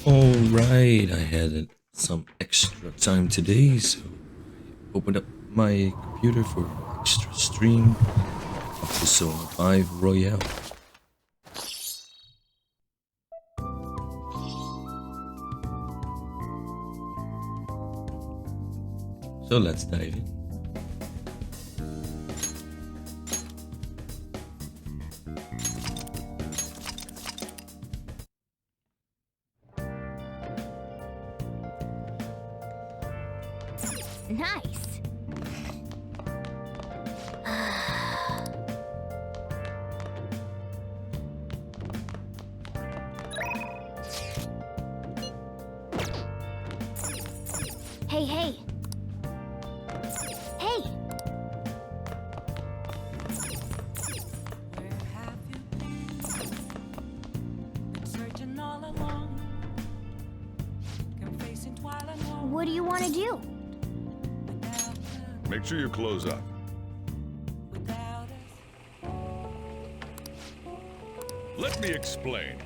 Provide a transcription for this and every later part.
Alright, I had some extra time today, so I opened up my computer for an extra stream of Persona 5 Royale. So let's dive in. Nice. Hey, hey. Hey. Where have you been searching all along, confessing while alone What do you want to do? Make sure you close up. without us. Let me explain.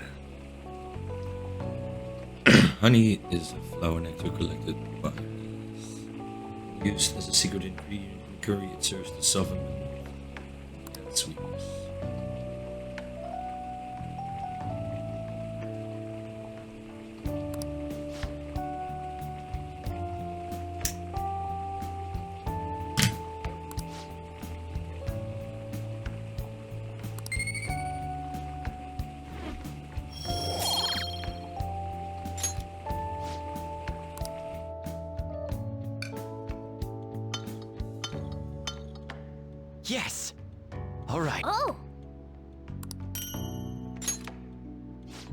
Honey is a flower nectar collected by bees. Used as a secret ingredient in curry, it serves to soften and sweetness. Yes! All right. Oh.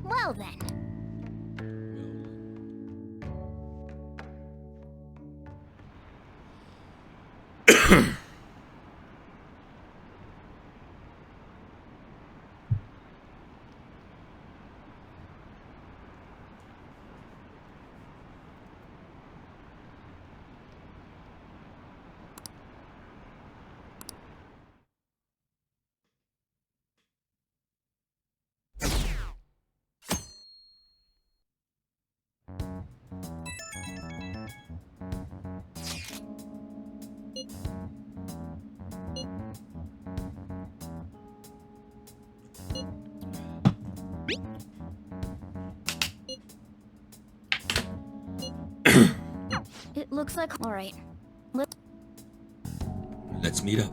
Well then. It looks like all right. Let's meet up.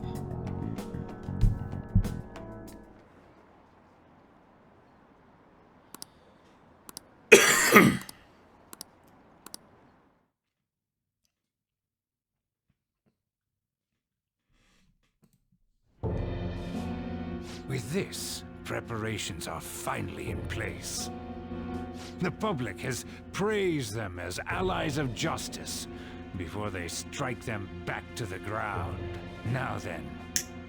With this, preparations are finally in place. The public has praised them as allies of justice before they strike them back to the ground. Now then,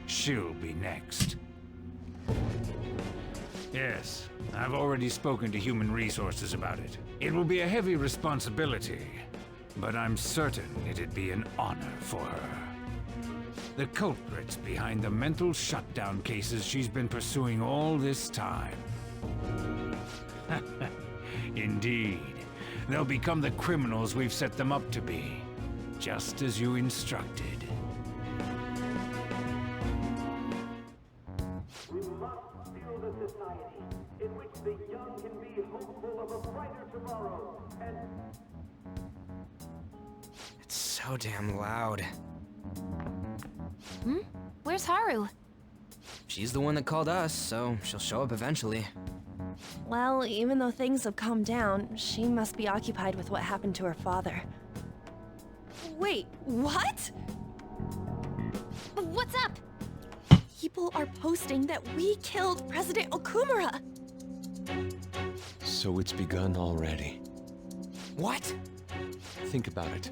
she'll be next. Yes, I've already spoken to Human Resources about it. It will be a heavy responsibility, but I'm certain it'd be an honor for her. The culprits behind the mental shutdown cases she's been pursuing all this time. Indeed, they'll become the criminals we've set them up to be, just as you instructed. We must build a society in which the young can be hopeful of a brighter tomorrow and It's so damn loud. Where's Haru? She's the one that called us, so she'll show up eventually. Well, even though things have calmed down, she must be occupied with what happened to her father. Wait, what? What's up? People are posting that we killed President Okumura! So it's begun already. What? Think about it.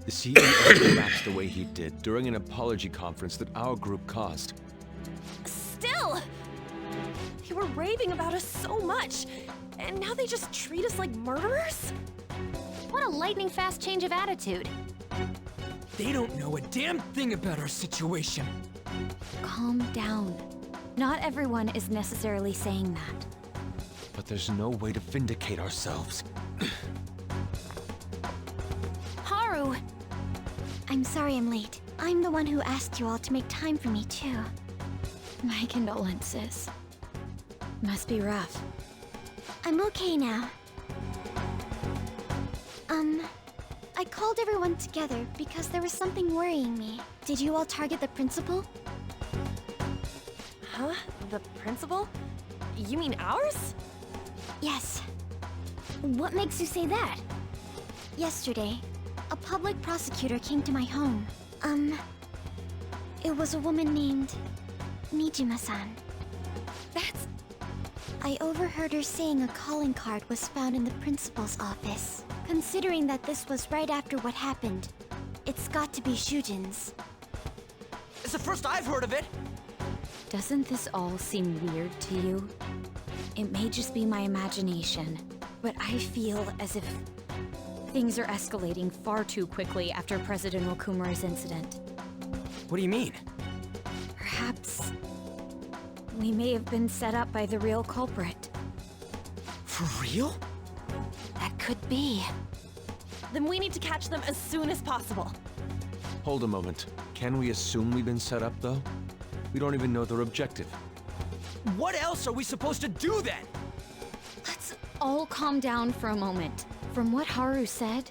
The CEO collapsed the way he did during an apology conference that our group caused. Still! They were raving about us so much, and now they just treat us like murderers? What a lightning fast change of attitude. They don't know a damn thing about our situation. Calm down. Not everyone is necessarily saying that. But there's no way to vindicate ourselves. Haru! I'm sorry I'm late. I'm the one who asked you all to make time for me, too. My condolences. Must be rough. I'm okay now. I called everyone together because there was something worrying me. Did you all target the principal? Huh? The principal? You mean ours? Yes. What makes you say that? Yesterday, a public prosecutor came to my home. It was a woman named Nijima-san. That's... I overheard her saying a calling card was found in the principal's office. Considering that this was right after what happened, it's got to be Shujin's. It's the first I've heard of it. Doesn't this all seem weird to you? It may just be my imagination, but I feel as if things are escalating far too quickly after President Okumura's incident. What do you mean? Perhaps we may have been set up by the real culprit. For real? That could be. Then we need to catch them as soon as possible. Hold a moment. Can we assume we've been set up, though? We don't even know their objective. What else are we supposed to do then? Let's all calm down for a moment. From what Haru said,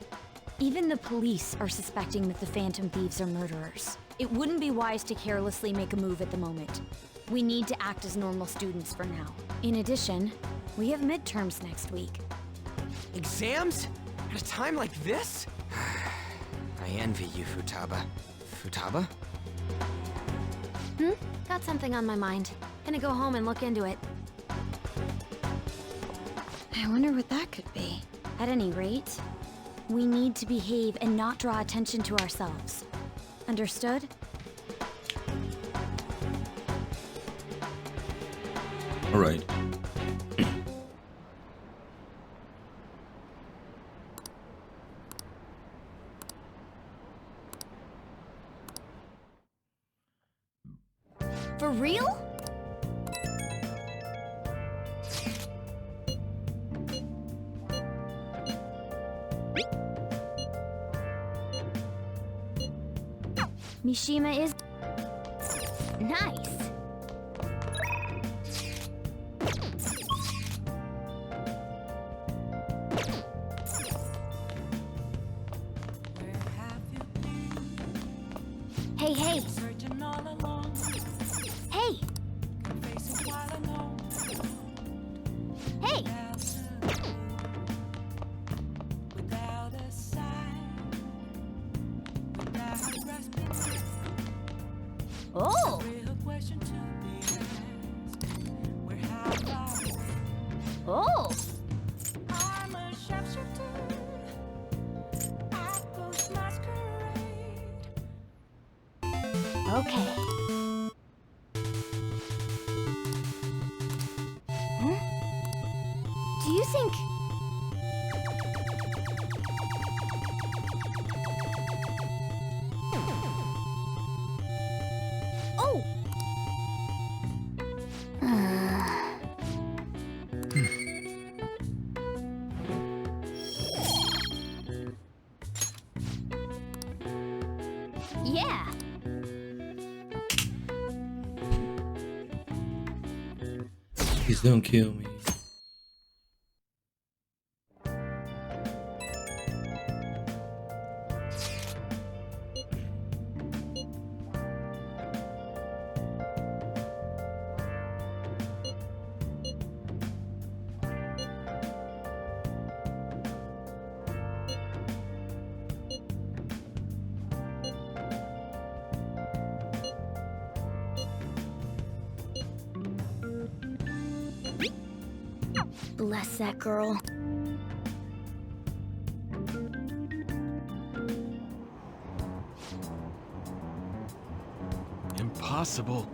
even the police are suspecting that the Phantom Thieves are murderers. It wouldn't be wise to carelessly make a move at the moment. We need to act as normal students for now. In addition, we have midterms next week. Exams? At a time like this? I envy you, Futaba. Futaba? Got something on my mind. Gonna go home and look into it. I wonder what that could be. At any rate, we need to behave and not draw attention to ourselves. Understood? All right. For real? Mishima is nice. Where have you been? Hey, hey, Searching all along. hey, Face it while alone. hey! Without a sign. Without a response. Oh! Real question to be asked. Where have I been? Oh! I'm a sharpshooter. I ghost masquerade. Okay. Huh? Do you think... Oh! Yeah! Please don't kill me. Bless that girl. Impossible.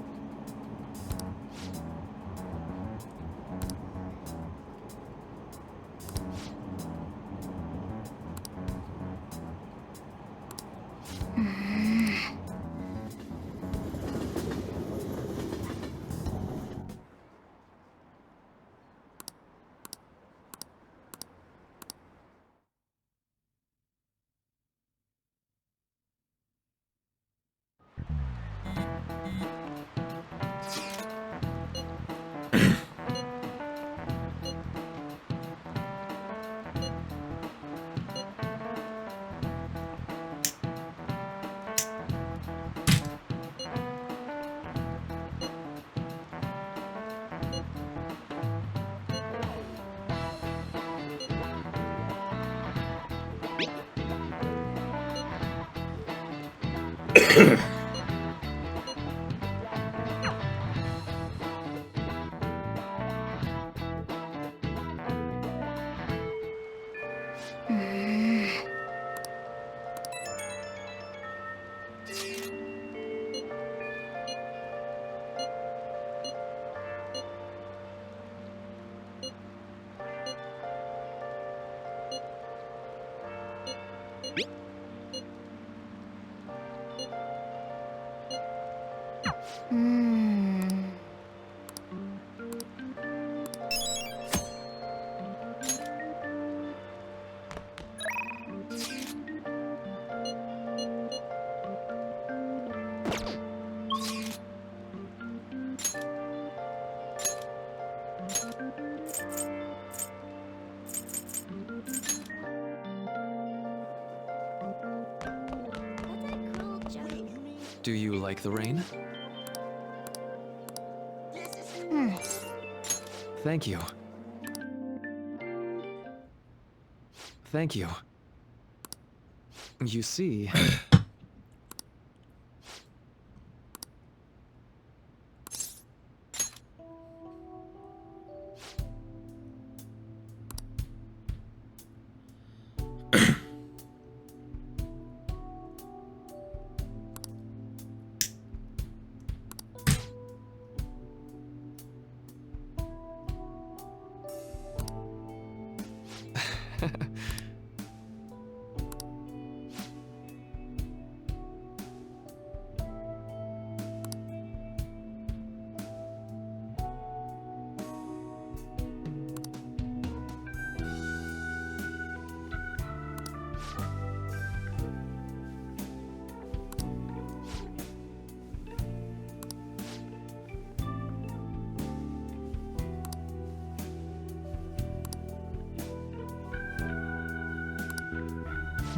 Do you like the rain? Thank you. Thank you. You see...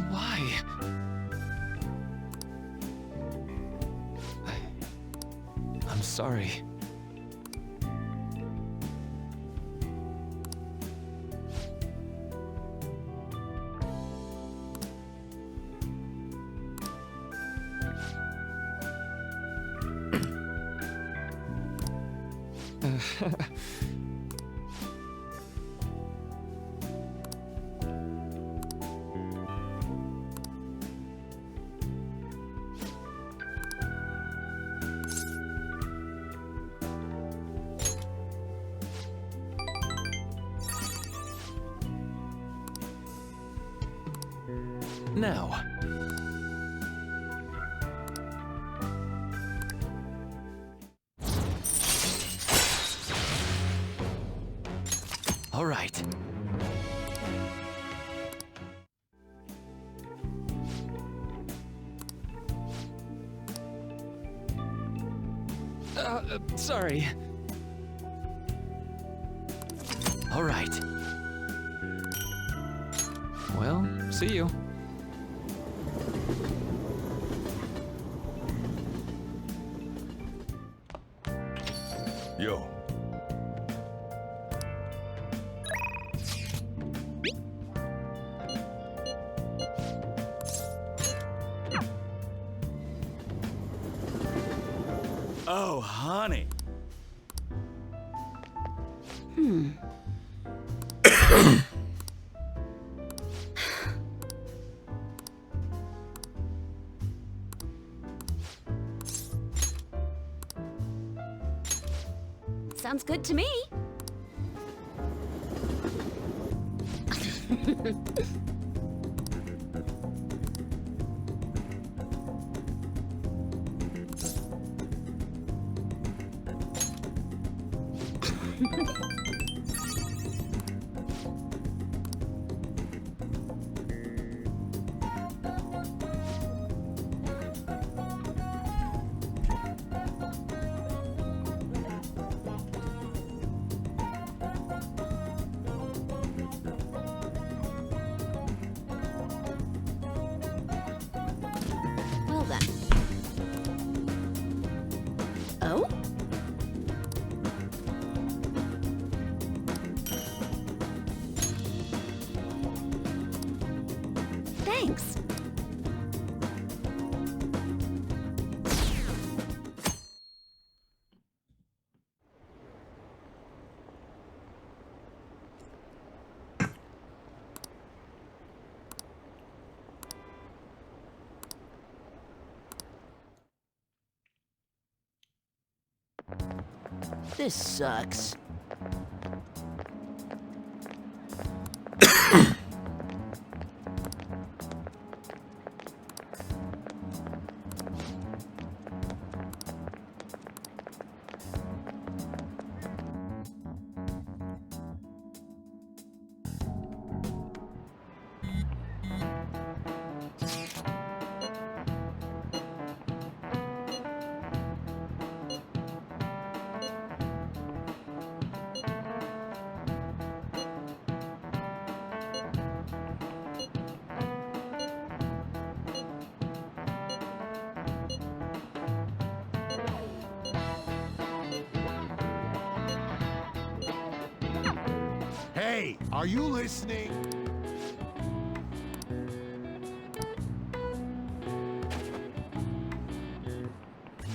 Why? I'm sorry. Now. All right. Sorry. All right. Well, see you. Yo. Oh, honey. Sounds good to me. Well then. Oh? Thanks. This sucks. Hey, are you listening?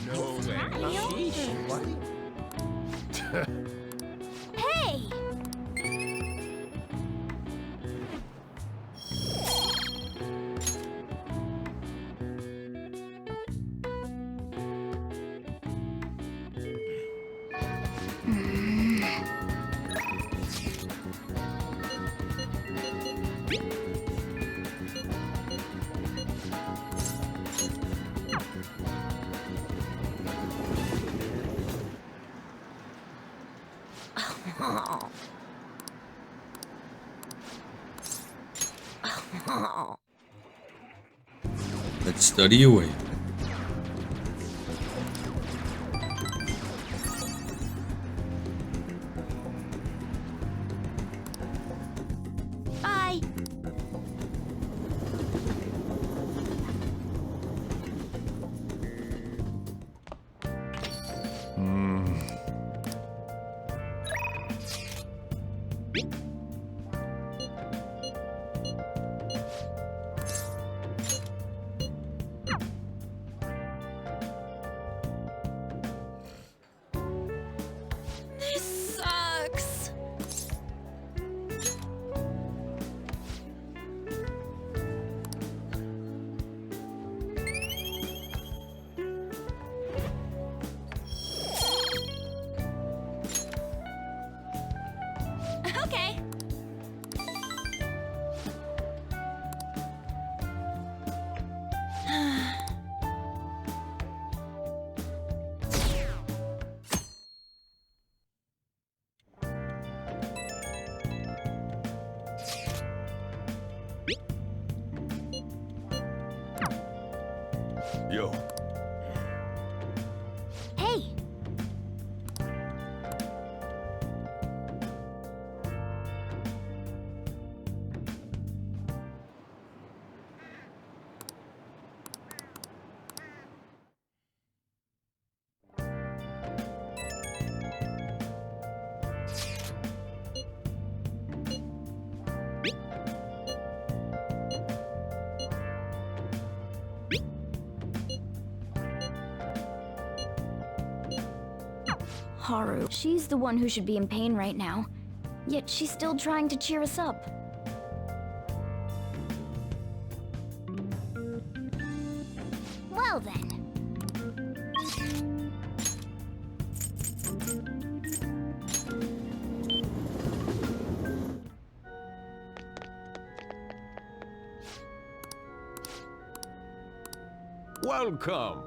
No, Hey! Let's study away. Bye! This sucks. Okay. Yo, Hey! Haru. She's the one who should be in pain right now. Yet she's still trying to cheer us up. Well then. Welcome.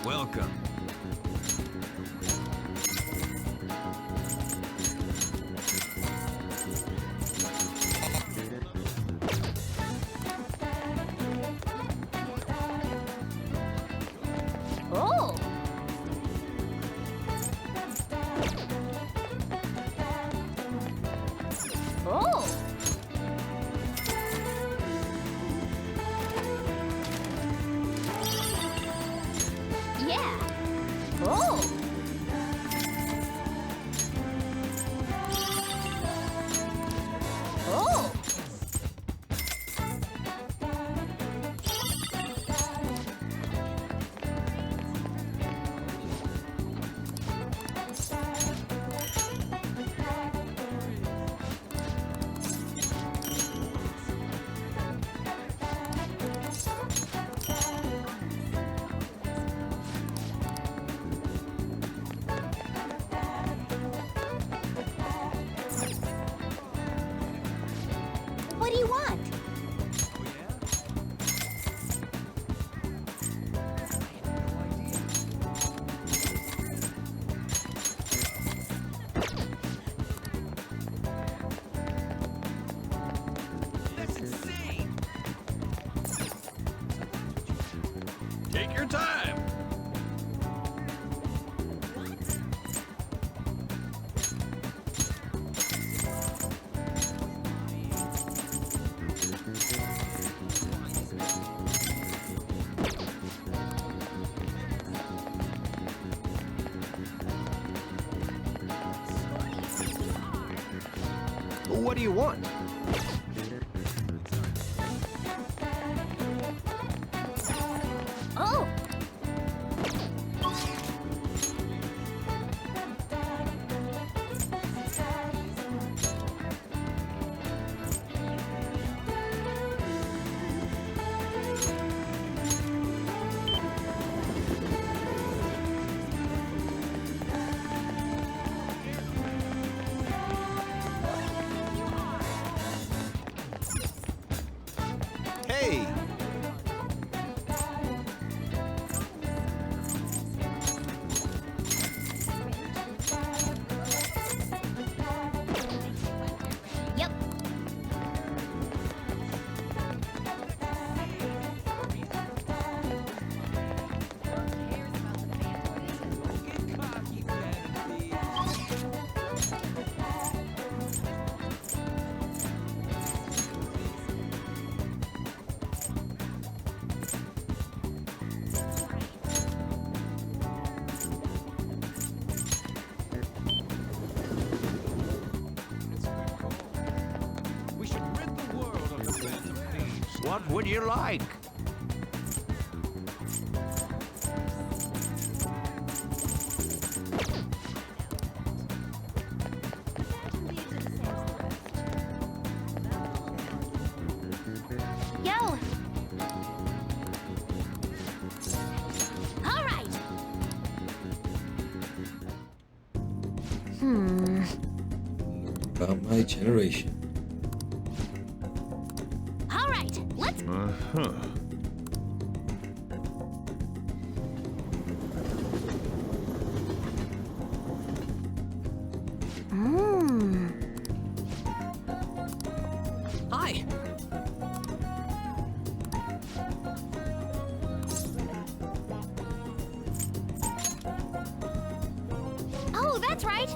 Welcome. Oh! Oh! Yeah! Take your time. What do you want? Oh! Hey! Yep. Get cocky, Phantom Thieves. We should rid the world of the Phantom Thieves. What would you like? Yo! All right. About my generation. All right. Let's. Uh-huh. Hi! Oh, that's right.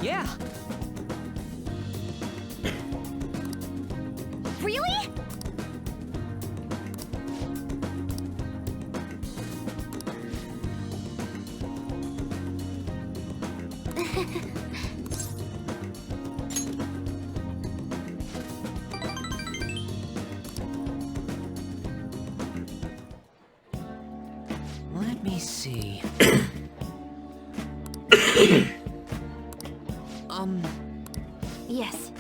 Yeah! Really? Let me see. Yes.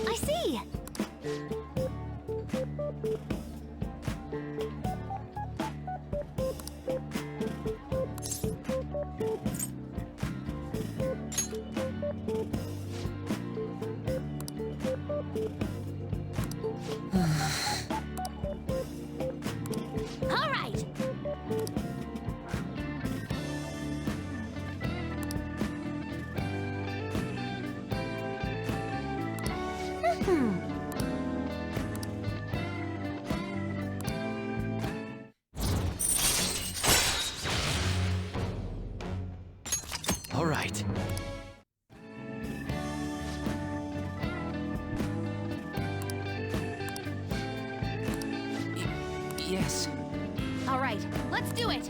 I see. All right. All right. Yes. All right. Let's do it.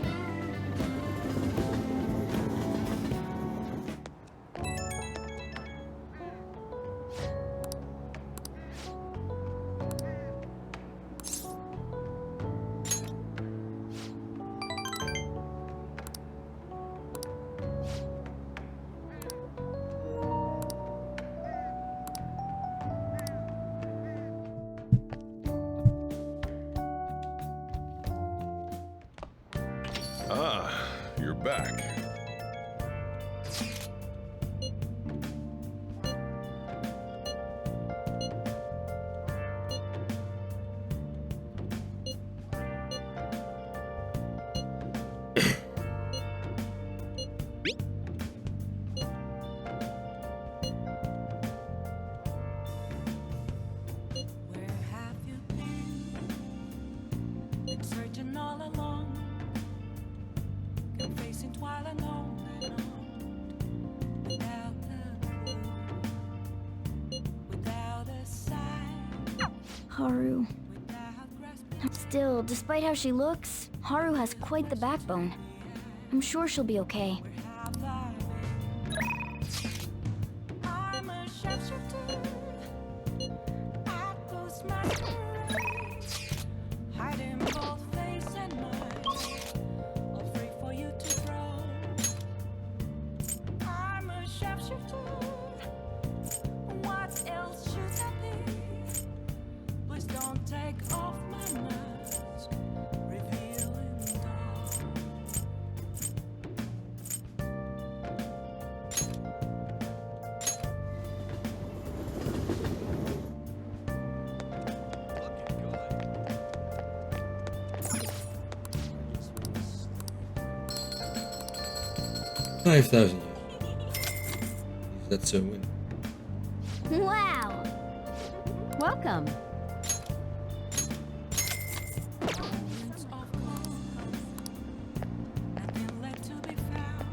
back. Where have you been? Been searching all along, kept facing twilight on and on, without a clue, without a sign, Haru. without grasping. Still, despite how she looks, Haru has quite the backbone. I'm sure she'll be okay. Have I been? I'm a sharpshooter at those masquerades, hiding both face and mind, afraid for you to throw. I'm a sharpshooter. What else should I be? Please don't take off my mask, revealing dawn. 5,000. That's a win. Wow! Welcome. Nothing left to be found.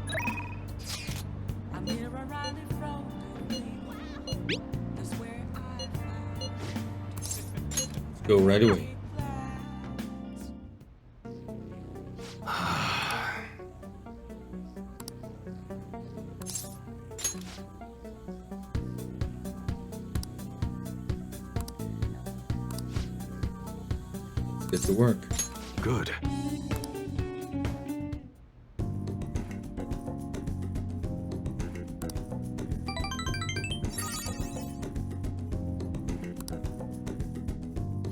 A mirror right in front of me. That's where I found Let's go right away. Let's get to work. Good.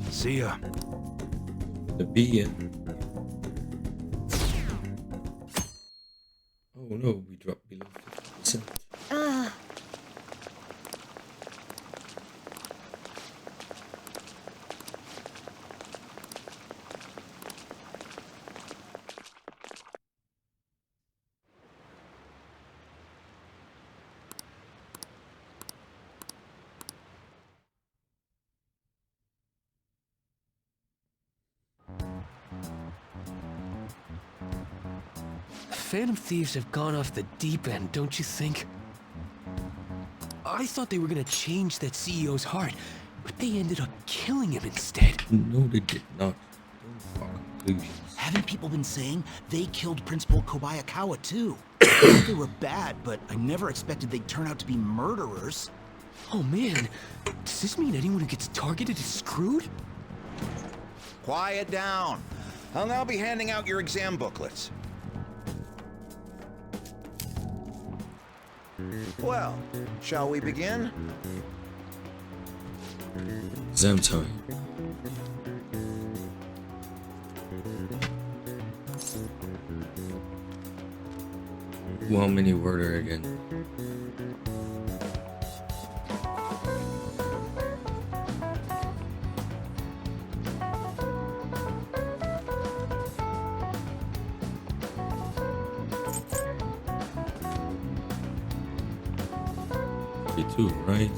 See ya. The bee. Oh no, we dropped below 50%. Ugh. Phantom Thieves have gone off the deep end, don't you think? I thought they were gonna change that CEO's heart, but they ended up killing him instead. No, they did not. Don't draw conclusions. Haven't people been saying they killed Principal Kobayakawa too? I thought they were bad, but I never expected they'd turn out to be murderers. Oh man, does this mean anyone who gets targeted is screwed? Quiet down. I'll now be handing out your exam booklets. Well, shall we begin? Exam time. Ooh, how many were there again? Two, right?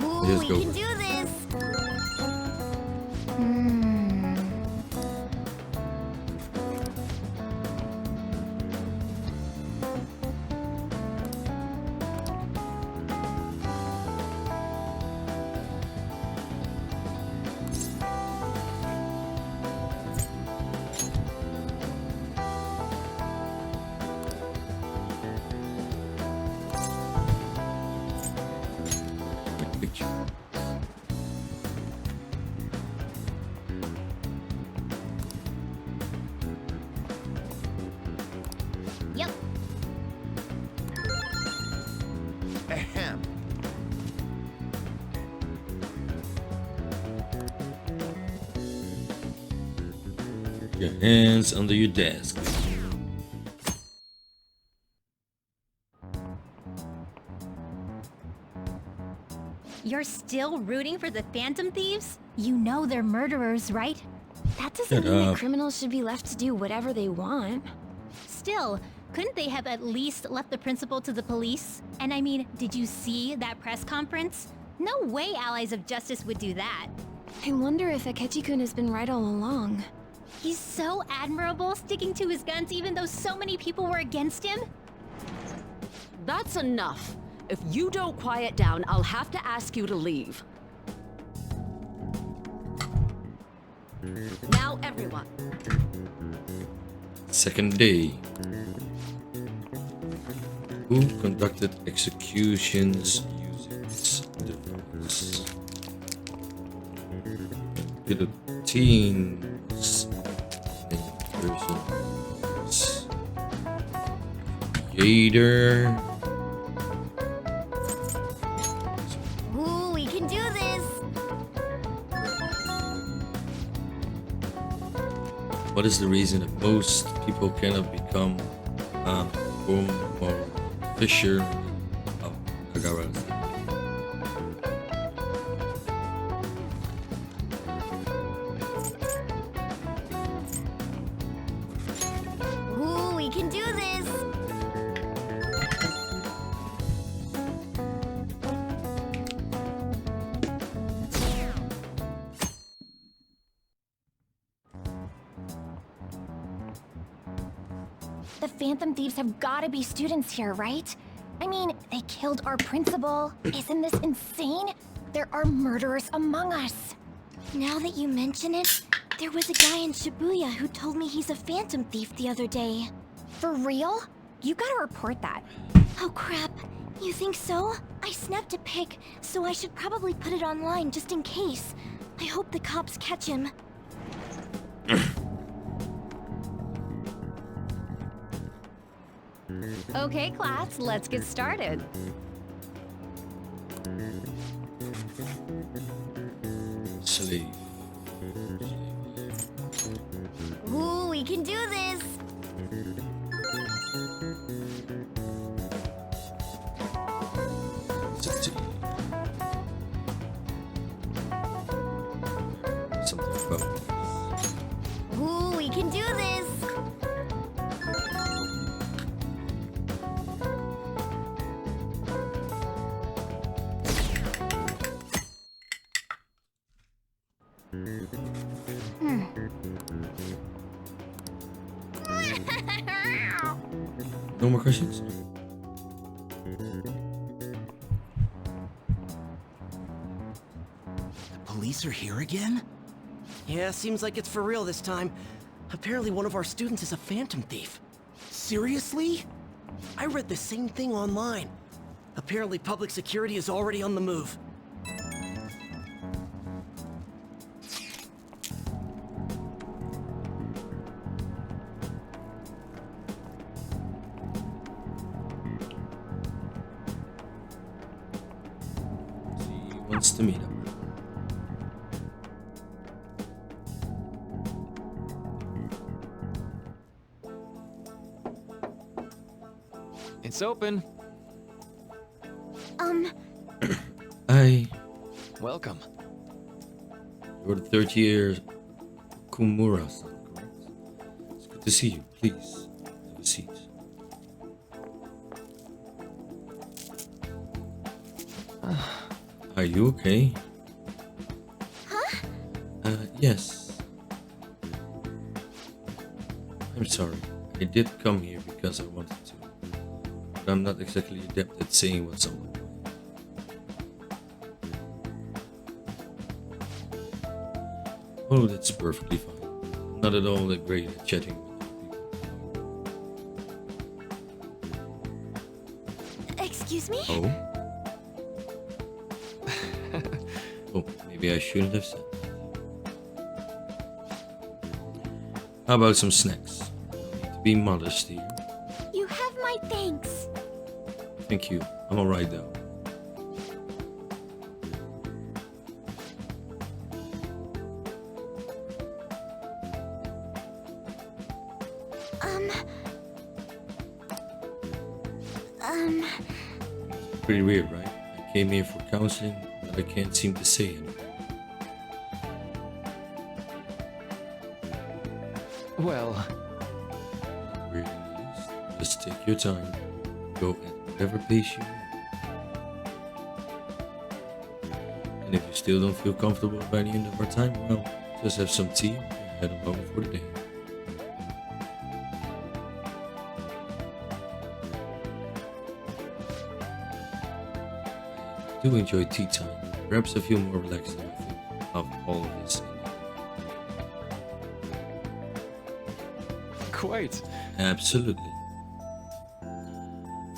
Ooh, Let's we go. can do this. Quick picture. Yep. Ahem. Your hands under your desk. You're still rooting for the Phantom Thieves? You know they're murderers, right? That doesn't Shut mean up. that criminals should be left to do whatever they want. Still, couldn't they have at least left the principal to the police? And I mean, did you see that press conference? No way Allies of Justice would do that. I wonder if Akechi-kun has been right all along. He's so admirable, sticking to his guns even though so many people were against him. That's enough. If you don't quiet down, I'll have to ask you to leave. Now, everyone. Second day. Who conducted executions using this device? Guillotines and persons. Gator. Ooh, we can do this! What is the reason that most people cannot become a former fisher of Nagaras? Ooh, we can do this! The Phantom Thieves have gotta be students here, right? I mean, they killed our principal. Isn't this insane? There are murderers among us. Now that you mention it, there was a guy in Shibuya who told me he's a phantom thief the other day. For real? You gotta report that. Oh crap, you think so? I snapped a pic, so I should probably put it online just in case. I hope the cops catch him. Okay, class, let's get started. Slave. Ooh, we can do this! Something about Ooh, we can do this! no more questions. The police are here again? Yeah, seems like it's for real this time. Apparently one of our students is a phantom thief. Seriously? I read the same thing online. Apparently public security is already on the move. He wants to meet up. It's open. Hi. Welcome. You're the third year Kumura-san, correct? It's good to see you. Please, have a seat. Are you okay? Huh? Yes. I'm sorry. I did come here because I wanted to. But I'm not exactly adept at saying what's on my mind. Oh, that's perfectly fine. Not at all that great at chatting with people. Excuse me? Oh? Oh, maybe I shouldn't have said that. How about some snacks? No need to be modest here. You have my thanks. Thank you. I'm alright though. Pretty weird, right? I came here for counseling, but I can't seem to say anything. Well, Really nice. Just take your time. Go at whatever pace you want. And if you still don't feel comfortable by the end of our time, well, just have some tea and head on home for the day. I do enjoy tea time. Perhaps I feel more relaxed than I think of all of this. quite. Absolutely.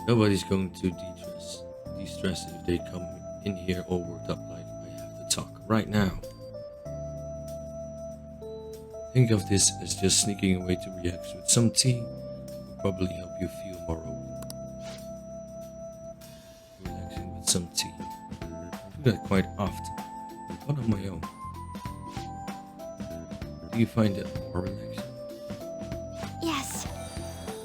Nobody's going to de-stress if they come in here all worked up like I have to talk right now. Think of this as just sneaking away to relax with some tea will probably help you feel more open. Relaxing with some tea. I do that quite often, but on my own. Do you find it more relaxing? Yes.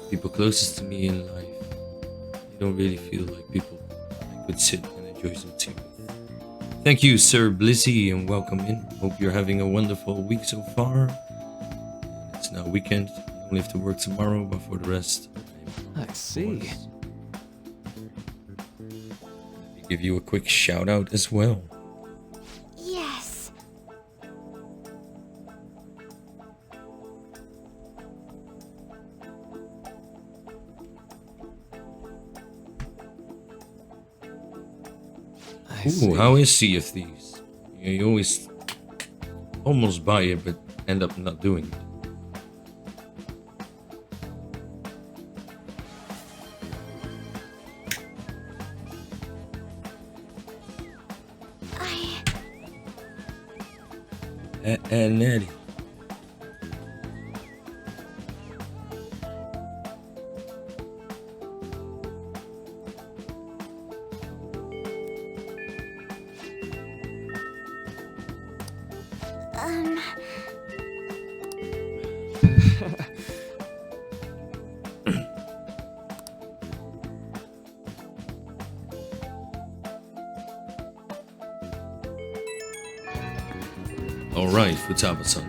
People closest to me in life, you don't really feel like people I could sit and enjoy some tea with. Thank you, Sir Blissy, and welcome in. Hope you're having a wonderful week so far. And it's now weekend. I only have to work tomorrow, but for the rest, I see. Let me give you a quick shout out as well. Yes. Ooh, how is Sea of Thieves? You always almost buy it, but end up not doing it. And Eddie. Alright, Futaba-san.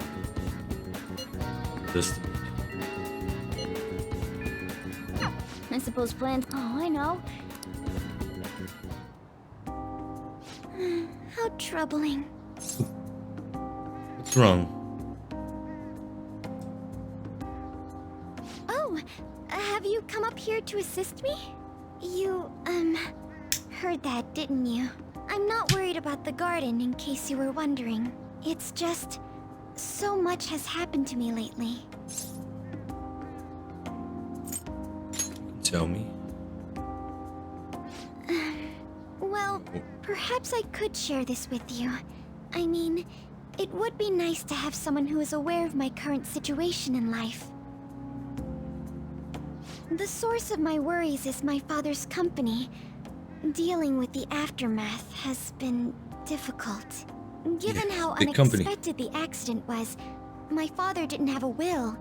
Just I suppose plans. Oh, I know. How troubling. what's wrong? Oh, have you come up here to assist me? You, heard that, didn't you? I'm not worried about the garden, in case you were wondering. It's just... so much has happened to me lately. Tell me. Well, perhaps I could share this with you. I mean, it would be nice to have someone who is aware of my current situation in life. The source of my worries is my father's company. Dealing with the aftermath has been difficult. Given how unexpected the accident was, my father didn't have a will.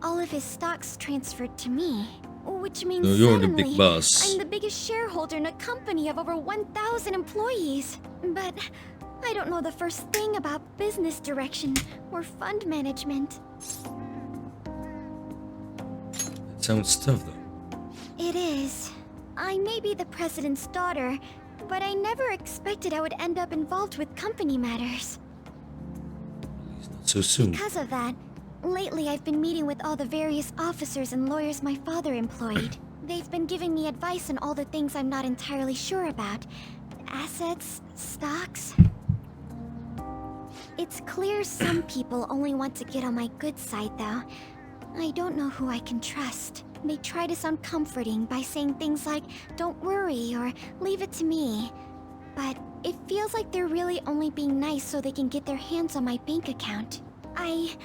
All of his stocks transferred to me. Which means So you're suddenly, the big boss. I'm the biggest shareholder in a company of over 1,000 employees. But I don't know the first thing about business direction or fund management. That sounds tough though. It is. I may be the president's daughter, but I never expected I would end up involved with company matters. Not so soon. Because of that, lately I've been meeting with all the various officers and lawyers my father employed. They've been giving me advice on all the things I'm not entirely sure about. Assets, stocks. It's clear some people only want to get on my good side, though. I don't know who I can trust. They try to sound comforting by saying things like, "Don't worry," or "Leave it to me." But it feels like they're really only being nice so they can get their hands on my bank account. I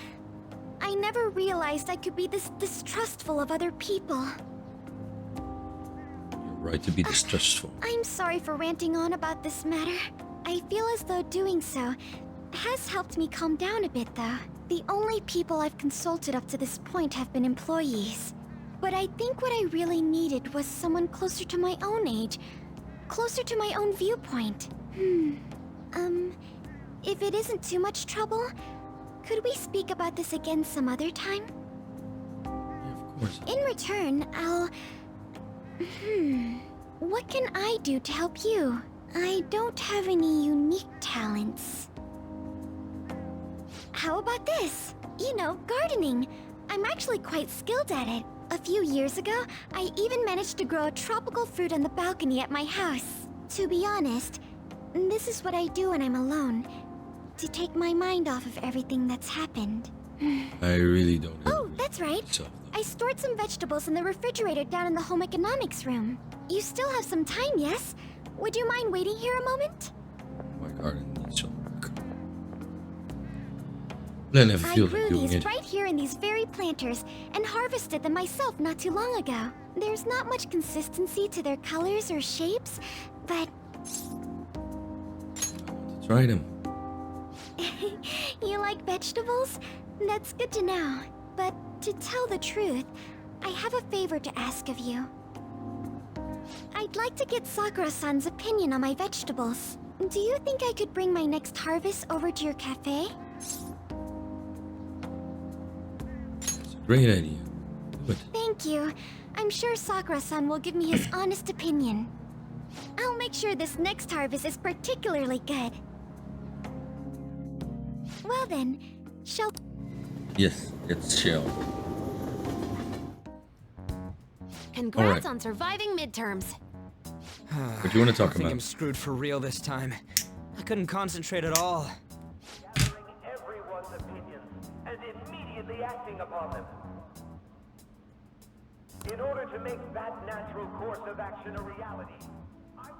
never realized I could be this distrustful of other people. right to be distrustful. I'm sorry for ranting on about this matter. I feel as though doing so has helped me calm down a bit, though. The only people I've consulted up to this point have been employees. But I think what I really needed was someone closer to my own age, closer to my own viewpoint. If it isn't too much trouble, could we speak about this again some other time? Of course. In return, I'll... What can I do to help you? I don't have any unique talents. How about this? You know, gardening. I'm actually quite skilled at it. A few years ago, I even managed to grow a tropical fruit on the balcony at my house. To be honest, this is what I do when I'm alone. To take my mind off of everything that's happened. I really don't have Oh, that's right. I stored some vegetables in the refrigerator down in the home economics room. You still have some time, yes? Would you mind waiting here a moment? my garden needs some work. I never I feel grew like doing these it. right here in these very planters and harvested them myself not too long ago. There's not much consistency to their colors or shapes, but... Try them. You like vegetables? That's good to know. But to tell the truth, I have a favor to ask of you. I'd like to get Sakura-san's opinion on my vegetables. Do you think I could bring my next harvest over to your cafe? Great idea. Do it. Thank you. I'm sure Sakura-san will give me his honest opinion. I'll make sure this next harvest is particularly good. Well then, shall... Yes, it's chill. Congrats Alright. on surviving midterms. What do you want to talk I think about? I'm screwed for real this time. I couldn't concentrate at all. Gathering everyone's opinions and immediately acting upon them. In order to make that natural course of action a reality, I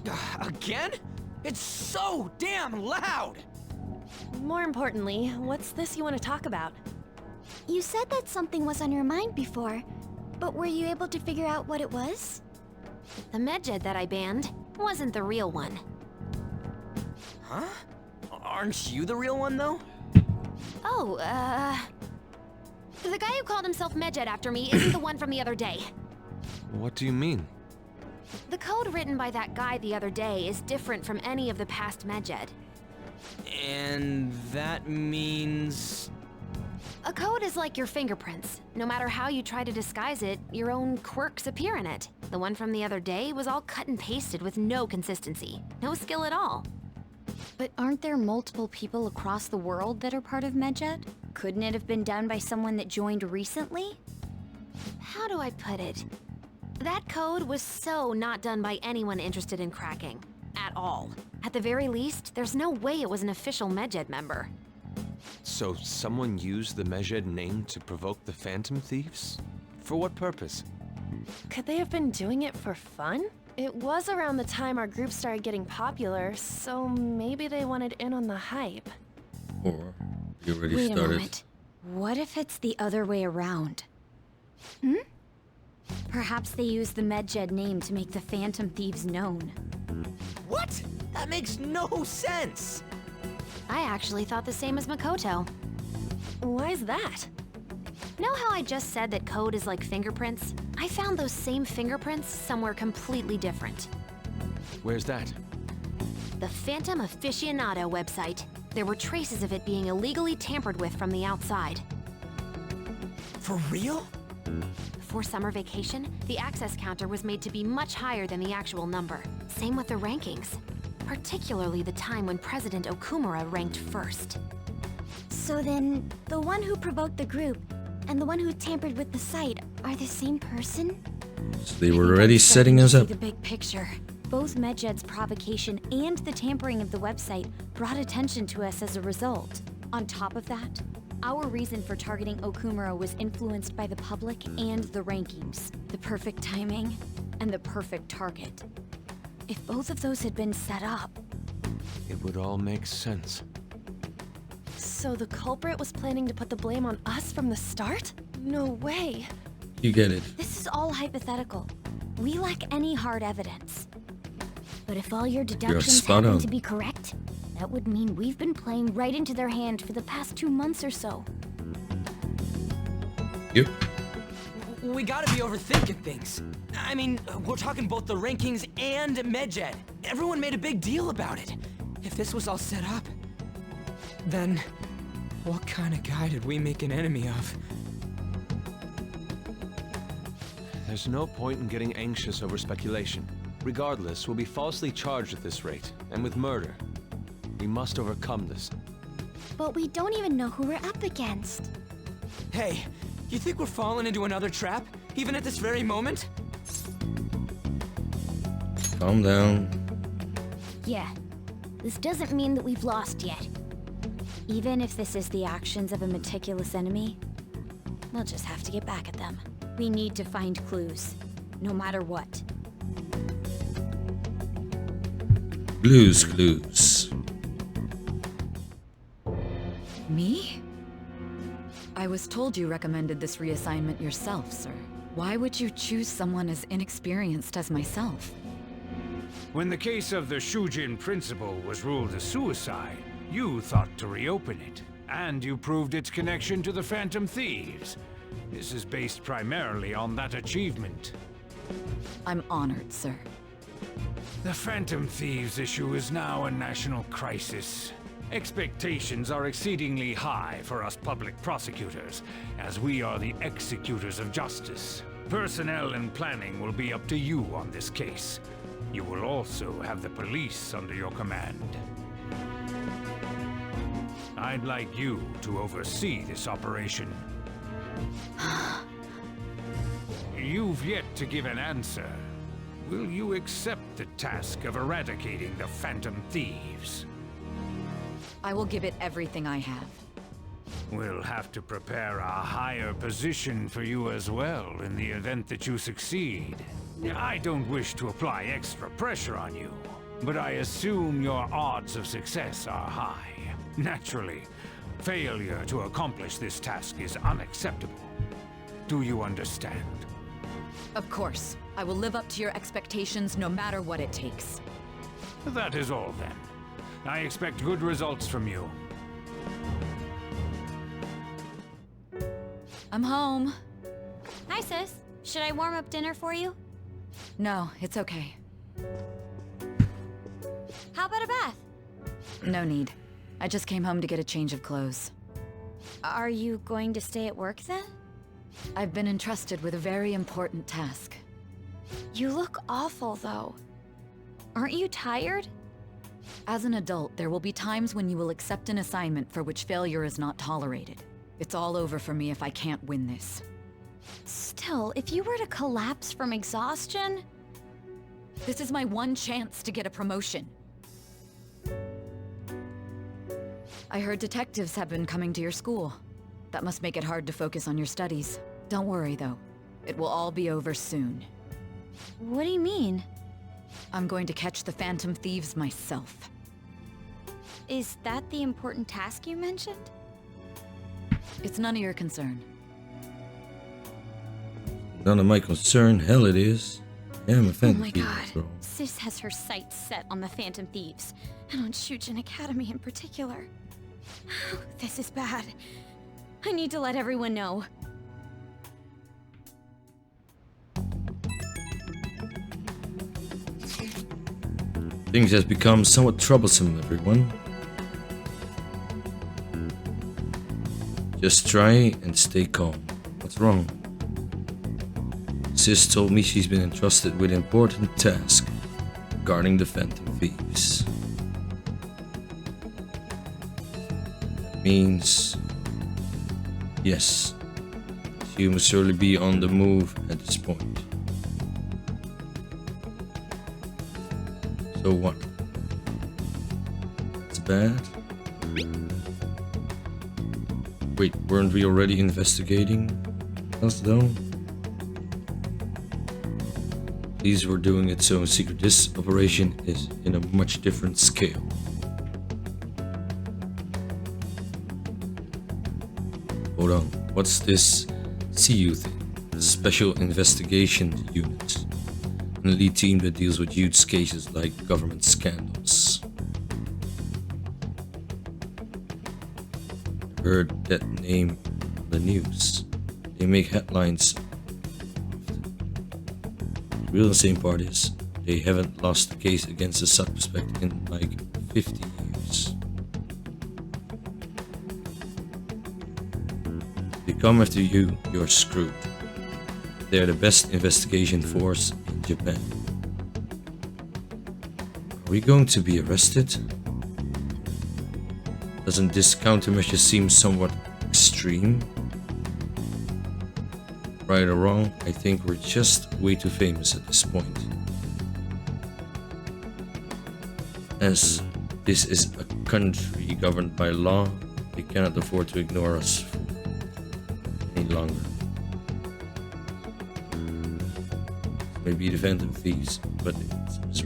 will... Again? It's so damn loud! More importantly, what's this you want to talk about? You said that something was on your mind before, but were you able to figure out what it was? The medjed that I banned wasn't the real one. Huh? Aren't you the real one, though? Oh, the guy who called himself Medjed after me isn't the one from the other day. What do you mean? The code written by that guy the other day is different from any of the past Medjed. And that means... A code is like your fingerprints. No matter how you try to disguise it, your own quirks appear in it. The one from the other day was all cut and pasted with no consistency. No skill at all. But aren't there multiple people across the world that are part of Medjed? Couldn't it have been done by someone that joined recently? How do I put it? That code was so not done by anyone interested in cracking. At all. At the very least, there's no way it was an official Medjed member. So someone used the Medjed name to provoke the Phantom Thieves? For what purpose? Could they have been doing it for fun? It was around the time our group started getting popular, so maybe they wanted in on the hype. Or you already Wait started. a moment. What if it's the other way around? Perhaps they used the Medjed name to make the Phantom Thieves known. What? That makes no sense! I actually thought the same as Makoto. Why's that? Know how I just said that code is like fingerprints? I found those same fingerprints somewhere completely different. Where's that? The Phantom Aficionado website. There were traces of it being illegally tampered with from the outside. For real? Before summer vacation, the access counter was made to be much higher than the actual number. Same with the rankings. Particularly the time when President Okumura ranked first. So then, the one who provoked the group and the one who tampered with the site are the same person? So they were already setting us up. See the big picture. Both Medjed's provocation and the tampering of the website brought attention to us as a result. On top of that, our reason for targeting Okumura was influenced by the public and the rankings, the perfect timing, and the perfect target. If both of those had been set up... It would all make sense. So the culprit was planning to put the blame on us from the start? No way. You get it. This is all hypothetical. We lack any hard evidence. But if all your deductions spot happen on. to be correct, that would mean we've been playing right into their hand for the past 2 months or so. Yep. We gotta be overthinking things. I mean, we're talking both the rankings and MedJet. Everyone made a big deal about it. If this was all set up, then what kind of guy did we make an enemy of? There's no point in getting anxious over speculation. Regardless, we'll be falsely charged at this rate, and with murder. We must overcome this. But we don't even know who we're up against. Hey, you think we're falling into another trap, even at this very moment? Calm down. Yeah, this doesn't mean that we've lost yet. Even if this is the actions of a meticulous enemy, we'll just have to get back at them. We need to find clues, no matter what. Clues. Me? I was told you recommended this reassignment yourself, sir. Why would you choose someone as inexperienced as myself? When the case of the Shujin principal was ruled a suicide, you thought to reopen it, and you proved its connection to the Phantom Thieves. This is based primarily on that achievement. I'm honored, sir. The Phantom Thieves issue is now a national crisis. Expectations are exceedingly high for us public prosecutors, as we are the executors of justice. Personnel and planning will be up to you on this case. You will also have the police under your command. I'd like you to oversee this operation. You've yet to give an answer. Will you accept the task of eradicating the Phantom Thieves? I will give it everything I have. We'll have to prepare a higher position for you as well in the event that you succeed. I don't wish to apply extra pressure on you, but I assume your odds of success are high. Naturally, failure to accomplish this task is unacceptable. Do you understand? Of course. I will live up to your expectations no matter what it takes. That is all then. I expect good results from you. I'm home. Hi, sis. Should I warm up dinner for you? No, it's okay. How about a bath? No need. I just came home to get a change of clothes. Are you going to stay at work then? I've been entrusted with a very important task. You look awful, though. Aren't you tired? As an adult, there will be times when you will accept an assignment for which failure is not tolerated. It's all over for me if I can't win this. Still, if you were to collapse from exhaustion... This is my one chance to get a promotion. I heard detectives have been coming to your school. That must make it hard to focus on your studies. Don't worry, though. It will all be over soon. What do you mean? I'm going to catch the Phantom Thieves myself. Is that the important task you mentioned? It's none of your concern. None of my concern. Hell it is. Yeah, I'm a Phantom Oh my Thief, god. bro. Sis has her sights set on the Phantom Thieves, and on Shujin Academy in particular. This is bad. I need to let everyone know. Things has become somewhat troublesome, everyone. Just try and stay calm. What's wrong? Sis told me she's been entrusted with an important task regarding the Phantom Thieves. That means... yes, she must surely be on the move at this point. So what? It's bad? Wait, weren't we already investigating us though? These were doing it so in secret. This operation is in a much different scale. Hold on, what's this CU thing? special investigation unit, an elite team that deals with huge cases like government scandals. Heard that name on the news. They make headlines. The real insane part is they haven't lost a case against a suspect in like 50 years. If they come after you, you're screwed. They're the best investigation force in Japan. Are we going to be arrested? Doesn't this countermeasure seem somewhat extreme? Right or wrong, I think we're just way too famous at this point. As this is a country governed by law, they cannot afford to ignore us any longer. Maybe the Phantom Thieves, but it's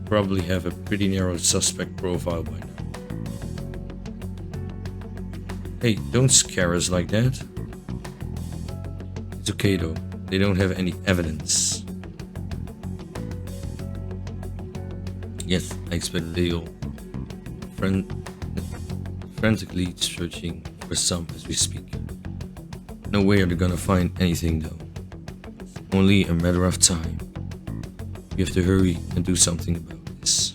probably have a pretty narrow suspect profile by now. Hey, don't scare us like that. It's okay though, they don't have any evidence. Yes, I expect they'll frantically searching for some as we speak. No way are they gonna find anything though. Only a matter of time. We have to hurry and do something about this.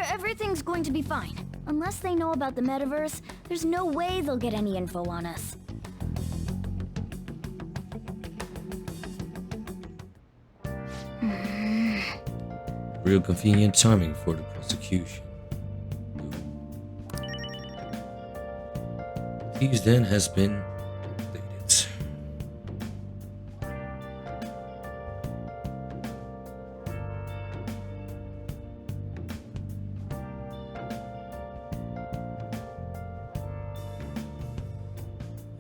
Everything's going to be fine. Unless they know about the Metaverse, there's no way they'll get any info on us. Real convenient timing for the prosecution. Thieves Den has been updated.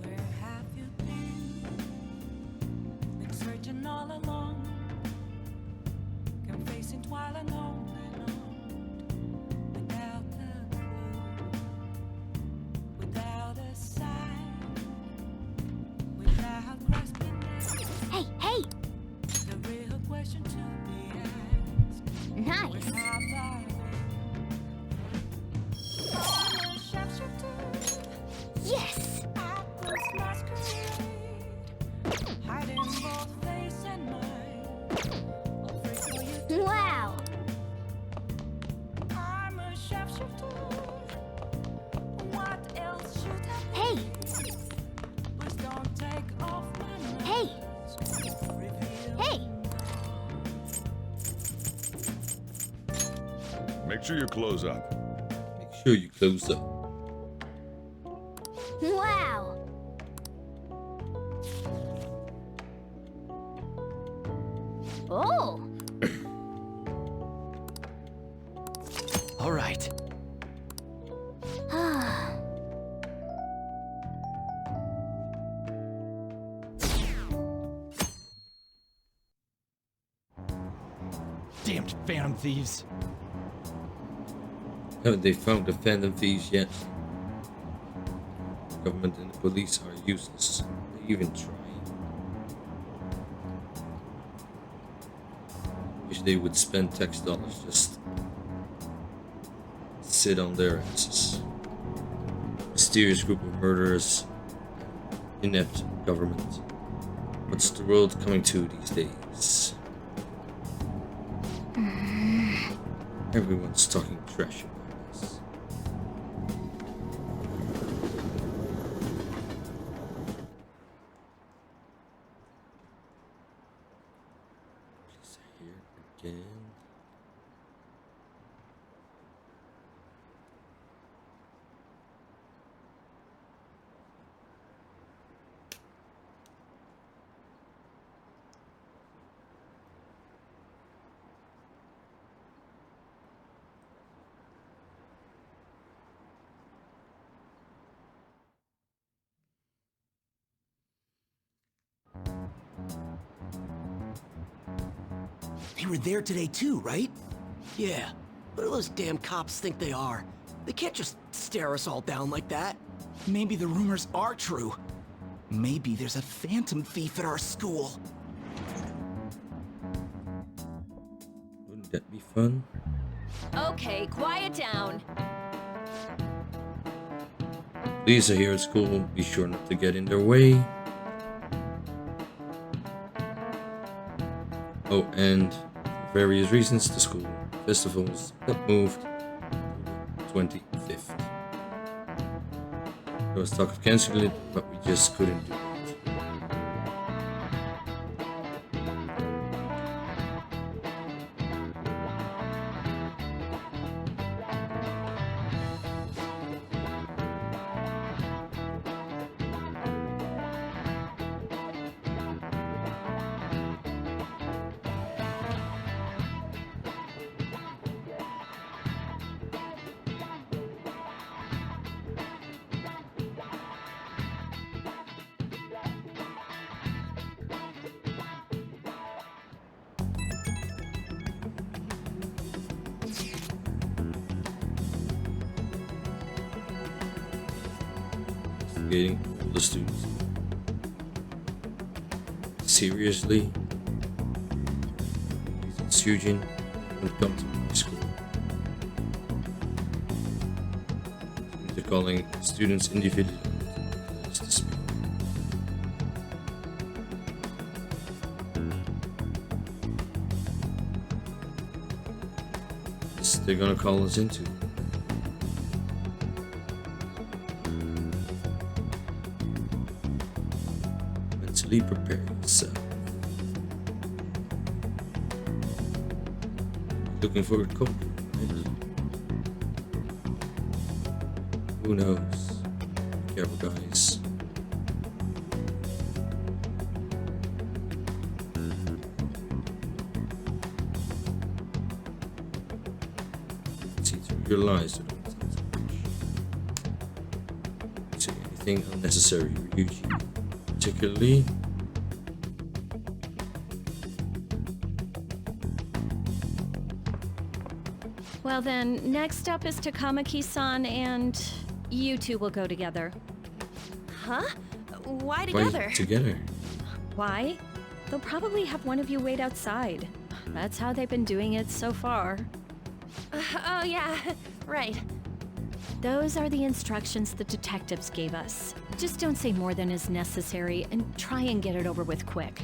Where have you been? Been searching all along, confessing while alone and on, without a clue, without a sign, without grasping it. Hey, hey! The real question to be asked. Nice! Where have I been? I'm a sharpshooter. Yes! At this masquerade, hiding both face and mind. Afraid for you to Wow! I'm a sharpshooter. What else should I be? Hey! Please don't take off my mask. Hey! Reveal Hey! Make sure you close up. Make sure you close up. Wow! Oh! All right. Damned Phantom Thieves. Haven't they found the Phantom Thieves yet? The government and the police are useless. They even try. Wish they would spend tax dollars just sit on their asses. Mysterious group of murderers, inept government. What's the world coming to these days? Everyone's talking trash about us. Please here again. They were there today too, right? Yeah. What do those damn cops think they are? They can't just stare us all down like that. Maybe the rumors are true. Maybe there's a phantom thief at our school. Wouldn't that be fun? Okay, quiet down. Police are here at school. Be sure not to get in their way. Oh, and for various reasons, the school festivals got moved to the 25th. There was talk of canceling it, but we just couldn't do it. Investigating all the students. Seriously? It's Eugene when it comes to my school. They're calling students individually. Class dispute. This they're gonna call us into. Mentally prepare yourself. Looking for a code, right? Who knows? Be careful, guys. See through your lies. So don't say anything unnecessary, Ryuji. Particularly. Well then, next up is Takamaki-san and you two will go together. Huh? Why together? Why together? Why? They'll probably have one of you wait outside. That's how they've been doing it so far. Oh yeah, right. Those are the instructions the detectives gave us. Just don't say more than is necessary and try and get it over with quick.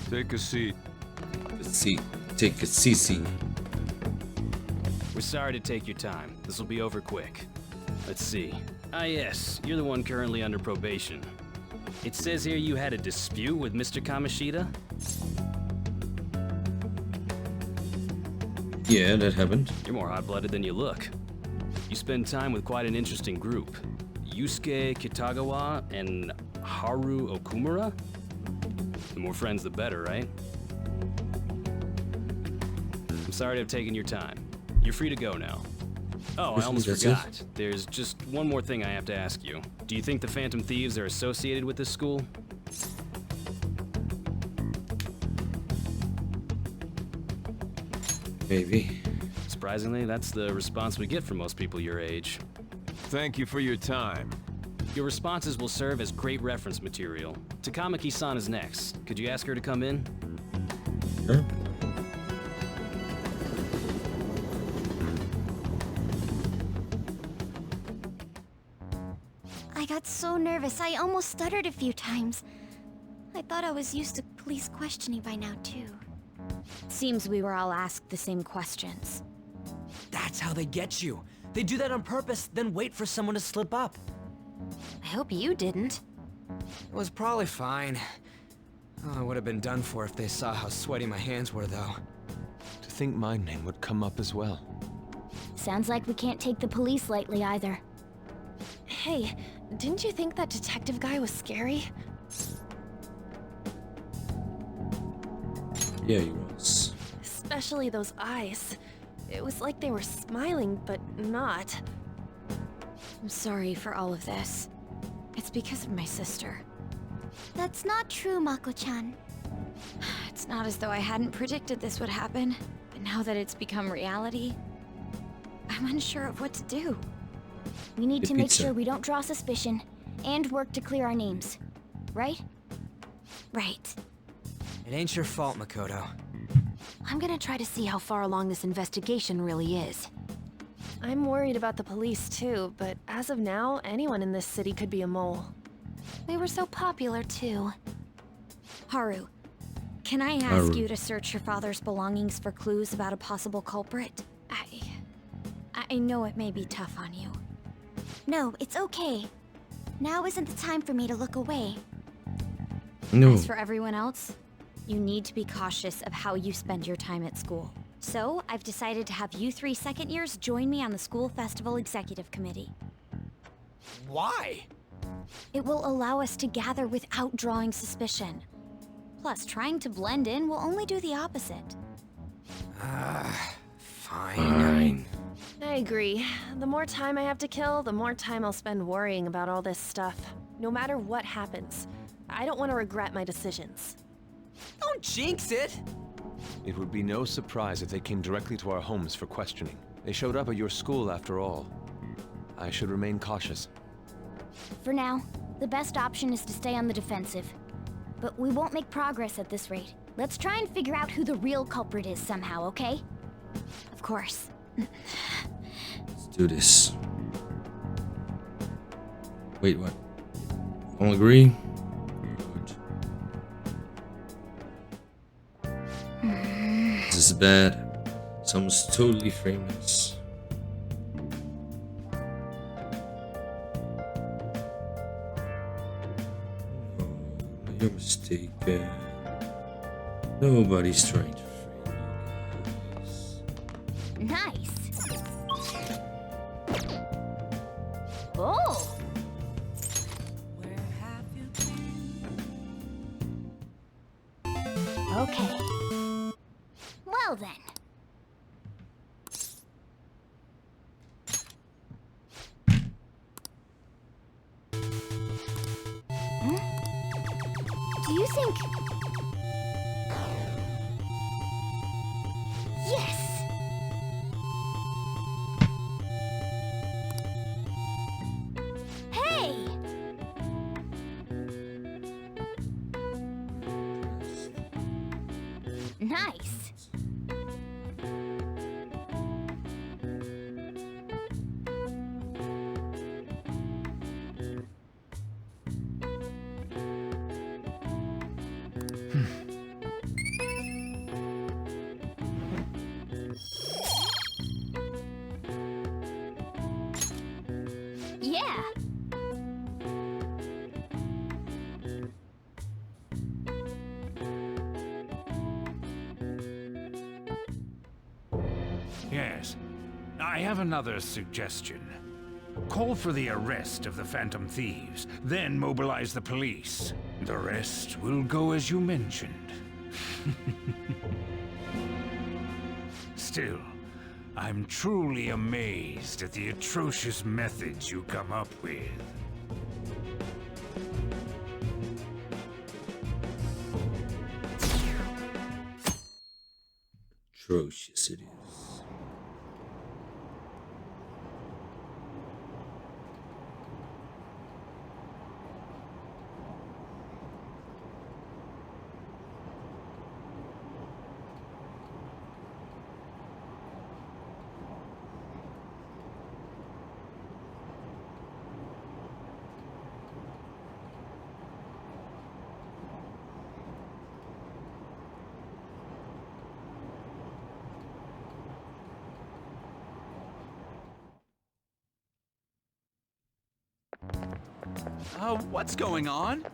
Take a seat. Take a CC. We're sorry to take your time. This will be over quick. Let's see. Ah yes, you're the one currently under probation. It says here you had a dispute with Mr. Kamishita? Yeah, that happened. You're more hot-blooded than you look. You spend time with quite an interesting group. Yusuke Kitagawa and Haru Okumura? The more friends, the better, right? I'm sorry to have taken your time. You're free to go now. Oh, I almost forgot. There's just one more thing I have to ask you. Do you think the Phantom Thieves are associated with this school? Maybe. Surprisingly, that's the response we get from most people your age. Thank you for your time. Your responses will serve as great reference material. Takamaki-san is next. Could you ask her to come in? Sure. I got so nervous, I almost stuttered a few times. I thought I was used to police questioning by now, too. Seems we were all asked the same questions. That's how they get you. They do that on purpose, then wait for someone to slip up. I hope you didn't. It was probably fine. Oh, I would have been done for if they saw how sweaty my hands were, though. To think my name would come up as well. Sounds like we can't take the police lightly either. Hey, didn't you think that detective guy was scary? Yeah, he was. Especially those eyes. It was like they were smiling, but not. I'm sorry for all of this. It's because of my sister. That's not true, Mako-chan. It's not as though I hadn't predicted this would happen, but now that it's become reality, I'm unsure of what to do. We need The to make pizza. sure we don't draw suspicion, and work to clear our names. Right? Right. It ain't your fault, Makoto. I'm gonna try to see how far along this investigation really is. I'm worried about the police too, but as of now, anyone in this city could be a mole. They were so popular, too. Haru, can I ask Haru. you to search your father's belongings for clues about a possible culprit? I know it may be tough on you. No, it's okay. Now isn't the time for me to look away. No. As for everyone else, you need to be cautious of how you spend your time at school. So, I've decided to have you 3 second years join me on the school festival executive committee. Why? It will allow us to gather without drawing suspicion. Plus, trying to blend in will only do the opposite. Fine. I agree. The more time I have to kill, the more time I'll spend worrying about all this stuff. No matter what happens. I don't want to regret my decisions. Don't jinx it! It would be no surprise if they came directly to our homes for questioning. They showed up at your school after all. I should remain cautious. For now, the best option is to stay on the defensive. But we won't make progress at this rate. Let's try and figure out who the real culprit is somehow, okay? Of course. Let's do this. Wait, what? All agree? Good. This is bad. Someone's totally famous. No, you're mistaken. Nobody's trying to frame you guys. Nice. Oh! Okay. Well then. Do you think... Yes! Hey! Nice. Yeah. Yes. I have another suggestion. Call for the arrest of the Phantom Thieves, then mobilize the police. The rest will go as you mentioned. Still, I'm truly amazed at the atrocious methods you come up with. Atrocious it is. What's going on?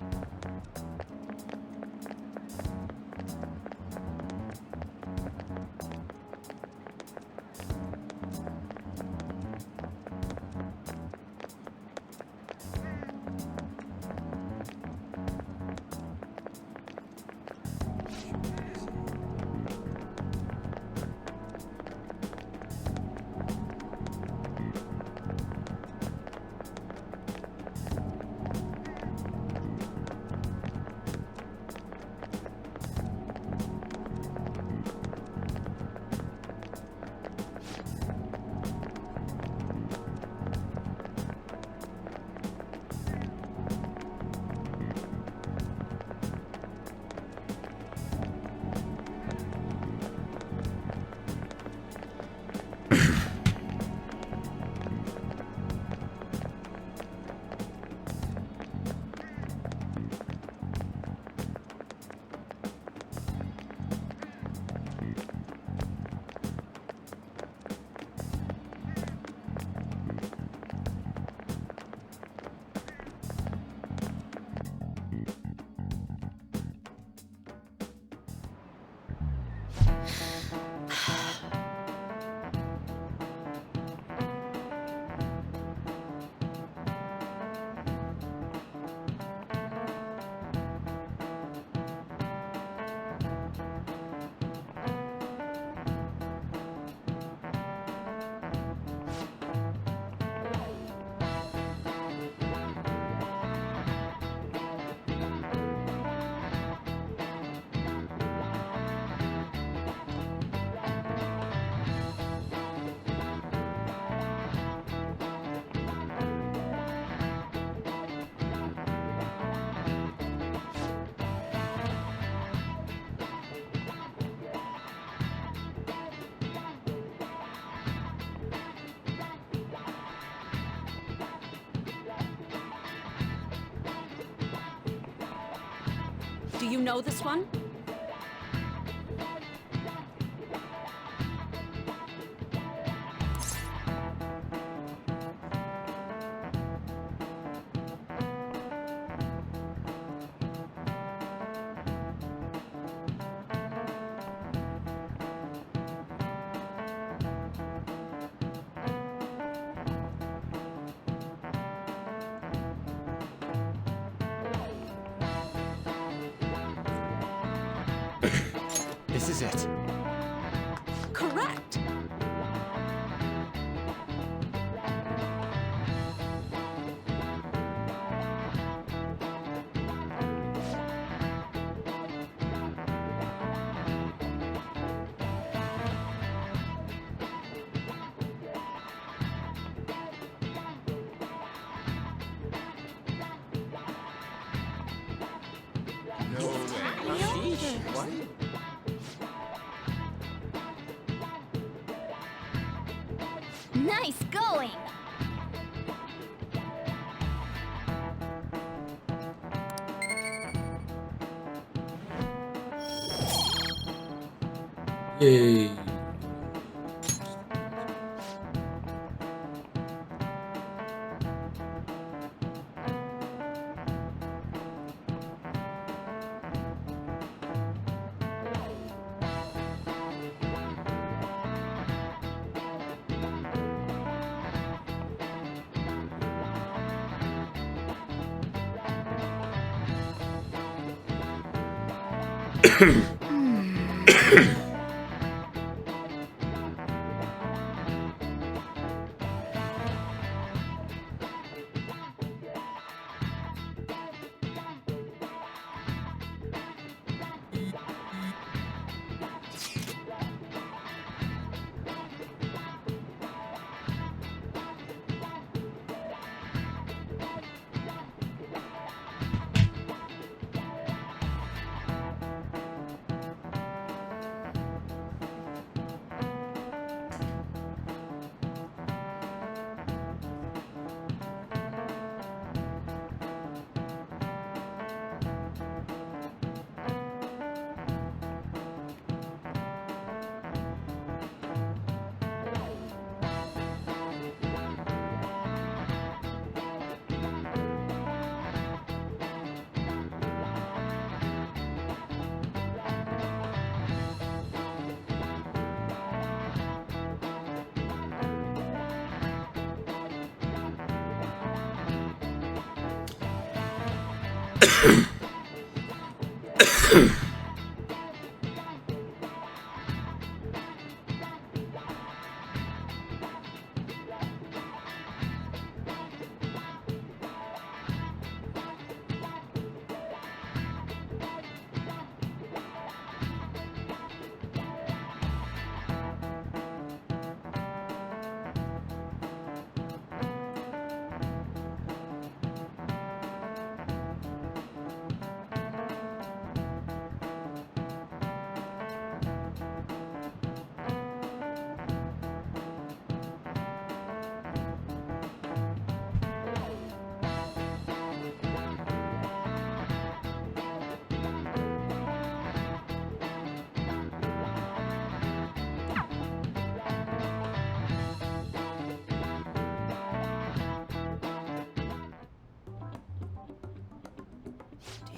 Do you know this one? This is it. Correct. No way. What? Nice going! Yay.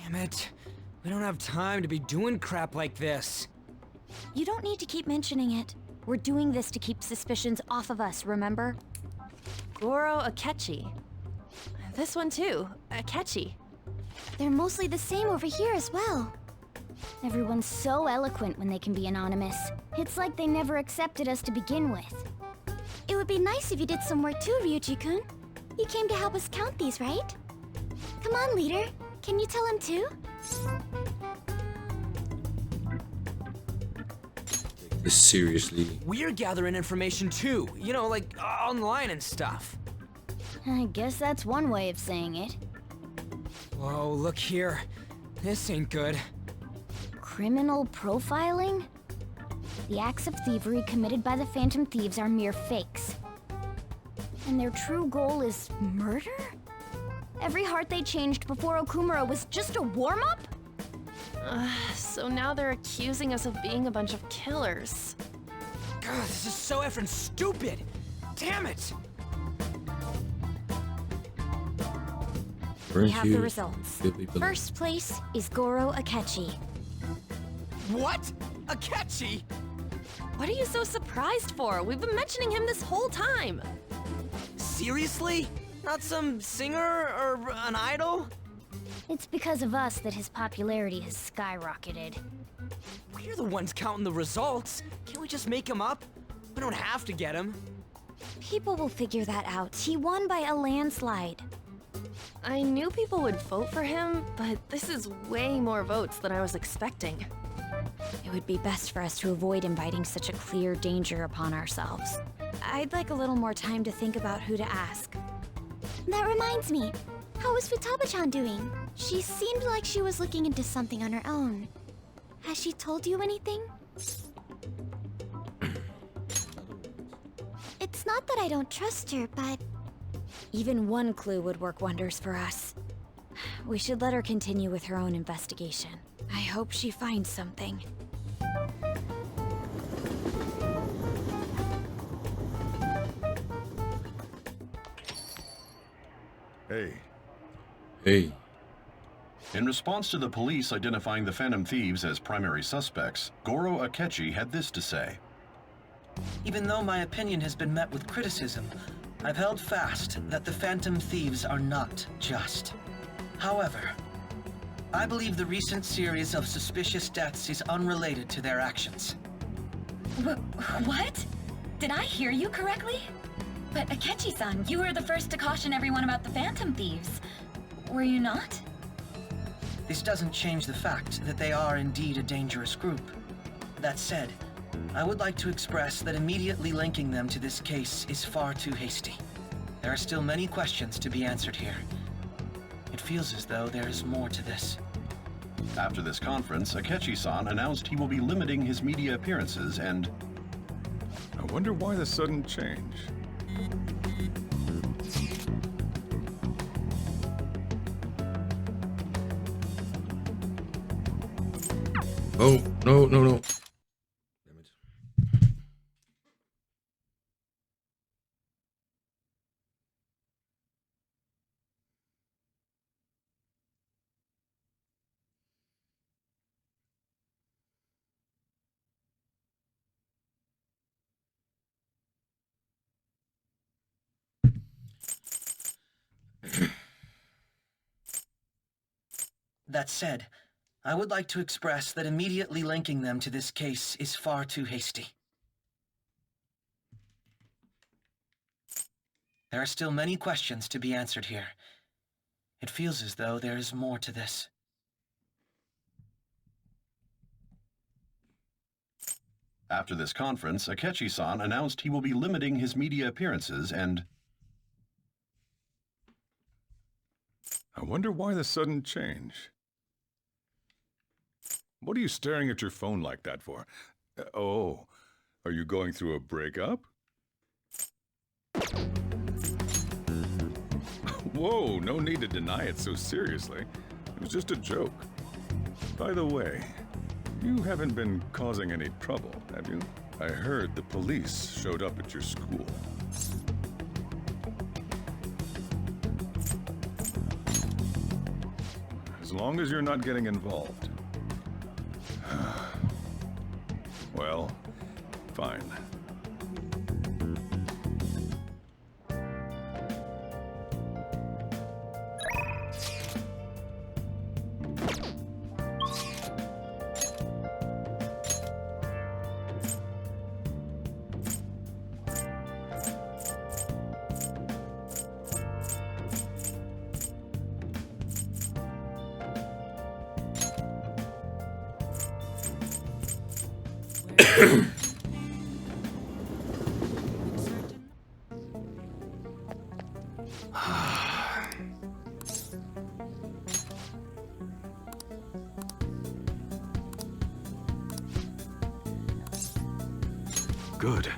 Damn it. We don't have time to be doing crap like this. You don't need to keep mentioning it. We're doing this to keep suspicions off of us, remember? Goro Akechi. This one too, Akechi. They're mostly the same over here as well. Everyone's so eloquent when they can be anonymous. It's like they never accepted us to begin with. It would be nice if you did some work too, Ryuji-kun. You came to help us count these, right? Come on, leader. Can you tell him too? This seriously. We're gathering information too, you know, like online and stuff. I guess that's one way of saying it. Whoa, look here. This ain't good. Criminal profiling? The acts of thievery committed by the Phantom Thieves are mere fakes. And their true goal is murder? Every heart they changed before Okumura was just a warm-up? So now they're accusing us of being a bunch of killers. God, this is so effing stupid! Damn it! We have the results. First place is Goro Akechi. What? Akechi? What are you so surprised for? We've been mentioning him this whole time. Seriously? Not some singer or an idol? It's because of us that his popularity has skyrocketed. We're the ones counting the results. Can't we just make him up? We don't have to get him. People will figure that out. He won by a landslide. I knew people would vote for him, but this is way more votes than I was expecting. It would be best for us to avoid inviting such a clear danger upon ourselves. I'd like a little more time to think about who to ask. That reminds me. How is Futaba-chan doing? She seemed like she was looking into something on her own. Has she told you anything? It's not that I don't trust her, but... Even one clue would work wonders for us. We should let her continue with her own investigation. I hope she finds something. Hey. Hey. In response to the police identifying the Phantom Thieves as primary suspects, Goro Akechi had this to say. Even though my opinion has been met with criticism, I've held fast that the Phantom Thieves are not just. However, I believe the recent series of suspicious deaths is unrelated to their actions. What? Did I hear you correctly? But Akechi-san, you were the first to caution everyone about the Phantom Thieves. Were you not? This doesn't change the fact that they are indeed a dangerous group. That said, I would like to express that immediately linking them to this case is far too hasty. There are still many questions to be answered here. It feels as though there is more to this. After this conference, Akechi-san announced he will be limiting his media appearances and... I wonder why the sudden change. Oh, no, no, no. Damn it. That said, I would like to express that immediately linking them to this case is far too hasty. There are still many questions to be answered here. It feels as though there is more to this. After this conference, Akechi-san announced he will be limiting his media appearances and... I wonder why the sudden change. What are you staring at your phone like that for? Oh, are you going through a breakup? Whoa, no need to deny it so seriously. It was just a joke. By the way, you haven't been causing any trouble, have you? I heard the police showed up at your school. As long as you're not getting involved. Well, fine. Good.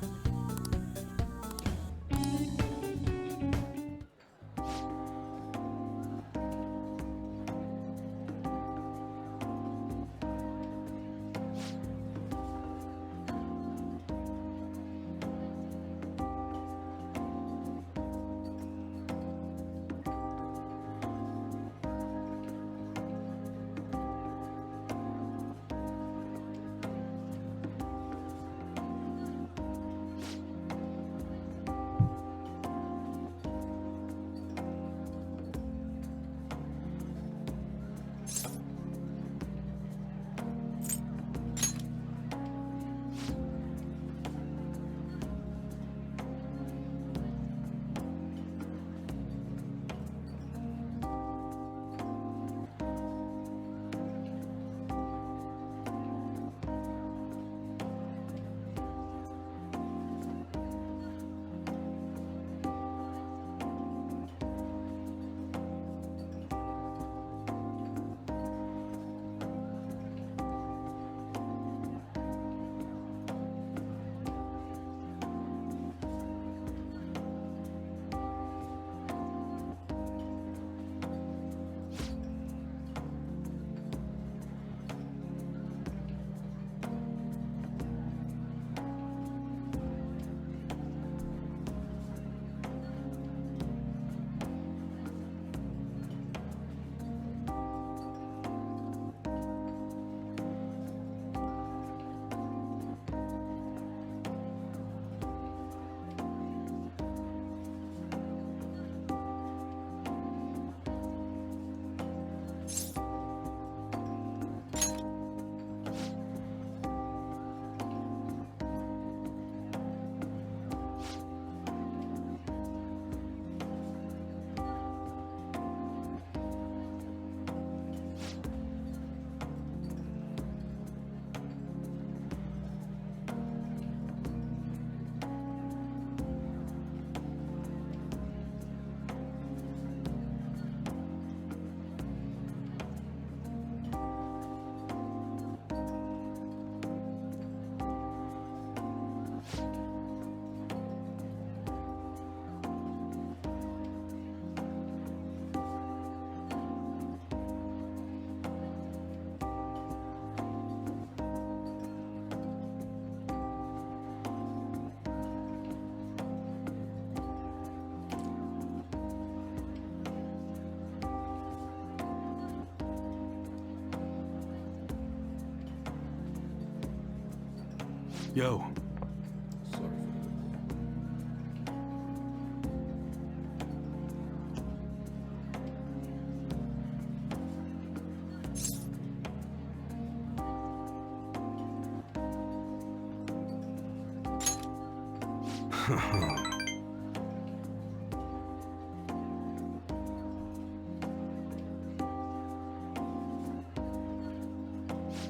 Yo.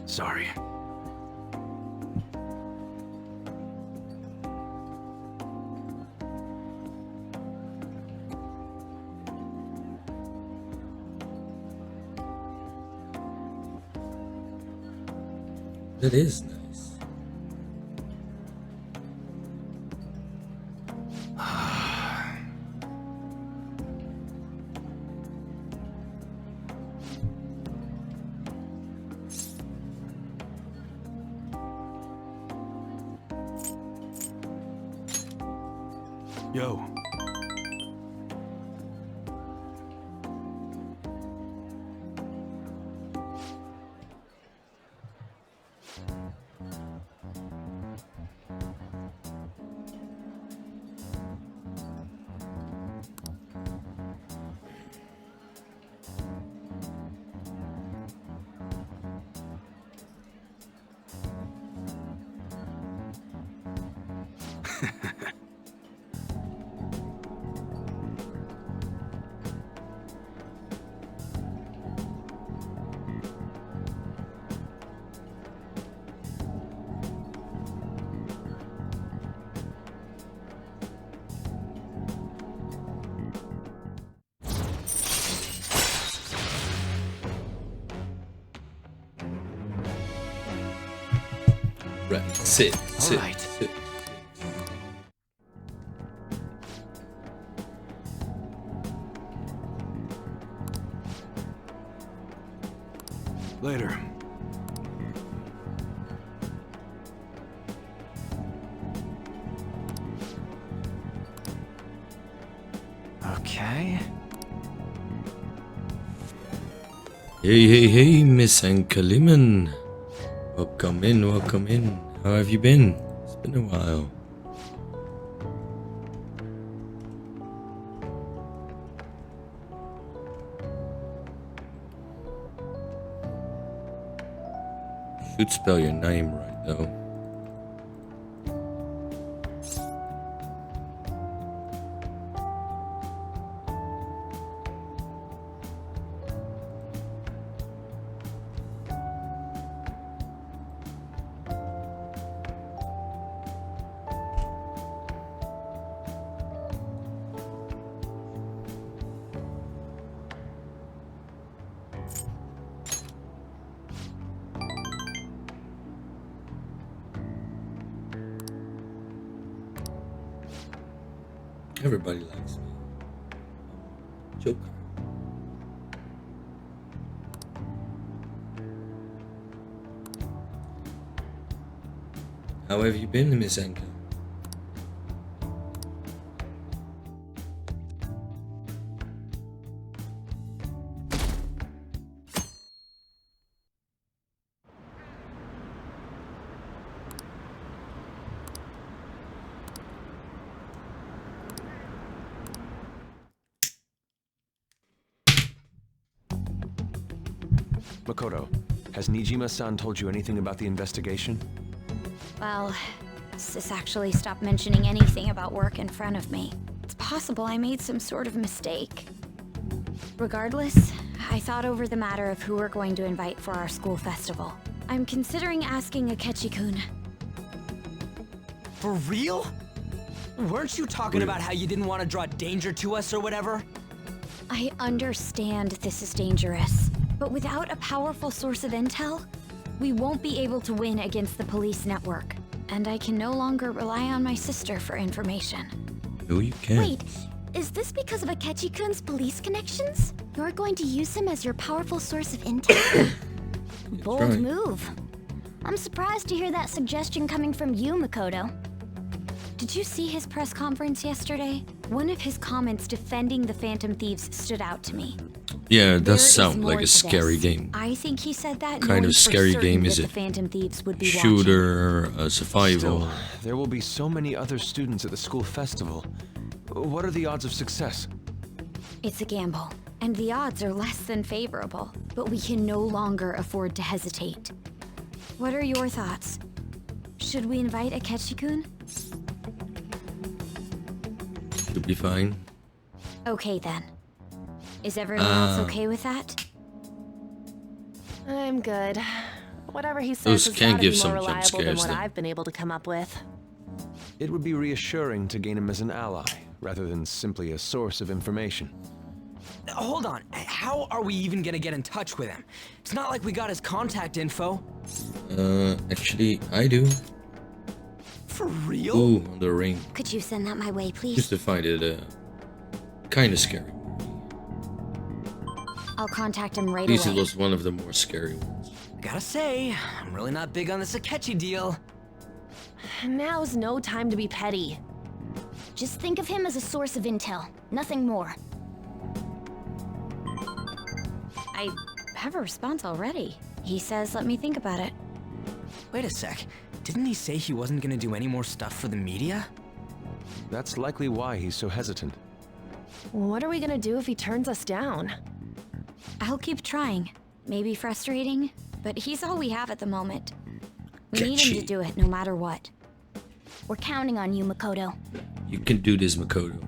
Sorry. That is nice. Yo. Right, sit. Right. Sit. Later. Okay. Hey, Miss Ankaliman. Welcome in. How have you been? It's been a while. Should spell your name right though. Everybody likes me. Joker. How have you been, Miss Anka? Makoto, has Nijima-san told you anything about the investigation? Well, Sis actually stopped mentioning anything about work in front of me. It's possible I made some sort of mistake. Regardless, I thought over the matter of who we're going to invite for our school festival. I'm considering asking Akechi-kun. For real? Weren't you talking about how you didn't want to draw danger to us or whatever? I understand this is dangerous, but without a powerful source of intel, we won't be able to win against the police network. And I can no longer rely on my sister for information. No, you can't. Wait, is this because of Akechi-kun's police connections? You're going to use him as your powerful source of intel? Bold right. move. I'm surprised to hear that suggestion coming from you, Makoto. Did you see his press conference yesterday? One of his comments defending the Phantom Thieves stood out to me. Yeah, it There does is sound like more a to scary this. game. I think he said that Kind knowing of for scary certain game that is the it? Phantom Thieves would be watching. Shooter, survival. Still, there will be so many other students at the school festival. What are the odds of success? It's a gamble, and the odds are less than favorable, but we can no longer afford to hesitate. What are your thoughts? Should we invite Akechi-kun? Should be fine. Okay then. Is everyone else okay with that? I'm good. Whatever he Those says has can gotta give be some more jump reliable than scares, what though. I've been able to come up with. It would be reassuring to gain him as an ally, rather than simply a source of information. Hold on, how are we even gonna get in touch with him? It's not like we got his contact info. Actually, I do. For real? Ooh, on the ring. Could you send that my way, please? Just to find it, kind of scary. I'll contact him right At least away. it was one of the more scary ones. Gotta say, I'm really not big on this Akechi deal. Now's no time to be petty. Just think of him as a source of intel, nothing more. I have a response already. He says let me think about it. Wait a sec, didn't he say he wasn't gonna do any more stuff for the media? That's likely why he's so hesitant. What are we gonna do if he turns us down? I'll keep trying. Maybe frustrating, but he's all we have at the moment. We need him to do it no matter what. We're counting on you, Makoto. You can do this, Makoto.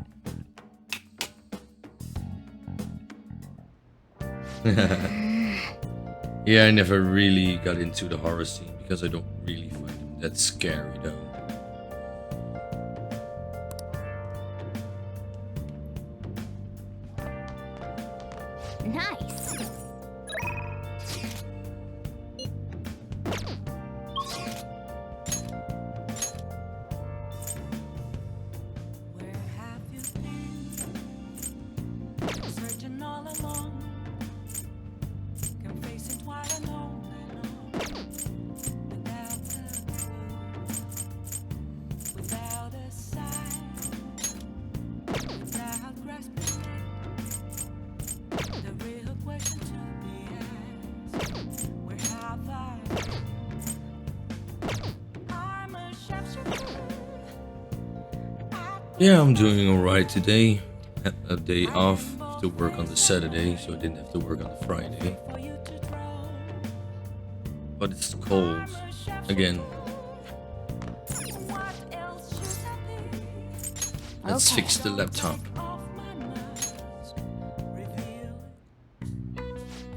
Yeah, I never really got into the horror scene because I don't really find them that scary though. Nice. Where have you been? Searching all along, confessing quite alone without a clue, without a sign, without grasping the real question to be asked. Where have I been? I'm a sharpshooter. Yeah, I'm doing alright today. Had a day off to work on the Saturday, so I didn't have to work on the Friday. But it's cold again. Let's fix the laptop.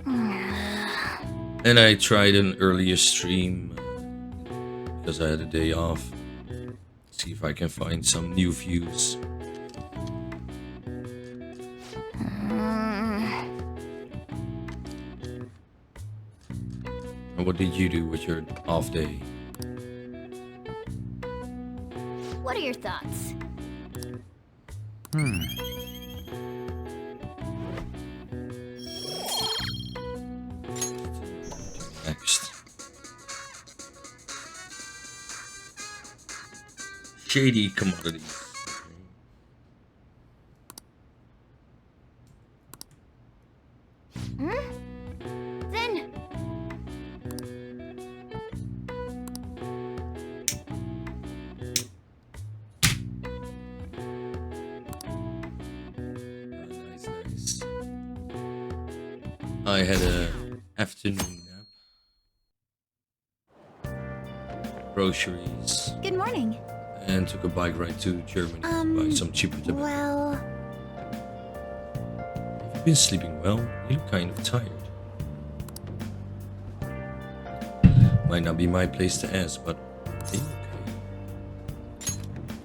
And I tried an earlier stream because I had a day off. See if I can find some new views. And what did you do with your off day? What are your thoughts? Next. Shady commodities. Then Nice. I had a afternoon nap. Groceries. Good morning. And took a bike ride to Germany to buy some cheaper tobacco. Well, Have you been sleeping well? You look kind of tired. Might not be my place to ask, but are you okay?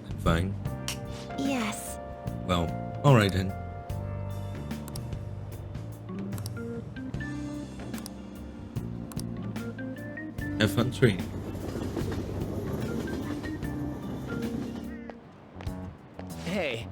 I'm fine. yes. Well, alright then. Have fun training. Hey.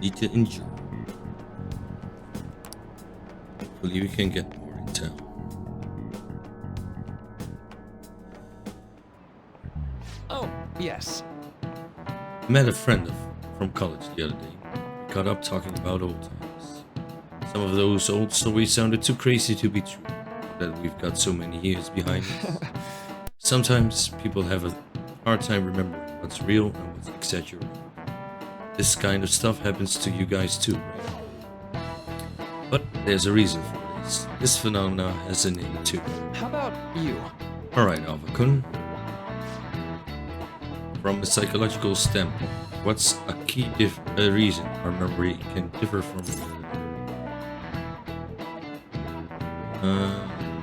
Need to injure. Hopefully we can get more intel. Oh, yes. I met a friend from college the other day. We caught up talking about old times. Some of those old stories sounded too crazy to be true, that we've got so many years behind us. Sometimes people have a hard time remembering what's real and what's exaggerated. This kind of stuff happens to you guys too, right? But there's a reason for this. This phenomena has a name too. How about you? Alright, Alva-kun. From a psychological standpoint, what's a key reason our memory can differ from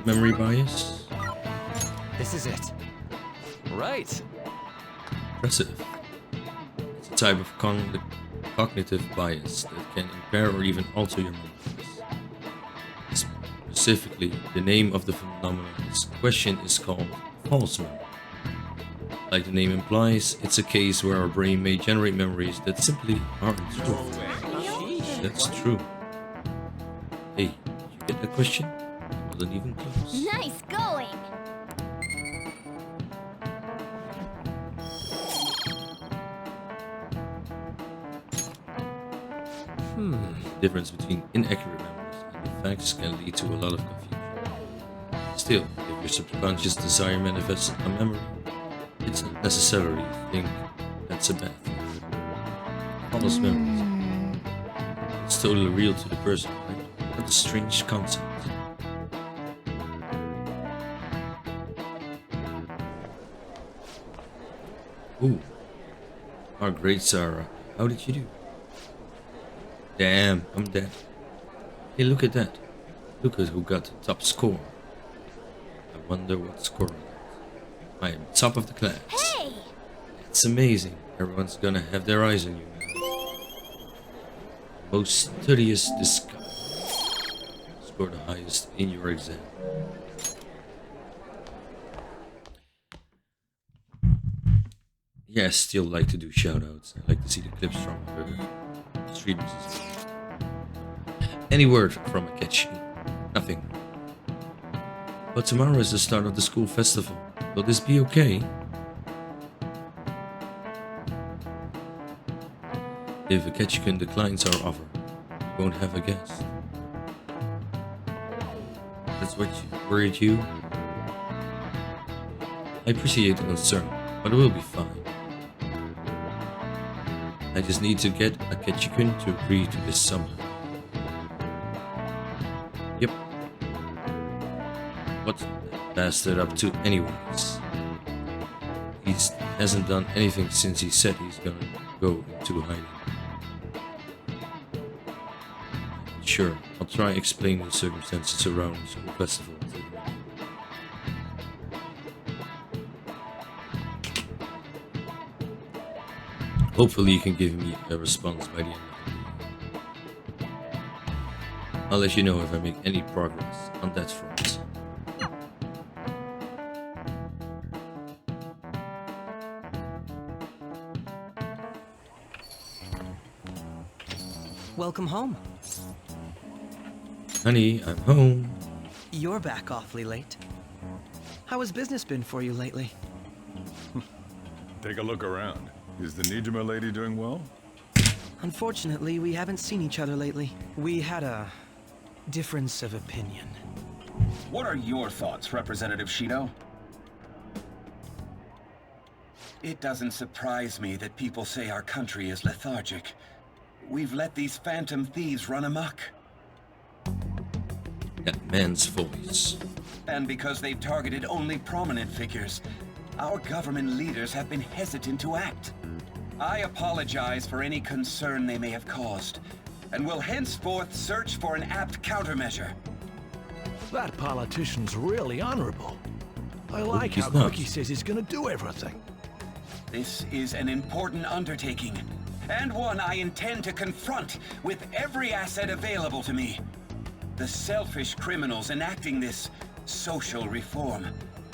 memory bias? This is it. Right. Impressive. It's a type of cognitive bias that can impair or even alter your memories. Specifically, the name of the phenomenon in question is called false memory. Like the name implies, it's a case where our brain may generate memories that simply aren't true. That's true. Hey, did you get that question? I wasn't even close. Nice going! The difference between inaccurate memories and the facts can lead to a lot of confusion. Still, if your subconscious desire manifests a memory, it's not necessarily a thing that's a bad thing. False memories. It's totally real to the person, right? What a strange concept. Ooh. Our great Sarah. How did you do? Damn, I'm dead. Hey, look at that. Look at who got the top score. I wonder what score I got. I am top of the class. Hey! It's amazing. Everyone's gonna have their eyes on you now. Most studious discovery. Score the highest in your exam. Yeah, I still like to do shoutouts. I like to see the clips from other streamers as well. Any word from Akechi? Nothing. But tomorrow is the start of the school festival. Will this be okay? If Akechi-kun declines our offer, we won't have a guest. That's what worried you? I appreciate the concern, but it will be fine. I just need to get Akechi-kun to agree to this somehow. Yep. What's that bastard up to anyways? He hasn't done anything since he said he's gonna go into hiding. Sure, I'll try explaining the circumstances surrounding the school festival. Hopefully you can give me a response by the end of the day. I'll let you know if I make any progress on that front. Welcome home. Honey, I'm home. You're back awfully late. How has business been for you lately? Take a look around. Is the Nijima lady doing well? Unfortunately, we haven't seen each other lately. We had a difference of opinion. What are your thoughts, Representative Shido? It doesn't surprise me that people say our country is lethargic. We've let these Phantom Thieves run amok. That man's voice. And because they've targeted only prominent figures, our government leaders have been hesitant to act. I apologize for any concern they may have caused, and will henceforth search for an apt countermeasure. That politician's really honorable. I like he's how not. quick he says he's gonna do everything. This is an important undertaking, and one I intend to confront with every asset available to me. The selfish criminals enacting this social reform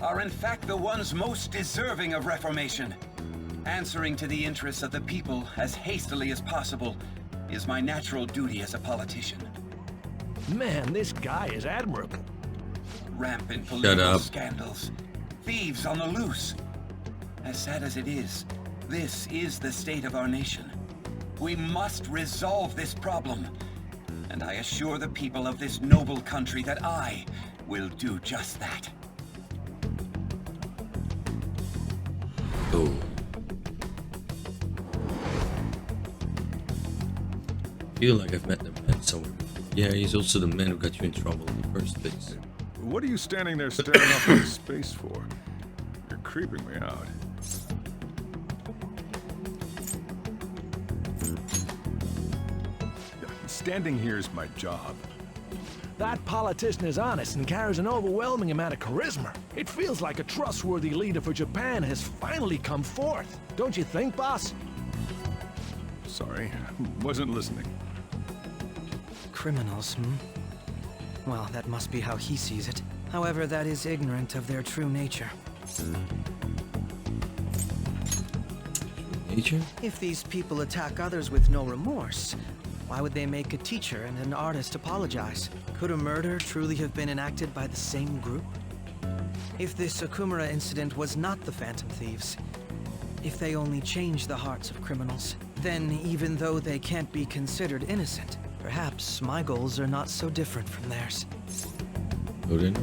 are in fact the ones most deserving of reformation. Answering to the interests of the people as hastily as possible is my natural duty as a politician. Man, this guy is admirable. Rampant Shut political up. scandals, thieves on the loose. As sad as it is, this is the state of our nation. We must resolve this problem, and I assure the people of this noble country that I will do just that. Oh. I feel like I've met the man somewhere. Yeah, he's also the man who got you in trouble in the first place. What are you standing there staring off into space for? You're creeping me out. Standing here is my job. That politician is honest and carries an overwhelming amount of charisma. It feels like a trustworthy leader for Japan has finally come forth. Don't you think, boss? Sorry, wasn't listening. Criminals, hmm? Well, that must be how he sees it. However, that is ignorant of their true nature. Nature? If these people attack others with no remorse, why would they make a teacher and an artist apologize? Could a murder truly have been enacted by the same group? If this Okumura incident was not the Phantom Thieves, if they only change the hearts of criminals, then even though they can't be considered innocent, perhaps my goals are not so different from theirs. Odin?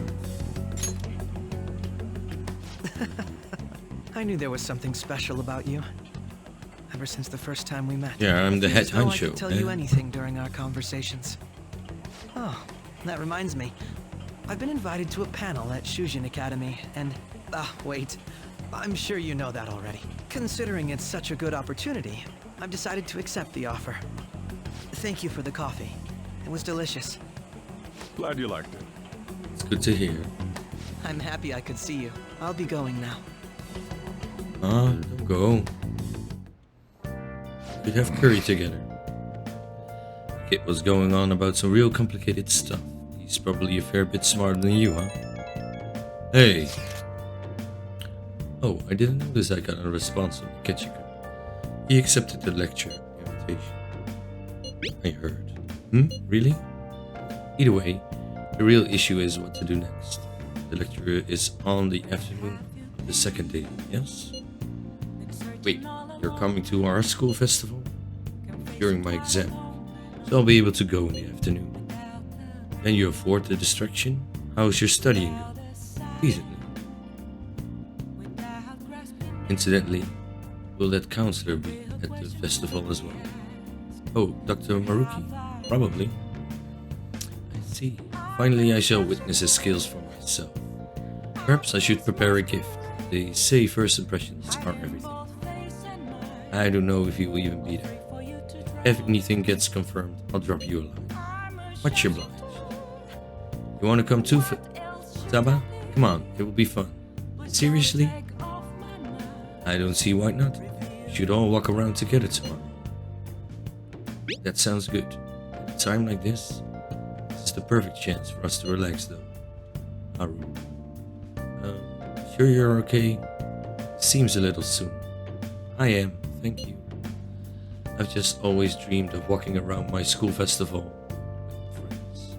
I knew there was something special about you. Ever since the first time we met. Yeah, I'm the head As though I honcho. could tell you anything during our conversations. Oh, that reminds me. I've been invited to a panel at Shujin Academy, and... wait. I'm sure you know that already. Considering it's such a good opportunity, I've decided to accept the offer. Thank you for the coffee. It was delicious. Glad you liked it. It's good to hear. I'm happy I could see you. I'll be going now. Don't go. We'd have curry together. Kit was going on about some real complicated stuff. He's probably a fair bit smarter than you, huh? Hey! Oh, I didn't notice I got a response from Ketchika. He accepted the lecture invitation. I heard. Really? Either way, the real issue is what to do next. The lecture is on the afternoon of the second day, yes? Wait, you're coming to our school festival? During my exam, so I'll be able to go in the afternoon. Can you afford the distraction? How's your studying going? Decently. Incidentally, will that counselor be at the festival as well? Oh, Dr. Maruki? Probably. I see. Finally, I shall witness his skills for myself. Perhaps I should prepare a gift. They say first impressions are everything. I don't know if he will even be there. If anything gets confirmed, I'll drop you a line. Much obliged. You want to come too, Taba? Come on, it will be fun. Seriously? I don't see why not. We should all walk around together tomorrow. That sounds good. At a time like this is the perfect chance for us to relax though. Haru. Sure you're okay? Seems a little soon. I am, thank you. I've just always dreamed of walking around my school festival with friends.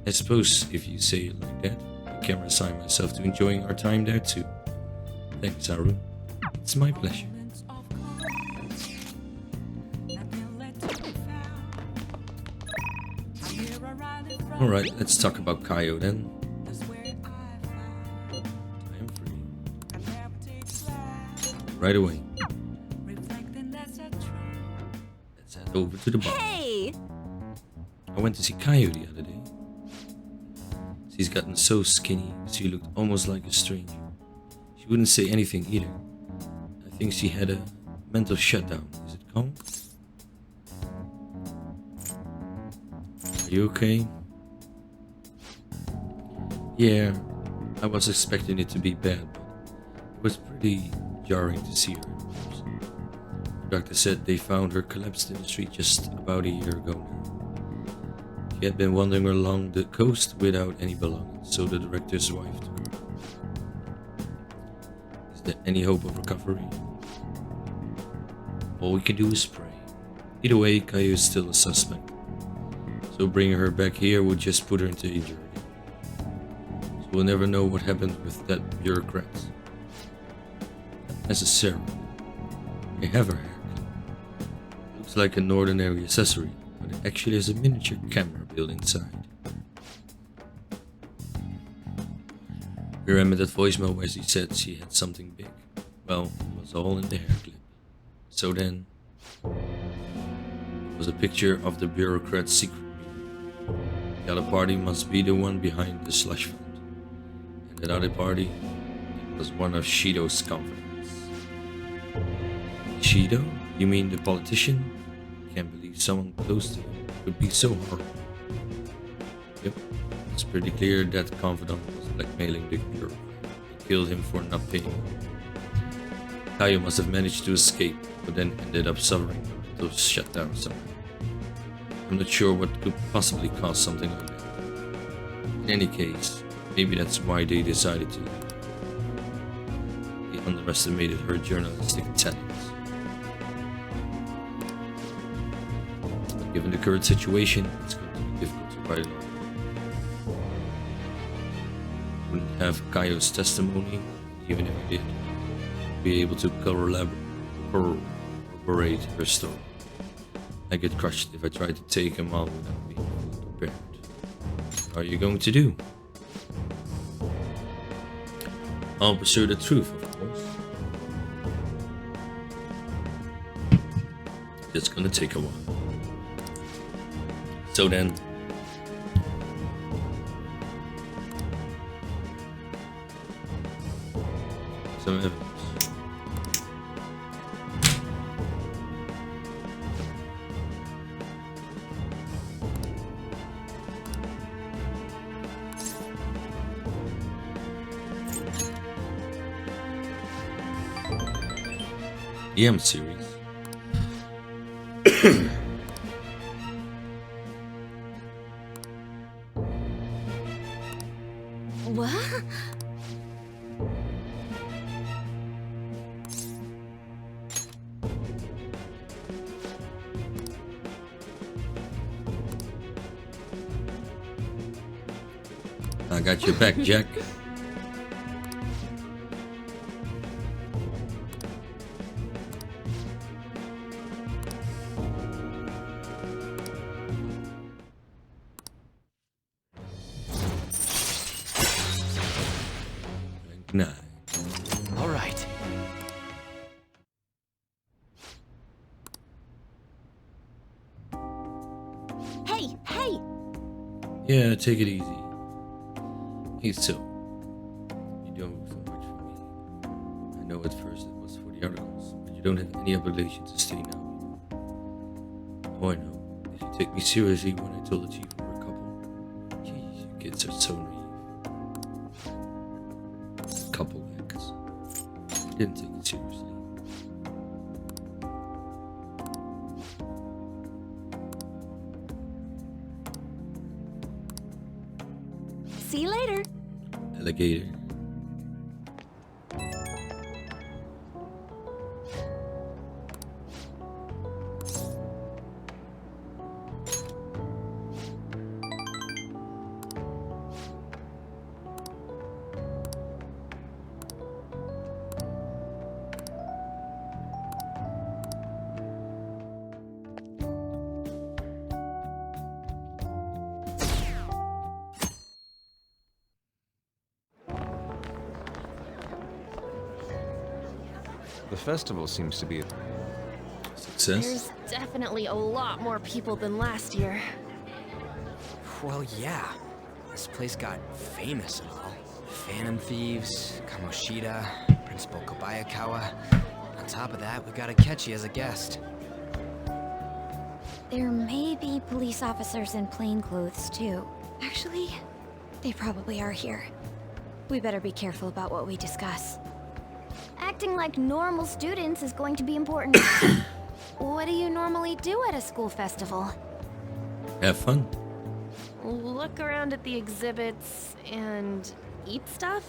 I suppose if you say it like that, I can resign myself to enjoying our time there too. Thanks, Haru. It's my pleasure. Alright, let's talk about Kaio then. I am free. Right away. Let's head over to the bar. Hey! I went to see Kaio the other day. She's gotten so skinny, she looked almost like a stranger. She wouldn't say anything either. I think she had a mental shutdown. Is it calm? Are you okay? Yeah, I was expecting it to be bad, but it was pretty jarring to see her in person. The doctor said they found her collapsed in the street just about a year ago now. She had been wandering along the coast without any belongings, so the director's wife took her. Is there any hope of recovery? All we can do is pray. Either way, Kaio is still a suspect. So bringing her back here would just put her into danger. So we'll never know what happened with that bureaucrat. As a Sarah, I have her haircut. Looks like an ordinary accessory, but it actually has a miniature camera built inside. We remember that voicemail where she said she had something big. Well, it was all in the hair clip. So then, it was a picture of the bureaucrat's secret meeting. The other party must be the one behind the slush fund. And that other party was one of Shido's confidants. Shido? You mean the politician? Can't believe someone close to him could be so horrible. Yep, it's pretty clear that confidant was blackmailing the bureaucrat and killed him for not paying. Kaio must have managed to escape, but then ended up suffering a mental shutdown somewhere. I'm not sure what could possibly cause something like that. In any case, maybe that's why they decided to leave. They underestimated her journalistic talents. But given the current situation, it's going to be difficult to write it on. Wouldn't have Kaio's testimony, even if he did, be able to corroborate her story. I get crushed if I try to take him on without being prepared. What are you going to do? I'll pursue the truth, of course. It's gonna take a while. So then, some evidence. EM series. What? I got your back, Jack. Nah. All right. Hey, hey! Yeah, take it easy. Hey, so you don't so much for me. I know at first it was for the articles, but you don't have any obligation to stay now. Oh, I know. Did you take me seriously when I told the chief we were a couple? Jeez, you kids are so naive. Couple acts. I didn't take it seriously. See you later. Alligator. The festival seems to be a success. There's definitely a lot more people than last year. Well, yeah. This place got famous and all. Phantom Thieves, Kamoshida, Principal Kobayakawa. On top of that, we got Akechi as a guest. There may be police officers in plain clothes, too. Actually, they probably are here. We better be careful about what we discuss. Acting like normal students is going to be important. What do you normally do at a school festival? Have fun. Look around at the exhibits and eat stuff?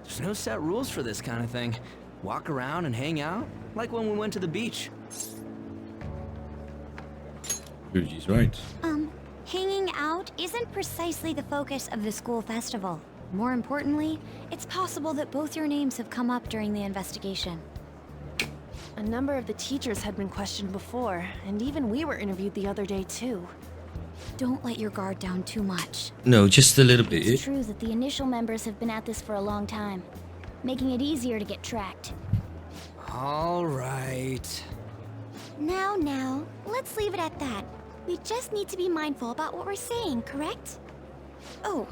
There's no set rules for this kind of thing. Walk around and hang out, like when we went to the beach. Ryuji's right. Hanging out isn't precisely the focus of the school festival. More importantly, it's possible that both your names have come up during the investigation. A number of the teachers had been questioned before, and even we were interviewed the other day too. Don't let your guard down too much. No, just a little It's bit. true that the initial members have been at this for a long time, making it easier to get tracked. All right. Now, let's leave it at that. We just need to be mindful about what we're saying, correct? Oh,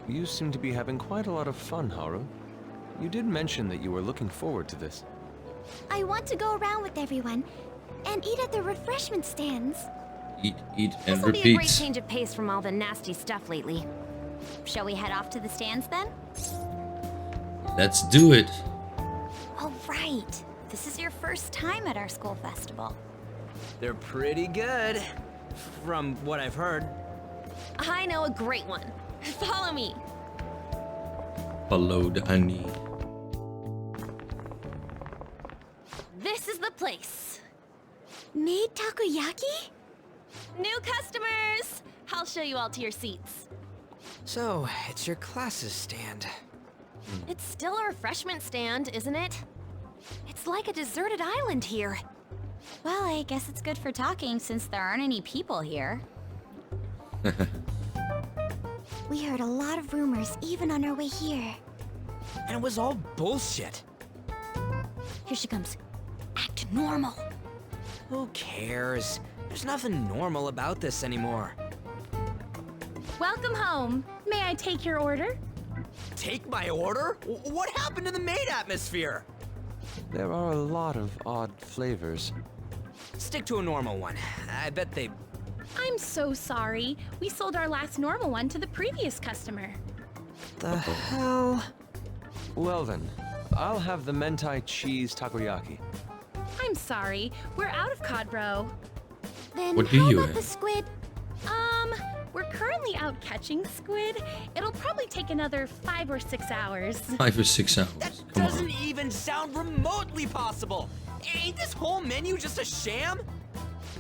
You seem to be having quite a lot of fun, Haru. You did mention that you were looking forward to this. I want to go around with everyone and eat at the refreshment stands. Eat, and This'll be a great repeat. change of pace from all the nasty stuff lately. shall we head off to the stands then? Let's do it. All right. This is your first time at our school festival. They're pretty good, from what I've heard. I know a great one. Follow me. Follow the honey. This is the place. Made takoyaki? New customers! I'll show you all to your seats. So, it's your classes stand. It's still a refreshment stand, isn't it? It's like a deserted island here. Well, I guess it's good for talking since there aren't any people here. We heard a lot of rumors even on our way here. And it was all bullshit. Here she comes. Act normal. Who cares? There's nothing normal about this anymore. Welcome home. May I take your order? Take my order? What happened to the maid atmosphere? There are a lot of odd flavors. Stick to a normal one. I bet they... I'm so sorry. We sold our last normal one to the previous customer. The hell? Well then, I'll have the mentai cheese takoyaki. I'm sorry. We're out of cod bro. Then What do how you about have? the squid? We're currently out catching squid. It'll probably take another 5 or 6 hours. 5 or 6 hours. Come on. Doesn't even sound remotely possible. Ain't this whole menu just a sham?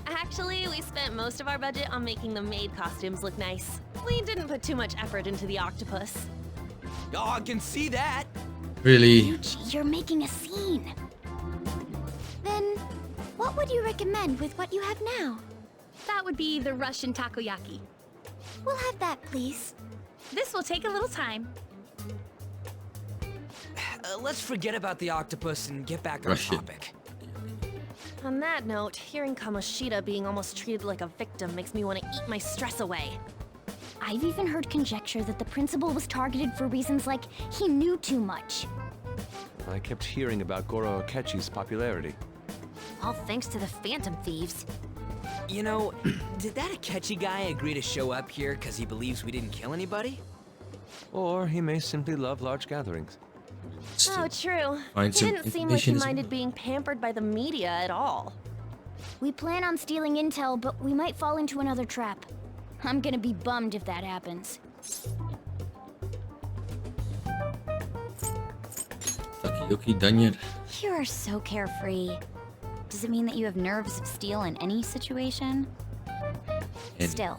Actually, we spent most of our budget on making the maid costumes look nice. We didn't put too much effort into the octopus. Oh, I can see that. Really? Yuji, you're making a scene. Then, what would you recommend with what you have now? That would be the Russian takoyaki. We'll have that, please. This will take a little time. Let's forget about the octopus and get back on Russian. topic. On that note, hearing Kamoshida being almost treated like a victim makes me want to eat my stress away. I've even heard conjecture that the principal was targeted for reasons like he knew too much. I kept hearing about Goro Akechi's popularity. All thanks to the Phantom Thieves. You know, did that Akechi guy agree to show up here because he believes we didn't kill anybody? Or he may simply love large gatherings. Oh, true. Find He some didn't seem like he information as minded well. being pampered by the media at all. We plan on stealing intel, but we might fall into another trap. I'm gonna be bummed if that happens. Takoyaki done yet? You are so carefree. Does it mean that you have nerves of steel in any situation? Any. Still,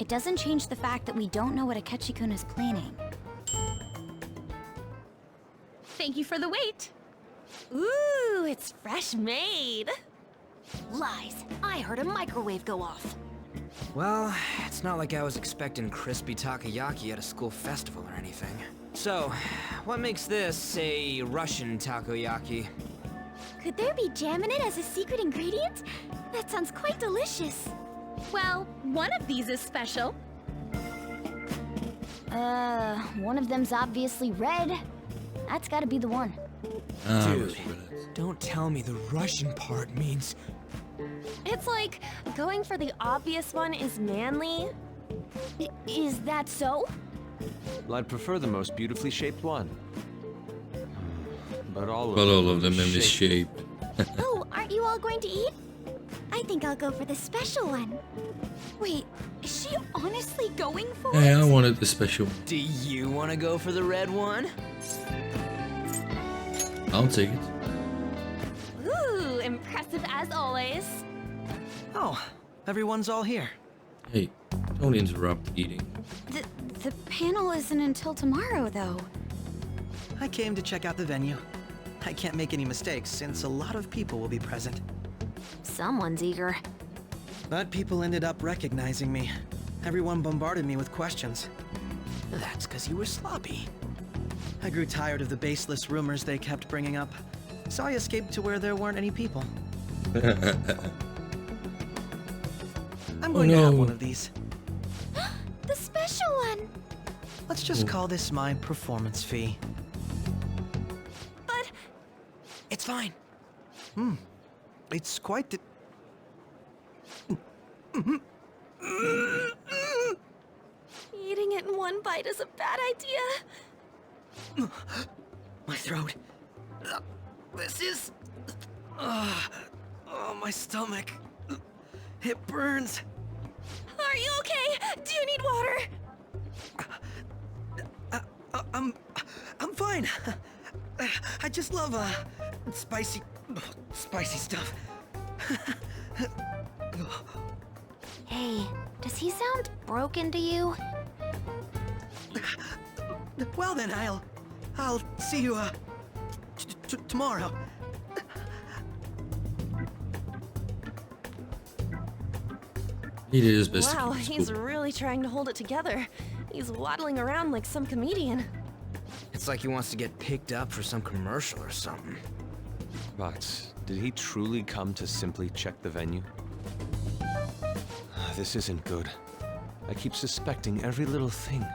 it doesn't change the fact that we don't know what Akechi-kun is planning. Thank you for the wait. Ooh, it's fresh made. Lies. I heard a microwave go off. Well, it's not like I was expecting crispy takoyaki at a school festival or anything. So, what makes this a Russian takoyaki? Could there be jam in it as a secret ingredient? That sounds quite delicious. Well, one of these is special. One of them's obviously red. That's gotta be the one. Dude, don't tell me the Russian part means... It's like going for the obvious one is manly. Is that so? Well, I'd prefer the most beautifully shaped one. But all of them in this shape. Oh, aren't you all going to eat? I think I'll go for the special one. Wait, is she honestly going for Hey, it? I wanted the special one. Do you want to go for the red one? I'll take it. Ooh, impressive as always. Oh, everyone's all here. Hey, don't interrupt eating. The panel isn't until tomorrow, though. I came to check out the venue. I can't make any mistakes since a lot of people will be present. Someone's eager. But people ended up recognizing me. Everyone bombarded me with questions. That's because you were sloppy. I grew tired of the baseless rumors they kept bringing up, so I escaped to where there weren't any people. I'm going to have one of these. The special one! Let's just call this my performance fee. But... It's fine. It's quite the... Eating it in one bite is a bad idea. My throat. This is... oh, my stomach. It burns. Are you okay? Do you need water? I'm fine. I just love, spicy stuff. Hey, does he sound broken to you? Well then, I'll see you, tomorrow. He did his best. Wow, he's really trying to hold it together. He's waddling around like some comedian. It's like he wants to get picked up for some commercial or something. But did he truly come to simply check the venue? This isn't good. I keep suspecting every little thing.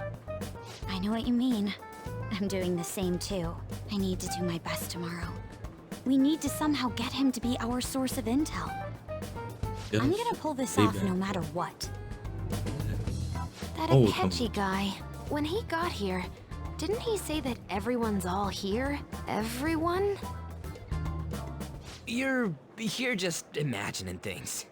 I know what you mean. I'm doing the same too. I need to do my best tomorrow. We need to somehow get him to be our source of intel. Yes. I'm gonna pull this off no matter what. That Akechi guy, when he got here, didn't he say that everyone's all here? Everyone? You're just imagining things.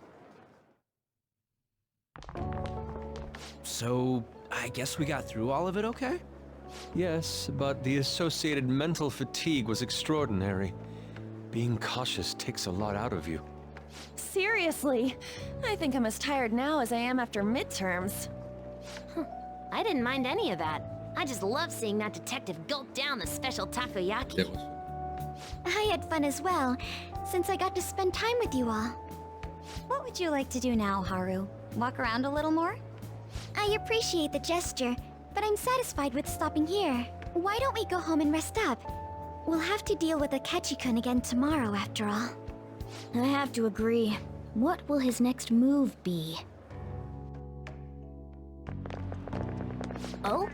So, I guess we got through all of it okay? Yes, but the associated mental fatigue was extraordinary. Being cautious takes a lot out of you. Seriously, I think I'm as tired now as I am after midterms. I didn't mind any of that. I just love seeing that detective gulp down the special takoyaki. I had fun as well, since I got to spend time with you all. What would you like to do now, Haru? Walk around a little more? I appreciate the gesture, but I'm satisfied with stopping here. Why don't we go home and rest up? We'll have to deal with Akechi-kun again tomorrow, after all. I have to agree. What will his next move be? Oh?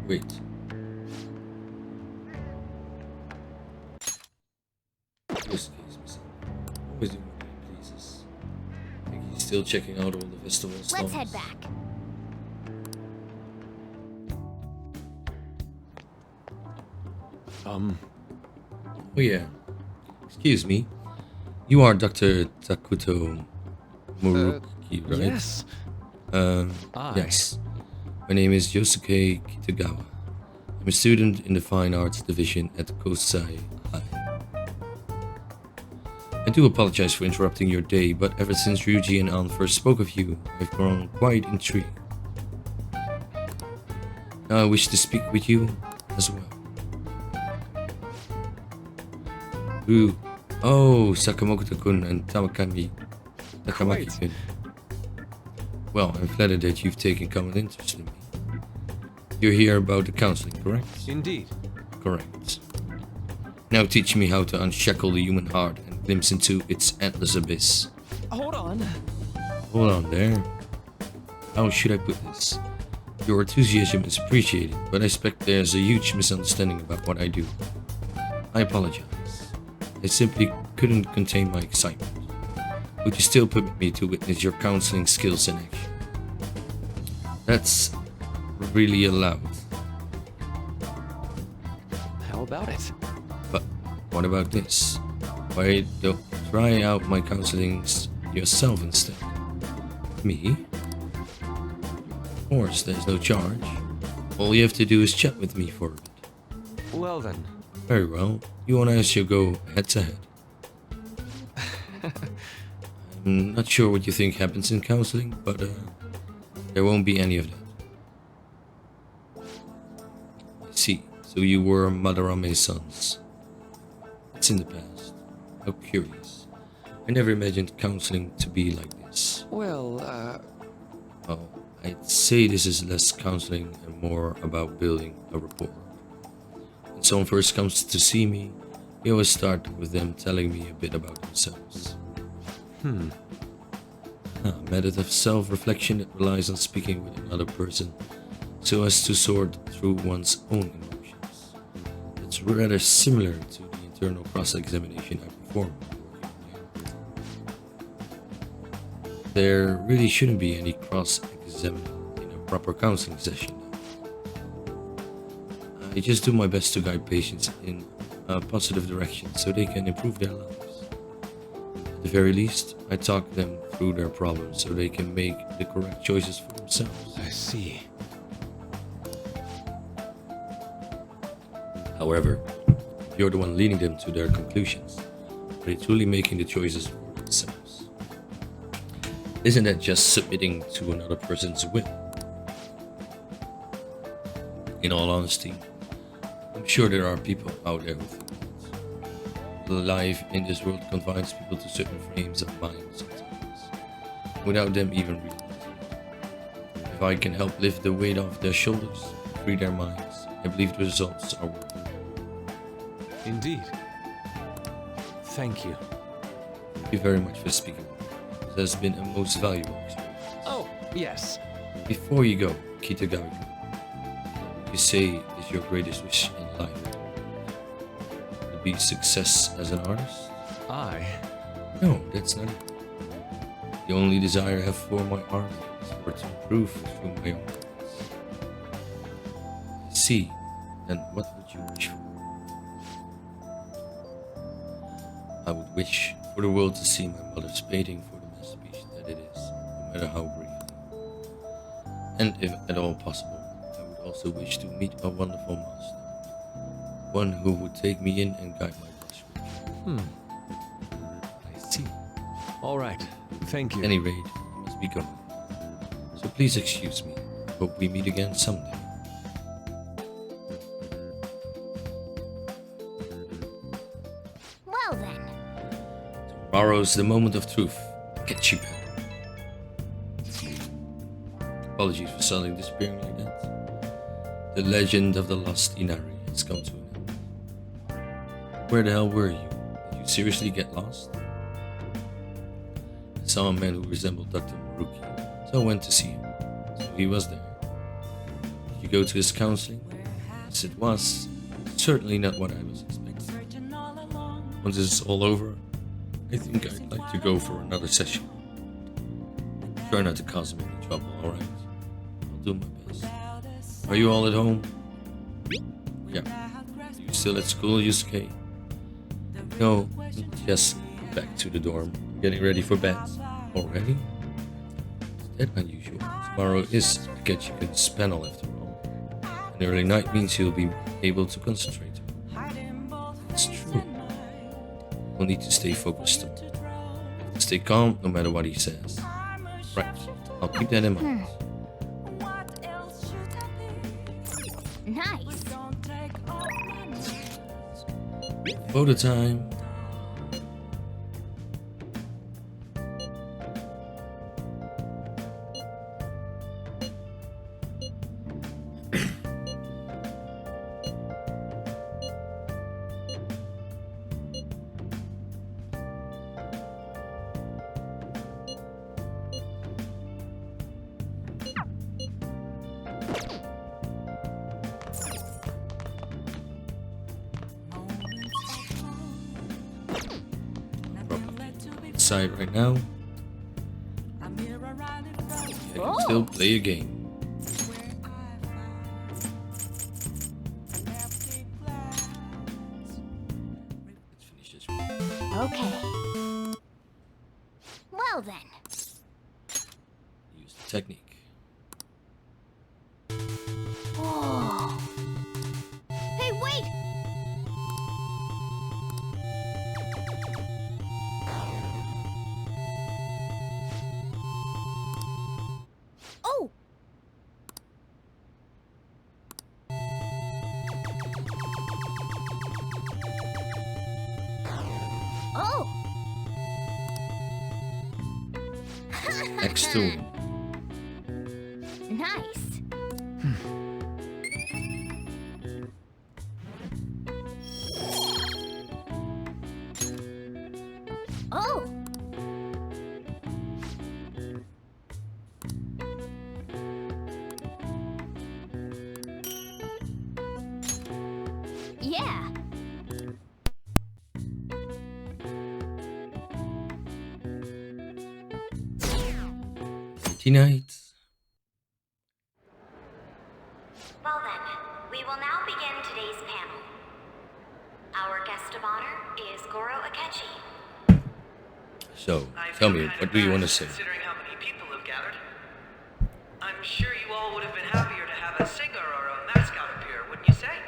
Wait. This case, always doing what he pleases. I think he's still checking out all the festival stuff. Let's head back. Oh yeah. Excuse me. You are Dr. Takuto Muruki, right? Yes. Yes. My name is Yosuke Kitagawa. I'm a student in the Fine Arts Division at Kosai High. I do apologize for interrupting your day, but ever since Ryuji and Ann first spoke of you, I've grown quite intrigued. Now I wish to speak with you as well. Oh, Sakamoto-kun and Takamaki-kun. Well, I'm flattered that you've taken common interest in me. You're here about the counseling, correct? Indeed. Correct. Now teach me how to unshackle the human heart and glimpse into its endless abyss. Hold on. Hold on there. How should I put this? Your enthusiasm is appreciated, but I suspect there's a huge misunderstanding about what I do. I apologize. I simply couldn't contain my excitement. Would you still permit me to witness your counseling skills in action? That's really allowed. How about it? But what about this? Why don't try out my counselings yourself instead? Me? Of course, there's no charge. All you have to do is chat with me for a bit. Well then. Very well. You and I shall go head to head. I'm not sure what you think happens in counseling, but there won't be any of that. I see. So you were Madarame's sons. It's in the past. How curious. I never imagined counseling to be like this. Well, Well, I'd say this is less counseling and more about building a rapport. When someone first comes to see me, we always start with them telling me a bit about themselves. A method of self-reflection that relies on speaking with another person so as to sort through one's own emotions. It's rather similar to the internal cross-examination I perform. There really shouldn't be any cross-examining in a proper counseling session. I just do my best to guide patients in a positive direction so they can improve their lives. At the very least, I talk them through their problems so they can make the correct choices for themselves. I see. However, you're the one leading them to their conclusions. Are they truly making the choices for themselves? Isn't that just submitting to another person's will? In all honesty, I'm sure there are people out there who think that. Life in this world confines people to certain frames of mind sometimes, without them even realizing it. If I can help lift the weight off their shoulders, free their minds, I believe the results are worth it. Indeed. Thank you. Thank you very much for speaking with me. This has been a most valuable experience. Oh, yes. Before you go, Kitagawa, what you say is your greatest wish in life? To be success as an artist? No, that's not it. The only desire I have for my art is for it to improve through my own efforts. I see. Then what would you wish for? I would wish for the world to see my mother's painting for the masterpiece that it is, no matter how brief. And if at all possible, I would also wish to meet a wonderful master. One who would take me in and guide my brushstroke. I see. All right. Thank you. At any rate, I must be going. So please excuse me. Hope we meet again someday. Well then. Tomorrow's the moment of truth. Get you. Apologies for suddenly disappearing like that. The legend of the lost Inari has come to an end. Where the hell were you? Did you seriously get lost? I saw a man who resembled Dr. Maruki, so I went to see him. So he was there. Did you go to his counseling? Yes, it was. Certainly not what I was expecting. Once this is all over, I think I'd like to go for another session. Try not to cause me any trouble, alright? I'll do my best. Are you all at home? Yeah. Are you still at school, Yusuke? No, just back to the dorm. Getting ready for bed. Already? Is that unusual? Tomorrow is Ketchikan's panel after all. An early night means he'll be able to concentrate. It's true. We'll need to stay focused. Stay calm no matter what he says. Right. I'll keep that in mind. Nice. Photo time. Inside right now. I can still play a game. Let's finish this one. Okay. Well then. Use the technique. Whoa. Hey, wait! Oh! Next to him. Nice. Oh! Yeah. Night. Well then, we will now begin today's panel. Our guest of honor is Goro Akechi. So, tell me, what do you want to say? Considering how many people have gathered, I'm sure you all would have been happier to have a singer or a mascot appear, wouldn't you say?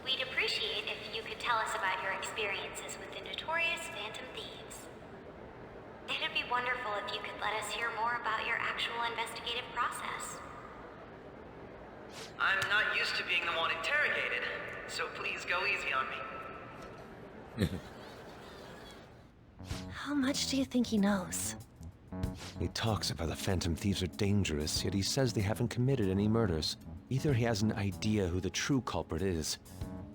We'd appreciate if you could tell us about your experiences with the notorious Phantom Thieves. It'd be wonderful if you could let us hear more about your actual investigative process. I'm not used to being the one interrogated, so please go easy on me. How much do you think he knows? He talks about the Phantom Thieves are dangerous, yet he says they haven't committed any murders. Either he has an idea who the true culprit is,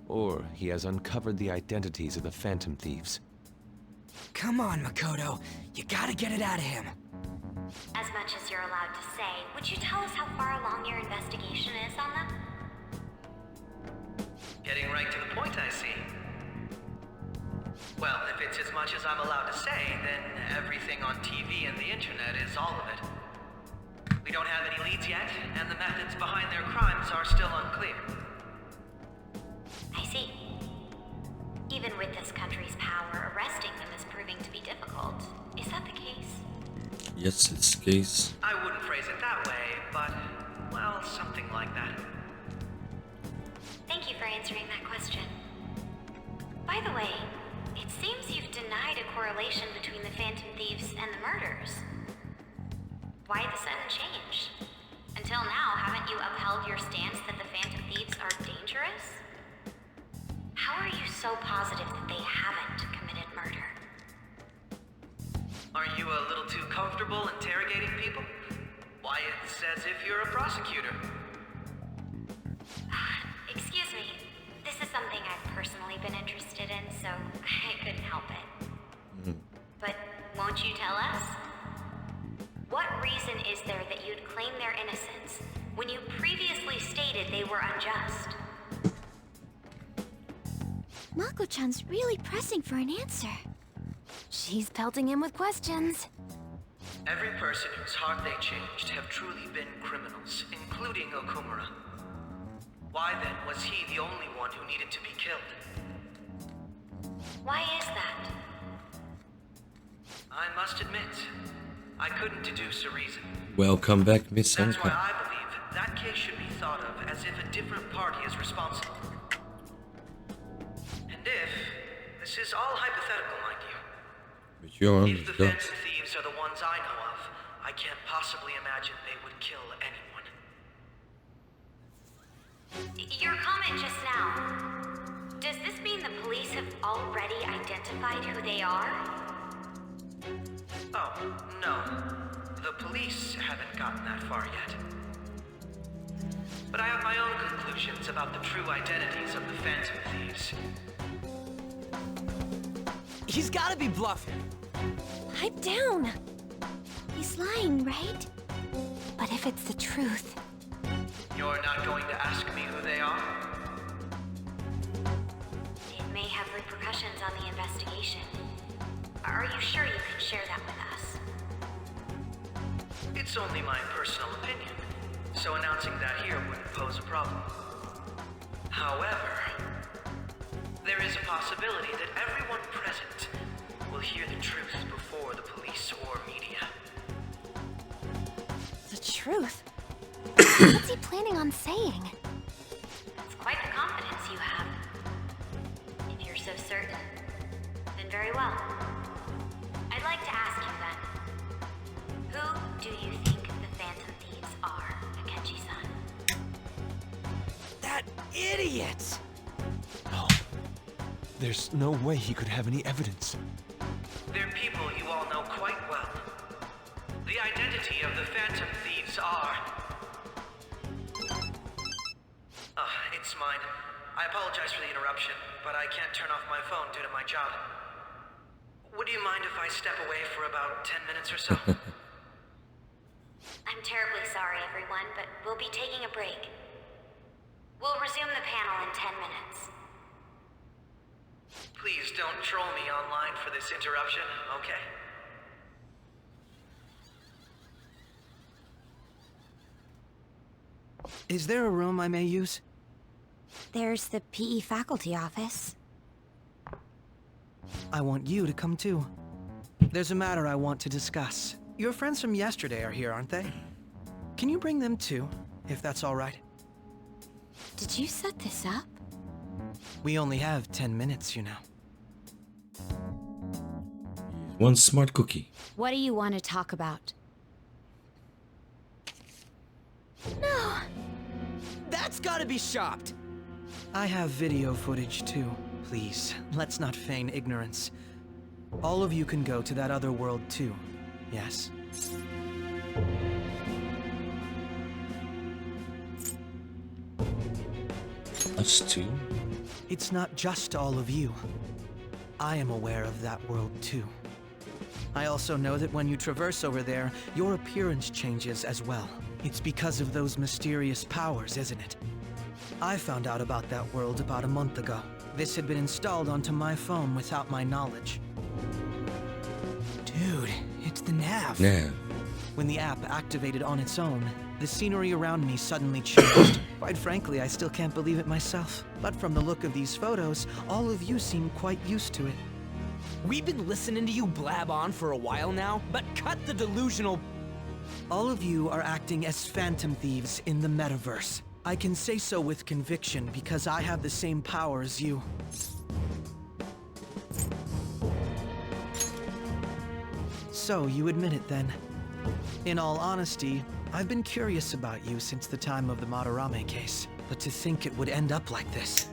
or he has uncovered the identities of the Phantom Thieves. Come on, Makoto. You gotta get it out of him. As much as you're allowed to say, would you tell us how far along your investigation is on them? Getting right to the point, I see. Well, if it's as much as I'm allowed to say, then everything on TV and the internet is all of it. We don't have any leads yet, and the methods behind their crimes are still unclear. I see. Even with this country's power, arresting them is proving to be difficult. Is that the case? Yes, it's the case. I wouldn't phrase it that way, but, well, something like that. Thank you for answering that question. By the way, it seems you've denied a correlation between the Phantom Thieves and the murders. Why the sudden change? Until now, haven't you upheld your stance that the Phantom Thieves are dangerous? How are you so positive that they haven't committed murder? Are you a little too comfortable interrogating people? Why, it's as if you're a prosecutor. Excuse me. This is something I've personally been interested in, so I couldn't help it. But won't you tell us? What reason is there that you'd claim their innocence when you previously stated they were unjust? Mako-chan's really pressing for an answer. She's pelting him with questions. Every person whose heart they changed have truly been criminals, including Okumura. Why then was he the only one who needed to be killed? Why is that? I must admit, I couldn't deduce a reason. Welcome back, Miss That's Anka. why I believe that case should be thought of as if a different party is responsible. And if, this is all hypothetical, mind you, But you're on if the the Phantom dots. Thieves are the ones I know of, I can't possibly imagine they would kill anyone. Your comment just now, does this mean the police have already identified who they are? Oh, no. The police haven't gotten that far yet. But I have my own conclusions about the true identities of the Phantom Thieves. He's gotta be bluffing. Pipe down. He's lying, right? But if it's the truth... You're not going to ask me who they are? It may have repercussions on the investigation. Are you sure you can share that with us? It's only my personal opinion, so announcing that here wouldn't pose a problem. However, there is a possibility that everyone present will hear the truth before the police or media. The truth? What's he planning on saying? It's quite the confidence you have. If you're so certain, then very well. I'd like to ask you then, who do you think the Phantom Thieves are, Akechi-san? That idiot! There's no way he could have any evidence. They're people you all know quite well. The identity of the Phantom Thieves are... it's mine. I apologize for the interruption, but I can't turn off my phone due to my job. Would you mind if I step away for about 10 minutes or so? I'm terribly sorry, everyone, but we'll be taking a break. We'll resume the panel in 10 minutes. Please don't troll me online for this interruption, okay? Is there a room I may use? There's the PE faculty office. I want you to come too. There's a matter I want to discuss. Your friends from yesterday are here, aren't they? Can you bring them too, if that's all right? Did you set this up? We only have 10 minutes, you know. One smart cookie. What do you want to talk about? No! That's gotta be shopped! I have video footage too. Please, let's not feign ignorance. All of you can go to that other world too, yes? Us too? It's not just all of you. I am aware of that world too. I also know that when you traverse over there, your appearance changes as well. It's because of those mysterious powers, isn't it? I found out about that world about a month ago. This had been installed onto my phone without my knowledge. Dude, it's the nav. Nav. When the app activated on its own, the scenery around me suddenly changed. Quite frankly, I still can't believe it myself. But from the look of these photos, all of you seem quite used to it. We've been listening to you blab on for a while now, but cut the delusional... All of you are acting as Phantom Thieves in the Metaverse. I can say so with conviction because I have the same power as you. So, you admit it then. In all honesty, I've been curious about you since the time of the Madarame case. But to think it would end up like this.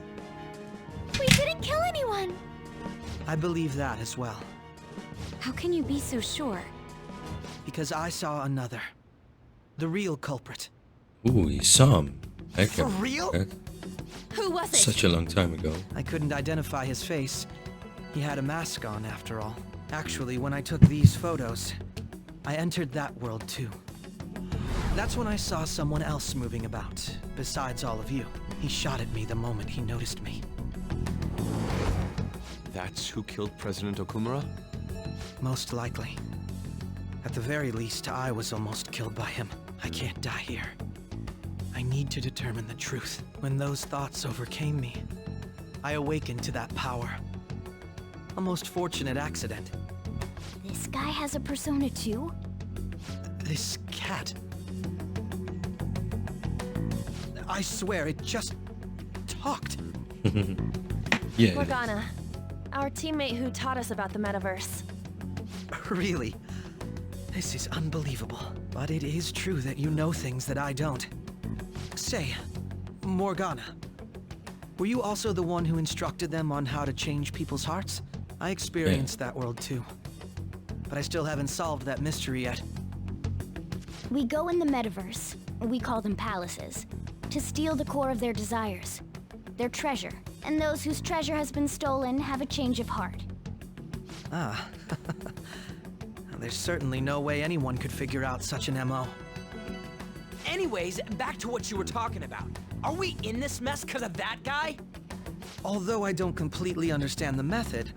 We didn't kill anyone! I believe that as well. How can you be so sure? Because I saw another. The real culprit. Ooh, you saw him. For real? Who was it? Such a long time ago. I couldn't identify his face. He had a mask on, after all. Actually, when I took these photos, I entered that world too. That's when I saw someone else moving about, besides all of you. He shot at me the moment he noticed me. That's who killed President Okumura? Most likely. At the very least, I was almost killed by him. I can't die here. I need to determine the truth. When those thoughts overcame me, I awakened to that power. A most fortunate accident. This guy has a persona too? This cat. I swear, it just talked. Yeah. Morgana, our teammate who taught us about the Metaverse. Really? This is unbelievable. But it is true that you know things that I don't. Say, Morgana, were you also the one who instructed them on how to change people's hearts? I experienced that world too. But I still haven't solved that mystery yet. We go in the Metaverse, we call them palaces, to steal the core of their desires, their treasure. And those whose treasure has been stolen have a change of heart. Ah. There's certainly no way anyone could figure out such an MO. Anyways, back to what you were talking about. Are we in this mess because of that guy? Although I don't completely understand the method,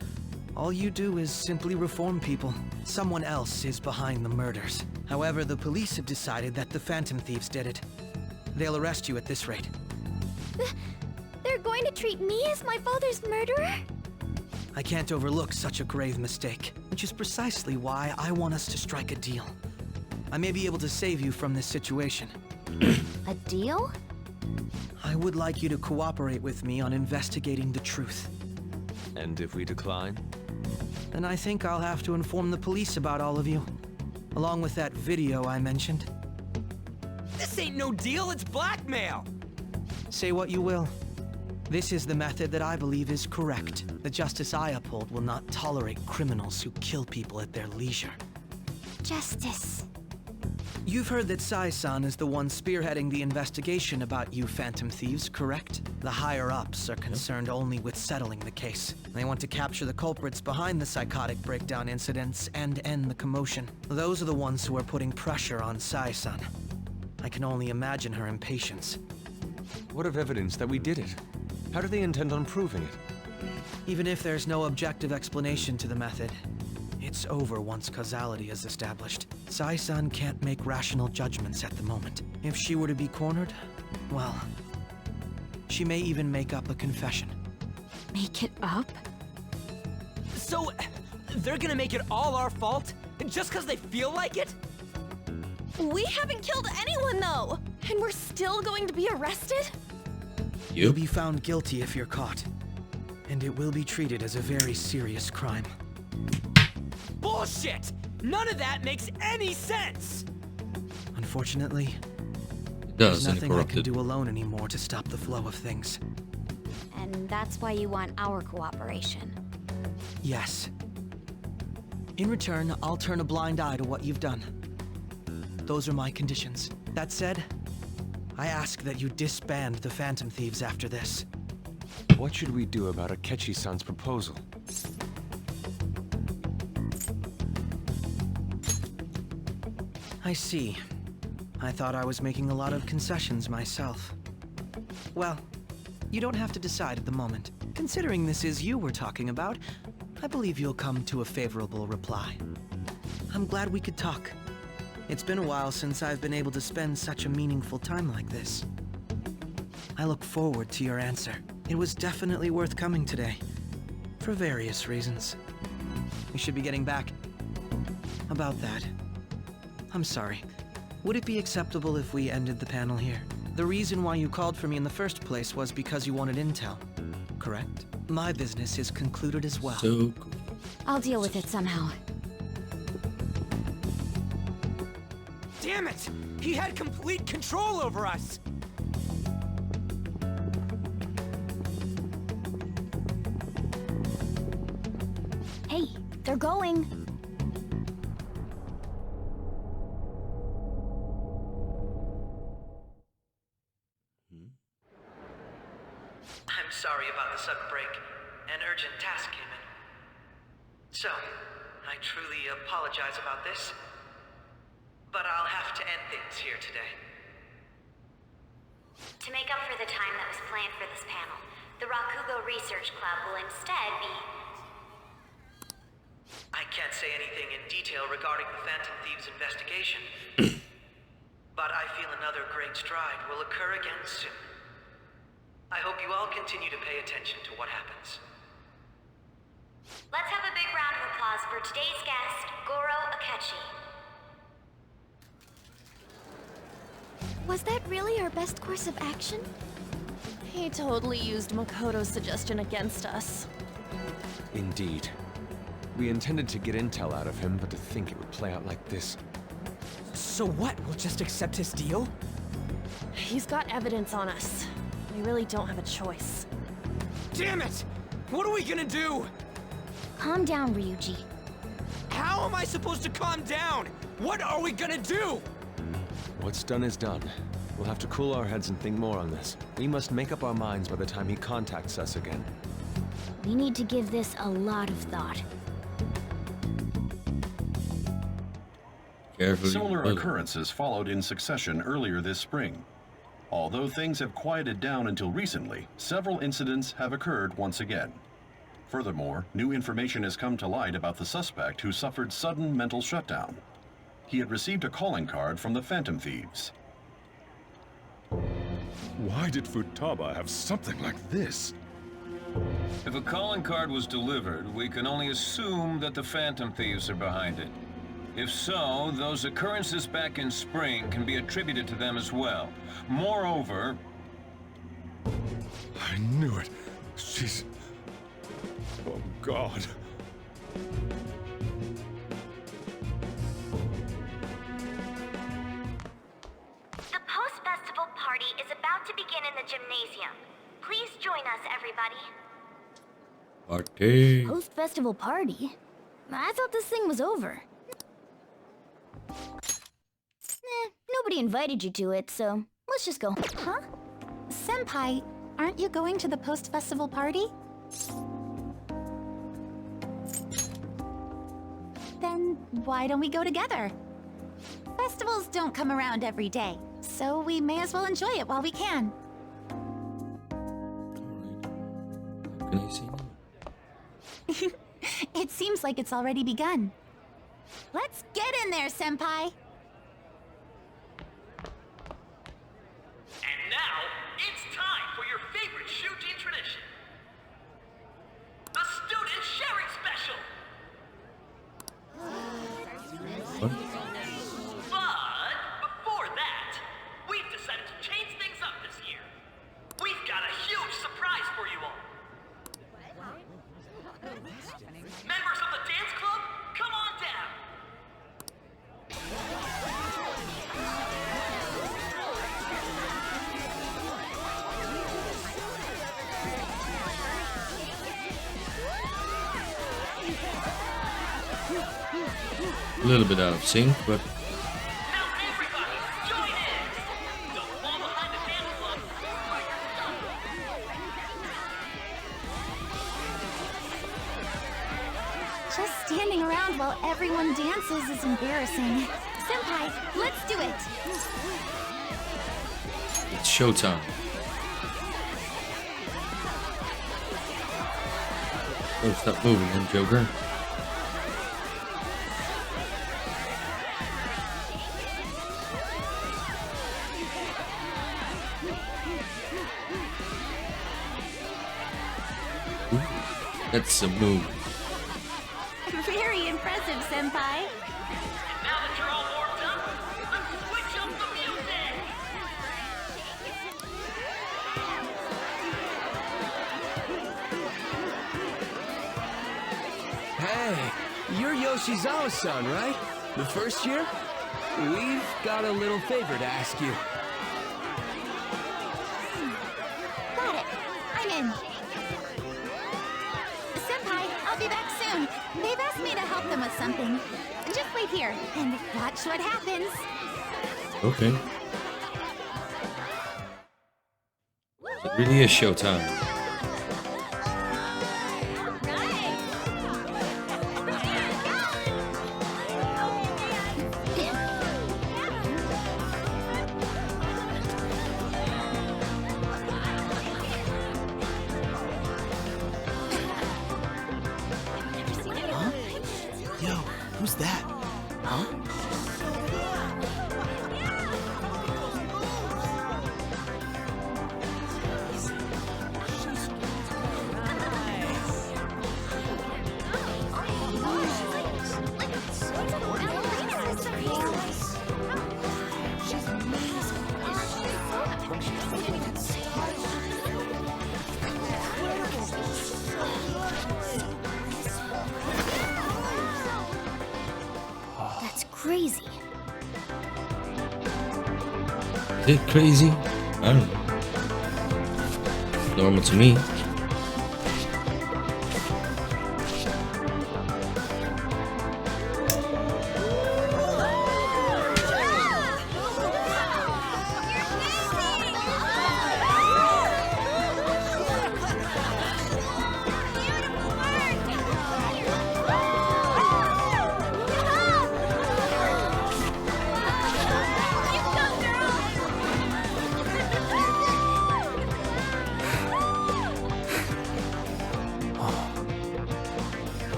all you do is simply reform people. Someone else is behind the murders. However, the police have decided that the Phantom Thieves did it. They'll arrest you at this rate. They're going to treat me as my father's murderer? I can't overlook such a grave mistake, which is precisely why I want us to strike a deal. I may be able to save you from this situation. A deal? I would like you to cooperate with me on investigating the truth. And if we decline? Then I think I'll have to inform the police about all of you, along with that video I mentioned. This ain't no deal, it's blackmail! Say what you will. This is the method that I believe is correct. The justice I uphold will not tolerate criminals who kill people at their leisure. Justice. You've heard that Sai-san is the one spearheading the investigation about you Phantom Thieves, correct? The higher-ups are concerned only with settling the case. They want to capture the culprits behind the psychotic breakdown incidents and end the commotion. Those are the ones who are putting pressure on Sai-san. I can only imagine her impatience. What of evidence that we did it? How do they intend on proving it? Even if there's no objective explanation to the method, it's over once causality is established. Sai-san can't make rational judgments at the moment. If she were to be cornered, well, she may even make up a confession. Make it up? So, they're gonna make it all our fault? Just because they feel like it? We haven't killed anyone, though! And we're still going to be arrested? You'll be found guilty if you're caught. And it will be treated as a very serious crime. Bullshit! None of that makes any sense! Unfortunately, It there's does, and nothing I can corrupted. do alone anymore to stop the flow of things. And that's why you want our cooperation. Yes. In return, I'll turn a blind eye to what you've done. Those are my conditions. That said, I ask that you disband the Phantom Thieves after this. What should we do about Akechi-san's proposal? I see. I thought I was making a lot of concessions myself. Well, you don't have to decide at the moment. Considering this is you we're talking about, I believe you'll come to a favorable reply. I'm glad we could talk. It's been a while since I've been able to spend such a meaningful time like this. I look forward to your answer. It was definitely worth coming today, for various reasons. We should be getting back. About that, I'm sorry. Would it be acceptable if we ended the panel here? The reason why you called for me in the first place was because you wanted intel, correct? My business is concluded as well. So cool. I'll deal with it somehow. Damn it! He had complete control over us! Hey, they're going. I'm sorry about the sudden break. An urgent task came in. So, I truly apologize about this. But I'll have to end things here today. To make up for the time that was planned for this panel, the Rakugo Research Club will instead be... I can't say anything in detail regarding the Phantom Thieves investigation. But I feel another great stride will occur again soon. I hope you all continue to pay attention to what happens. Let's have a big round of applause for today's guest, Goro Akechi. Was that really our best course of action? He totally used Makoto's suggestion against us. Indeed. We intended to get intel out of him, but to think it would play out like this. So what? We'll just accept his deal? He's got evidence on us. We really don't have a choice. Damn it! What are we gonna do? Calm down, Ryuji. How am I supposed to calm down? What are we gonna do? What's done is done. We'll have to cool our heads and think more on this. We must make up our minds by the time he contacts us again. We need to give this a lot of thought. Carefully. Similar occurrences followed in succession earlier this spring. Although things have quieted down until recently, several incidents have occurred once again. Furthermore, new information has come to light about the suspect who suffered sudden mental shutdown. He had received a calling card from the Phantom Thieves. Why did Futaba have something like this? If a calling card was delivered, we can only assume that the Phantom Thieves are behind it. If so, those occurrences back in spring can be attributed to them as well. Moreover... I knew it. She's... Oh, God. The post-festival party is about to begin in the gymnasium. Please join us, everybody. Party. Post-festival party? I thought this thing was over. Nobody invited you to it, so let's just go. Huh? Senpai, aren't you going to the post-festival party? Then why don't we go together? Festivals don't come around every day, so we may as well enjoy it while we can. Can I see now? It seems like it's already begun. Let's get in there, Senpai! And now, it's time for your favorite shooting tradition. The Student Sharing Special! What? But before that, we've decided to change things up this year. We've got a huge surprise for you all. Members of the dance club, come on down. A little bit out of sync, but Just standing around while everyone dances is embarrassing. Senpai, let's do it! it's showtime. Oh, stop moving then, Joker. Ooh, that's a move. Very impressive, Senpai. Now that you're all warmed up, let's switch up the music. Hey, you're Yoshizawa-san, right? The first year? We've got a little favor to ask you. Got it. I'm in. Senpai, I'll be back soon. They've asked me to help them with something. Just wait here and watch what happens. Okay. It really is showtime. Yo, who's that? Huh? That's crazy. Is it crazy? I don't know. Normal to me.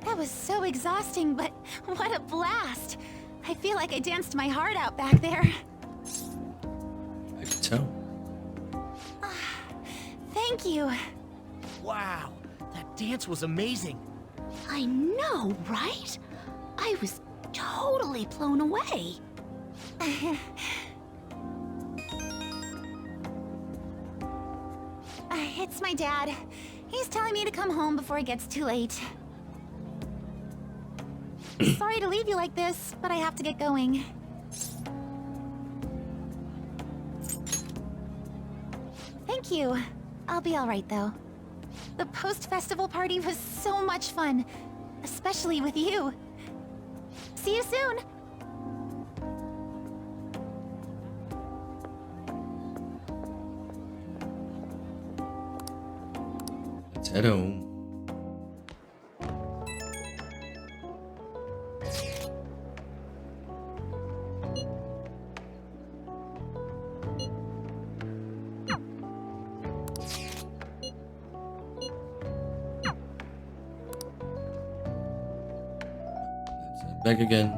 That was so exhausting, but what a blast! I feel like I danced my heart out back there. I can tell. Thank you. Wow, that dance was amazing. I know, right? I was totally blown away. It's my dad. He's telling me to come home before it gets too late. Sorry to leave you like this, but I have to get going. Thank you. I'll be alright though. The post-festival party was so much fun, especially with you. See you soon! Let's head home. Back again.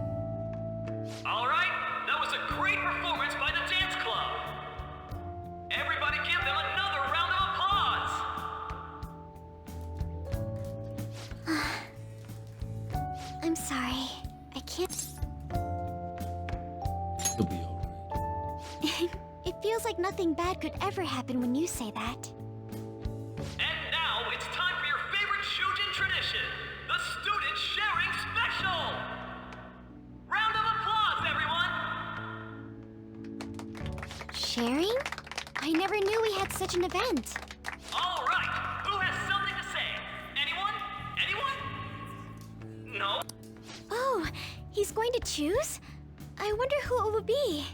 All right, that was a great performance by the dance club. Everybody give them another round of applause. I'm sorry. I can't. It'll be alright. It feels like nothing bad could ever happen when you say that. And now it's time for your favorite Shujin tradition, the student sharing special. Round of applause, everyone! Sharing? I never knew we had such an event. All right, who has something to say? Anyone? Anyone? No? Oh, he's going to choose? I wonder who it would be.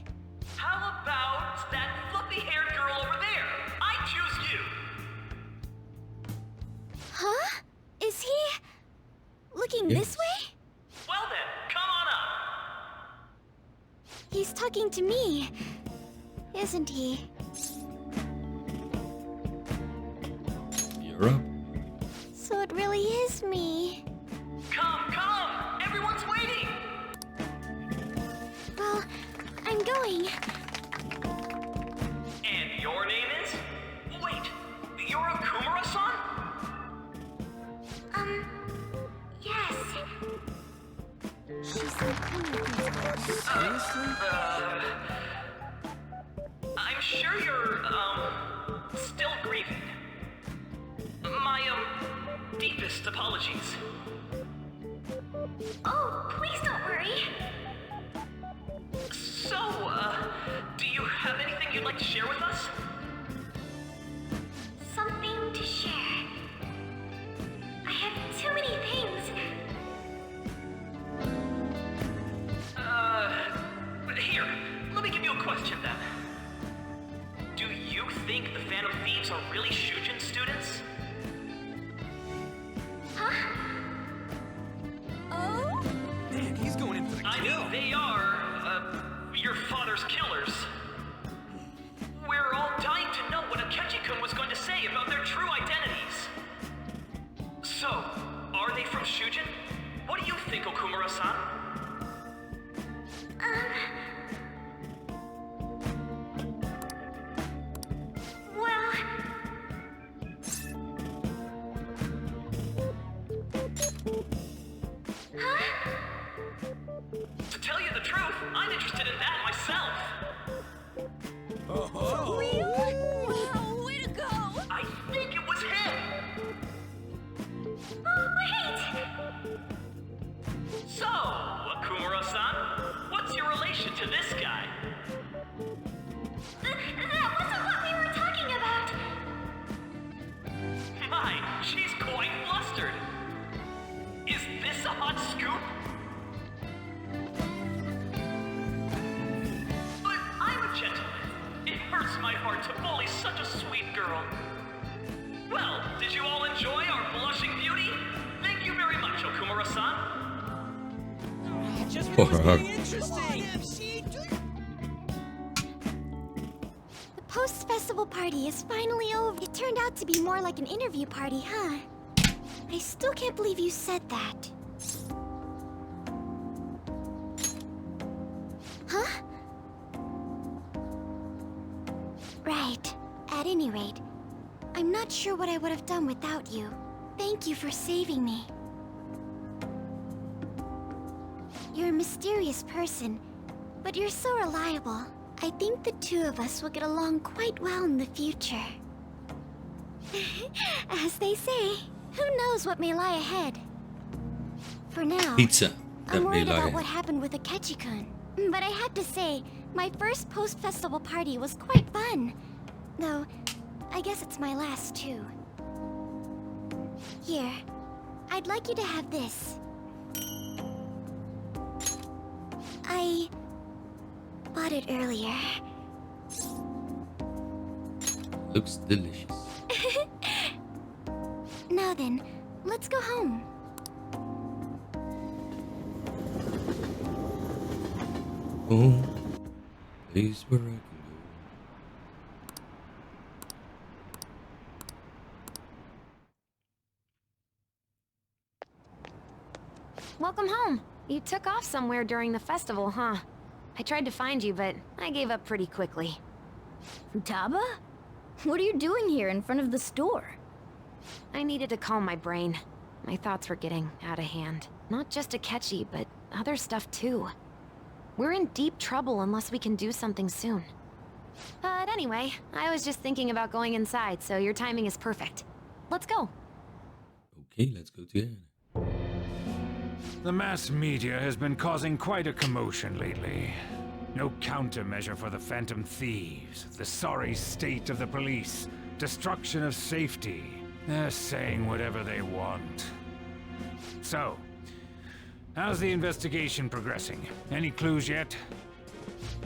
How about that fluffy-haired girl over there? I choose you. Huh? Is he looking this way? Well then, come on up. He's talking to me, isn't he? You're up. So it really is me. Come, come! Everyone's waiting! Well, I'm going. And your name is? Wait, you're a Kumura-san? Yes. She's Seriously? I'm sure you're, still grieving. My, deepest apologies. Oh, please don't worry. So, do you have anything you'd like to share with us? Something to share. I have too many things. Here, let me give you a question then. Do you think the Phantom Thieves are really Shujin students? Huh? Oh? Man, he's going in for the kill. I mean, they are, your father's killers. We're all dying to know what Akechi-kun was going to say about their true identities. So, are they from Shujin? What do you think, Okumura-san? Well... Huh? To tell you the truth, I'm interested in that myself. Really? Wow, way to go! I think it was him! Oh, wait! So, Okumura-san, what's your relation to this guy? That wasn't what we were talking about! My, she's quite flustered. Is this a hot scoop? But I'm a gentleman. It hurts my heart to bully such a sweet girl. Well, did you all enjoy our blushing beauty? Thank you very much, Okumura-san. Just Poor when it was her. getting interesting. The post-festival party is finally over. It turned out to be more like an interview party, huh? I still can't believe you said that. Huh? Right. At any rate, I'm not sure what I would have done without you. Thank you for saving me. You're a mysterious person, but you're so reliable. I think the two of us will get along quite well in the future. As they say, who knows what may lie ahead? For now, Pizza. I'm worried may lie. about what happened with Akechi-kun. But I had to say, my first post-festival party was quite fun. Though, I guess it's my last too. Here, I'd like you to have this. I bought it earlier. Looks delicious. Now then, let's go home. Oh, place where I can Welcome home. You took off somewhere during the festival, huh? I tried to find you, but I gave up pretty quickly. Futaba? What are you doing here in front of the store? I needed to calm my brain. My thoughts were getting out of hand. Not just Akechi, but other stuff too. We're in deep trouble unless we can do something soon. But anyway, I was just thinking about going inside, so your timing is perfect. Let's go. Okay, let's go together. The mass media has been causing quite a commotion lately. No countermeasure for the Phantom Thieves, the sorry state of the police, destruction of safety. They're saying whatever they want. So, how's the investigation progressing? Any clues yet?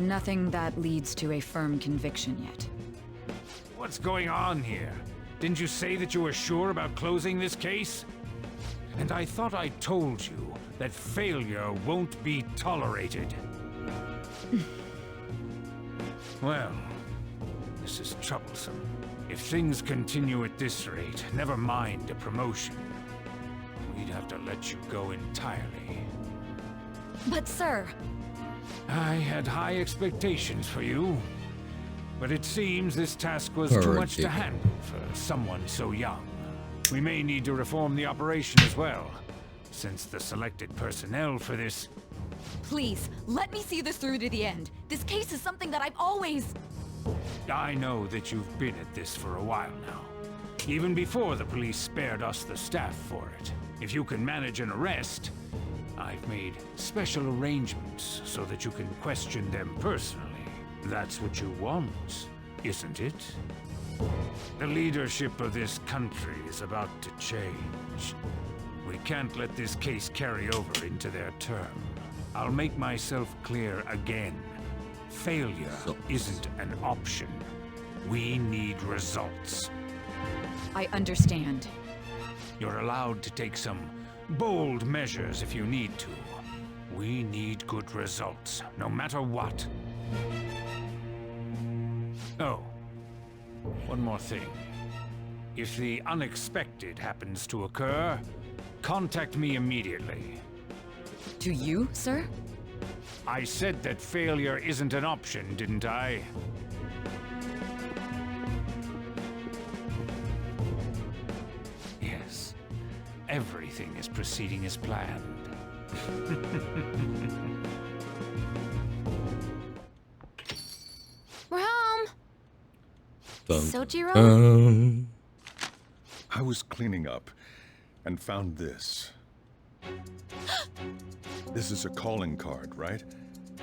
Nothing that leads to a firm conviction yet. What's going on here? Didn't you say that you were sure about closing this case? And I thought I told you that failure won't be tolerated. Well, this is troublesome. If things continue at this rate, never mind a promotion. We'd have to let you go entirely. But sir... I had high expectations for you. But it seems this task was too much to handle for someone so young. We may need to reform the operation as well, since the selected personnel for this... Please, let me see this through to the end. This case is something that I've always... I know that you've been at this for a while now. Even before the police spared us the staff for it. If you can manage an arrest, I've made special arrangements so that you can question them personally. That's what you want, isn't it? The leadership of this country is about to change. We can't let this case carry over into their term. I'll make myself clear again. Failure isn't an option. We need results. I understand. You're allowed to take some bold measures if you need to. We need good results, no matter what. Oh, one more thing. If the unexpected happens to occur, contact me immediately. To you, sir? I said that failure isn't an option, didn't I? Yes. Everything is proceeding as planned. We're home! Soichiro? I was cleaning up and found this. This is a calling card, right?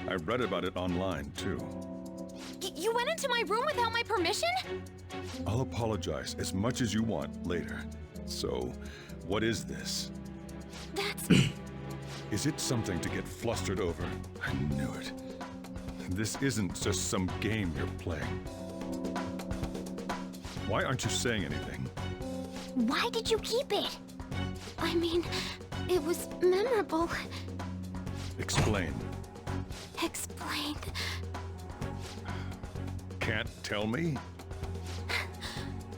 I read about it online, too. You went into my room without my permission? I'll apologize as much as you want later. So, what is this? That's... Is it something to get flustered over? I knew it. This isn't just some game you're playing. Why aren't you saying anything? Why did you keep it? I mean, it was memorable. Explain. Explain. Can't tell me?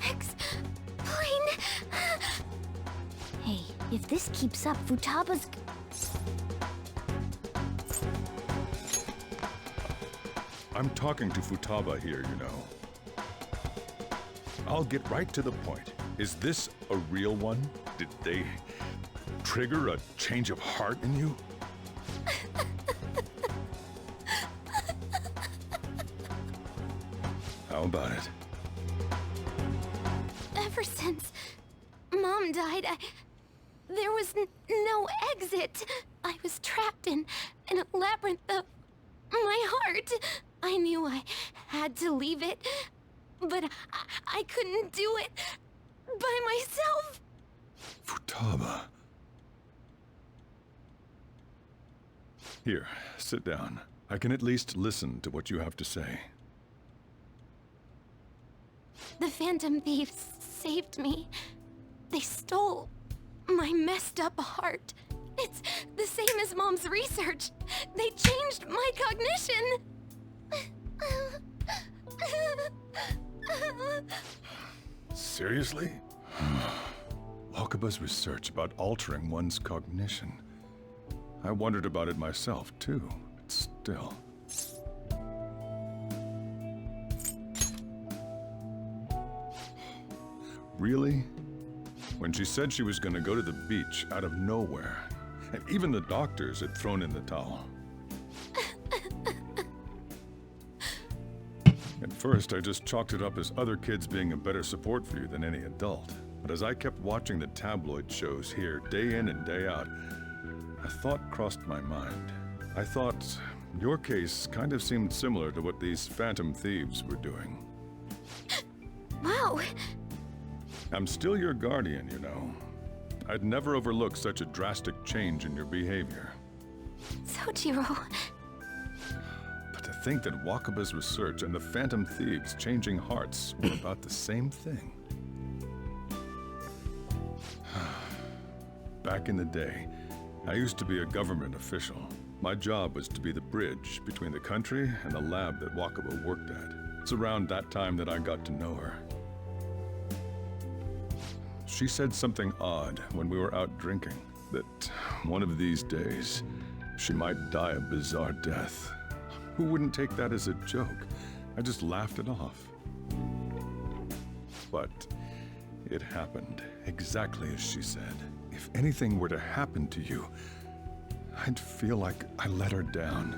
Explain. Hey, if this keeps up, Futaba's... I'm talking to Futaba here, you know. I'll get right to the point. Is this a real one? Did they trigger a change of heart in you? How about it? Ever since Mom died, there was no exit. I was trapped in a labyrinth of my heart. I knew I had to leave it, but I couldn't do it by myself. Futaba. Here, sit down. I can at least listen to what you have to say. The Phantom Thieves saved me. They stole my messed up heart. It's the same as Mom's research. They changed my cognition. Seriously? Wakaba's research about altering one's cognition. I wondered about it myself, too, but still. Really? When she said she was going to go to the beach out of nowhere, and even the doctors had thrown in the towel. At first, I just chalked it up as other kids being a better support for you than any adult. But as I kept watching the tabloid shows here, day in and day out, a thought crossed my mind. I thought your case kind of seemed similar to what these Phantom Thieves were doing. Wow. I'm still your guardian, you know. I'd never overlook such a drastic change in your behavior. Sojiro. But to think that Wakaba's research and the Phantom Thieves changing hearts were about the same thing. Back in the day, I used to be a government official. My job was to be the bridge between the country and the lab that Wakaba worked at. It's around that time that I got to know her. She said something odd when we were out drinking, that one of these days, she might die a bizarre death. Who wouldn't take that as a joke? I just laughed it off. But it happened exactly as she said. If anything were to happen to you, I'd feel like I let her down.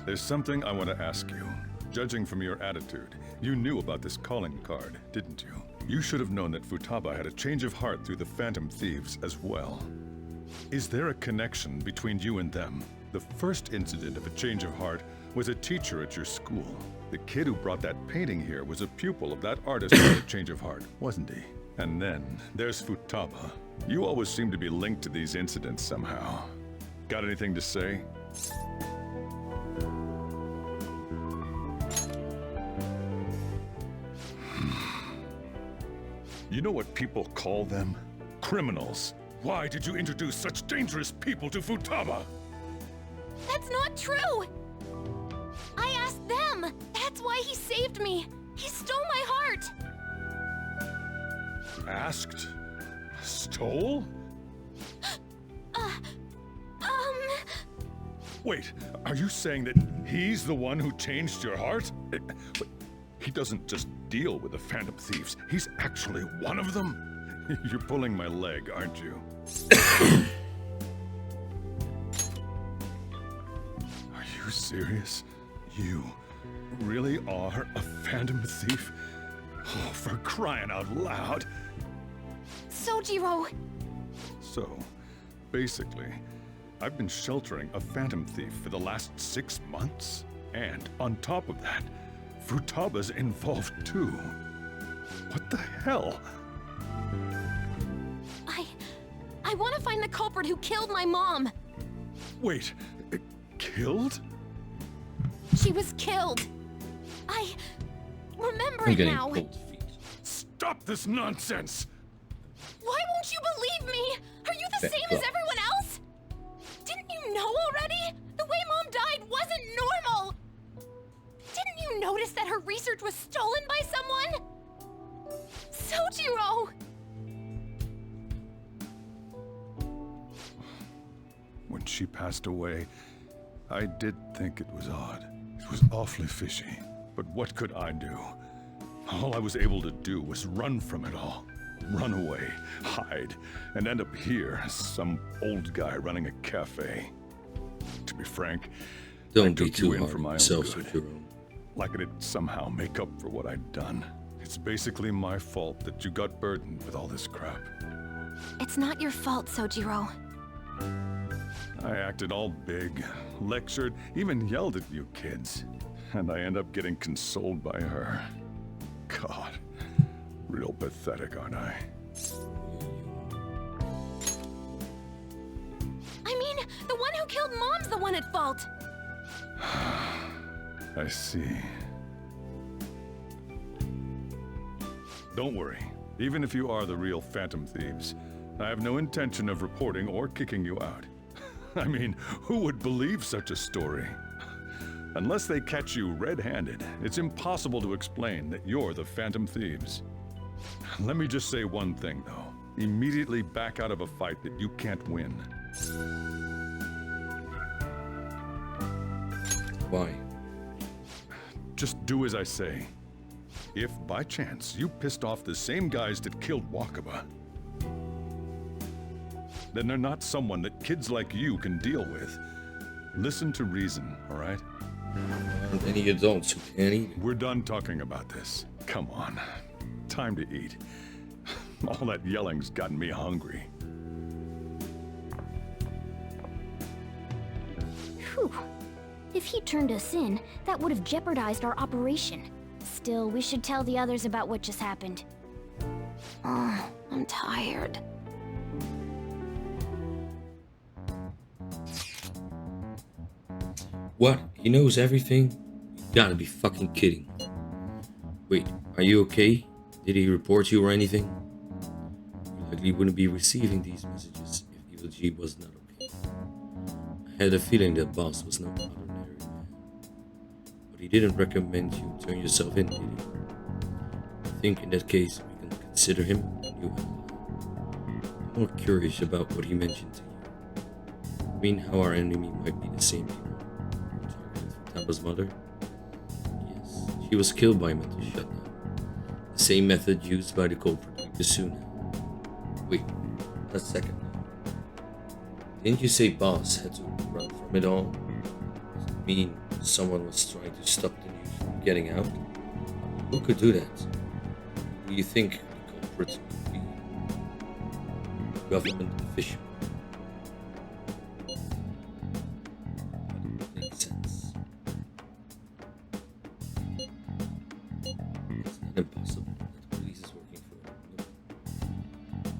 There's something I want to ask you. Judging from your attitude, you knew about this calling card, didn't you? You should have known that Futaba had a change of heart through the Phantom Thieves as well. Is there a connection between you and them? The first incident of a change of heart was a teacher at your school. The kid who brought that painting here was a pupil of that artist who had a change of heart, wasn't he? And then there's Futaba. You always seem to be linked to these incidents somehow. Got anything to say? You know what people call them? Criminals. Why did you introduce such dangerous people to Futaba? That's not true! I asked them! That's why he saved me! He stole my heart! Asked? Stole? Wait, are you saying that he's the one who changed your heart? He doesn't just deal with the Phantom Thieves, he's actually one of them? You're pulling my leg, aren't you? Are you serious? You really are a Phantom Thief? Oh, for crying out loud! Sojiro! So, basically, I've been sheltering a Phantom Thief for the last 6 months. And on top of that, Futaba's involved too. What the hell? I want to find the culprit who killed my mom! Wait, killed? She was killed! I remember it now! Stop this nonsense! Why won't you believe me? Are you the same as everyone else? Didn't you know already? The way Mom died wasn't normal! Didn't you notice that her research was stolen by someone? Sojiro! When she passed away, I did think it was odd. It was awfully fishy. But what could I do? All I was able to do was run from it all. Run away, hide, and end up here as some old guy running a cafe. To be frank, Don't I be took you too in hard for on my own yourself, good. Sojiro. Like it'd somehow make up for what I'd done. It's basically my fault that you got burdened with all this crap. It's not your fault, Sojiro. I acted all big, lectured, even yelled at you kids. And I end up getting consoled by her. God, real pathetic, aren't I? I mean, the one who killed Mom's the one at fault. I see. Don't worry. Even if you are the real Phantom Thieves, I have no intention of reporting or kicking you out. I mean, who would believe such a story? Unless they catch you red-handed, it's impossible to explain that you're the Phantom Thieves. Let me just say one thing, though. Immediately back out of a fight that you can't win. Why? Just do as I say. If, by chance, you pissed off the same guys that killed Wakaba, then they're not someone that kids like you can deal with. Listen to reason, all right? Aren't any adults who can't eat? We're done talking about this. Come on. Time to eat. All that yelling's gotten me hungry. Whew. If he turned us in, that would have jeopardized our operation. Still, we should tell the others about what just happened. Oh, I'm tired. What? He knows everything? You gotta be fucking kidding. Wait, are you okay? Did he report you or anything? You likely wouldn't be receiving these messages if Evil G was not okay. I had a feeling that boss was no ordinary man. But he didn't recommend you turn yourself in, did he? I think in that case we can consider him a new ally. I'm more curious about what he mentioned to you. I mean, how our enemy might be the same people. Taba's mother? Yes, she was killed by a mental shutdown. The same method used by the culprit Kasuna. Wait, a second now. Didn't you say boss had to run from it all? Does it mean someone was trying to stop the news from getting out? Who could do that? Do you think the culprit could be a government official? Impossible that the police is working for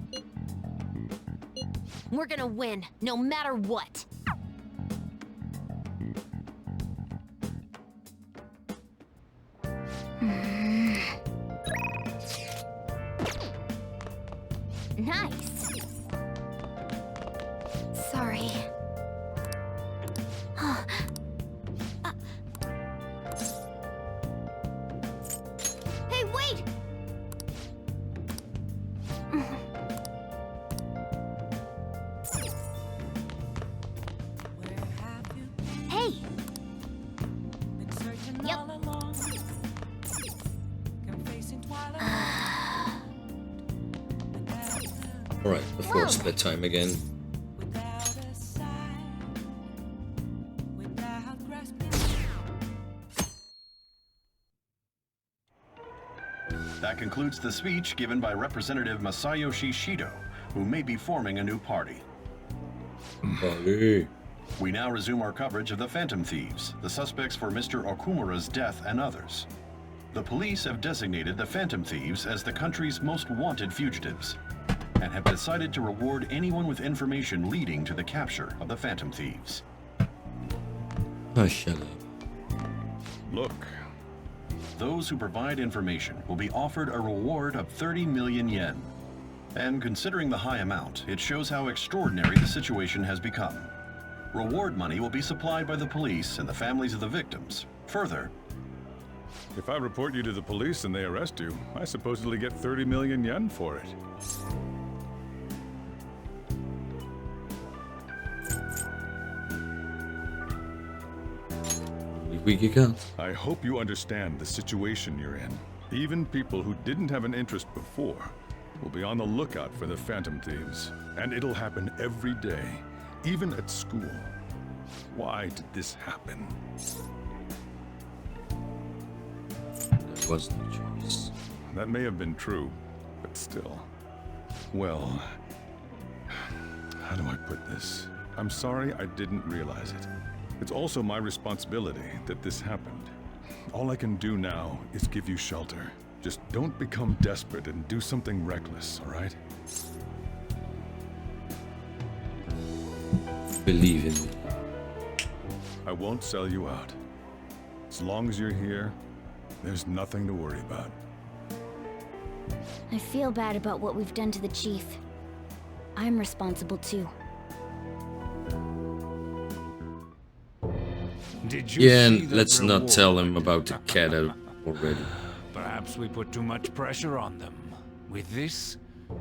him. We're gonna win, no matter what. Nice. Sorry. Hey, wait! Hey! Yep. Alright, before it's bedtime again. That concludes the speech given by Representative Masayoshi Shido, who may be forming a new party. We now resume our coverage of the Phantom Thieves, the suspects for Mr. Okumura's death and others. The police have designated the Phantom Thieves as the country's most wanted fugitives, and have decided to reward anyone with information leading to the capture of the Phantom Thieves. Oh, shut up. Look. Those who provide information will be offered a reward of 30 million yen. And considering the high amount, it shows how extraordinary the situation has become. Reward money will be supplied by the police and the families of the victims. Further, if I report you to the police and they arrest you, I supposedly get 30 million yen for it. I hope you understand the situation you're in. Even people who didn't have an interest before will be on the lookout for the Phantom Thieves. And it'll happen every day, even at school. Why did this happen? There was no choice. That may have been true, but still. Well, how do I put this? I'm sorry I didn't realize it. It's also my responsibility that this happened. All I can do now is give you shelter. Just don't become desperate and do something reckless, all right? Believe in me. I won't sell you out. As long as you're here, there's nothing to worry about. I feel bad about what we've done to the chief. I'm responsible too. Did you Yeah, see and that let's not reward? tell him about the cat already. Perhaps we put too much pressure on them. With this,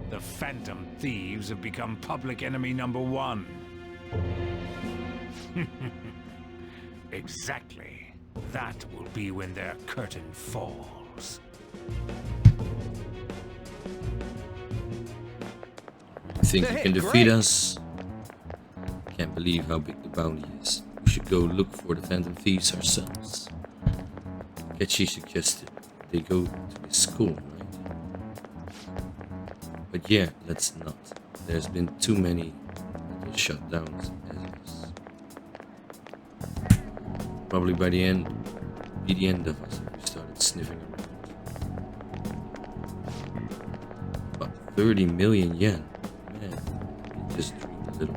the Phantom Thieves have become public enemy #1. Exactly. That will be when their curtain falls. You think you can defeat us? Can't believe how big the bounty is. We should go look for the Phantom Thieves ourselves. Ketchy suggested they go to the school, right? But yeah, let's not. There's been too many mental shutdowns as it is. Probably by the end, be the end of us if we started sniffing around. About 30 million yen. Man, you just dreamed a little.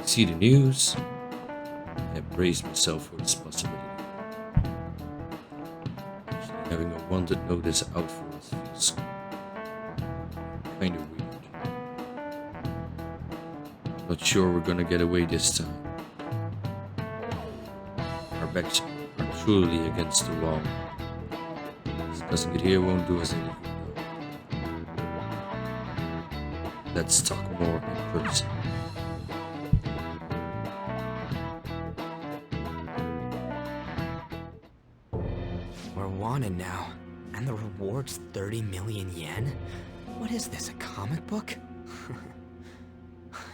See the news, I braced myself for this possibility. Actually, having a wanted notice out for us feels kind of weird. Not sure we're gonna get away this time. Our backs are truly against the wall. Discussing it here won't do us anything though. Let's talk more in person. Wanted now, and the reward's 30 million yen? What is this, a comic book?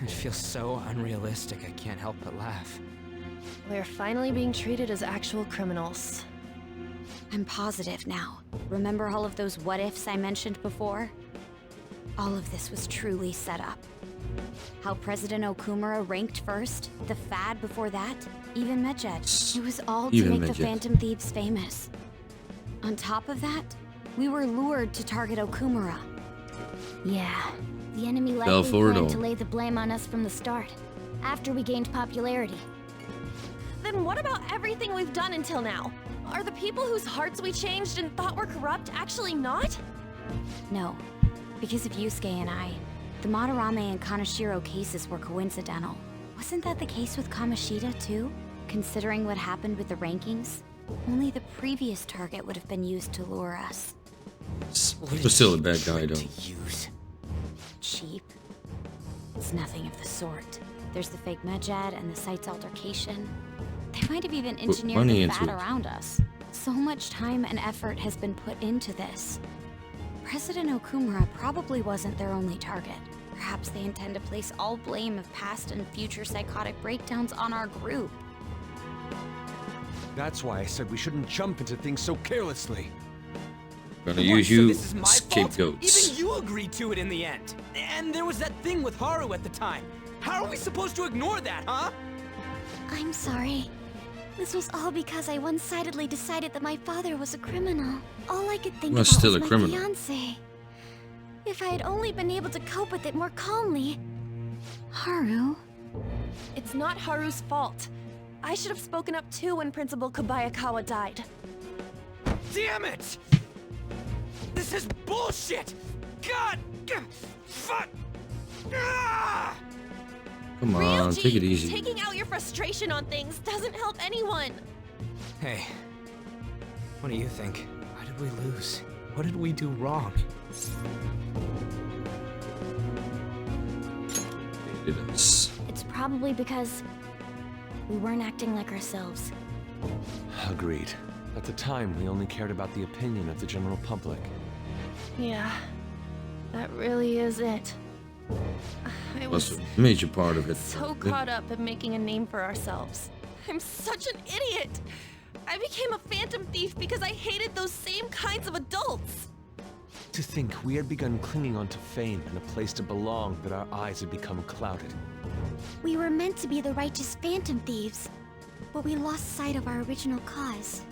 It feels so unrealistic, I can't help but laugh. We're finally being treated as actual criminals. I'm positive now. Remember all of those what-ifs I mentioned before? All of this was truly set up. How President Okumura ranked first, the Fad before that, even Medjed. It was all to make the Phantom Thieves famous. On top of that, we were lured to target Okumura. Yeah, the enemy Fell likely for it planned all. to lay the blame on us from the start, after we gained popularity. Then what about everything we've done until now? Are the people whose hearts we changed and thought were corrupt actually not? No, because of Yusuke and I, the Madarame and Kaneshiro cases were coincidental. Wasn't that the case with Kamoshida too? Considering what happened with the rankings? Only the previous target would have been used to lure us. He was still a bad guy though. Cheap? It's nothing of the sort. There's the fake Medjed and the site's altercation. They might have even engineered money the into Fad it. around us. So much time and effort has been put into this. President Okumura probably wasn't their only target. Perhaps they intend to place all blame of past and future psychotic breakdowns on our group. That's why I said we shouldn't jump into things so carelessly. Gonna use you as Even scapegoats. you agreed to it in the end. And there was that thing with Haru at the time. How are we supposed to ignore that, huh? I'm sorry. This was all because I one-sidedly decided that my father was a criminal. All I could think Was about still was a my criminal. fiancé. If I had only been able to cope with it more calmly. Haru? It's not Haru's fault. I should have spoken up too when Principal Kobayakawa died. Damn it! This is bullshit! God! Fuck! Ah! Come on, Ryuji, take it easy. taking out your frustration on things doesn't help anyone. Hey, what do you think? Why did we lose? What did we do wrong? They did us. It's probably because we weren't acting like ourselves. Agreed. At the time, we only cared about the opinion of the general public. Yeah, that really is it. I Was was a major part of it. so caught up in making a name for ourselves. I'm such an idiot! I became a phantom thief because I hated those same kinds of adults! To think we had begun clinging onto fame and a place to belong, that our eyes had become clouded. We were meant to be the righteous Phantom Thieves, but we lost sight of our original cause.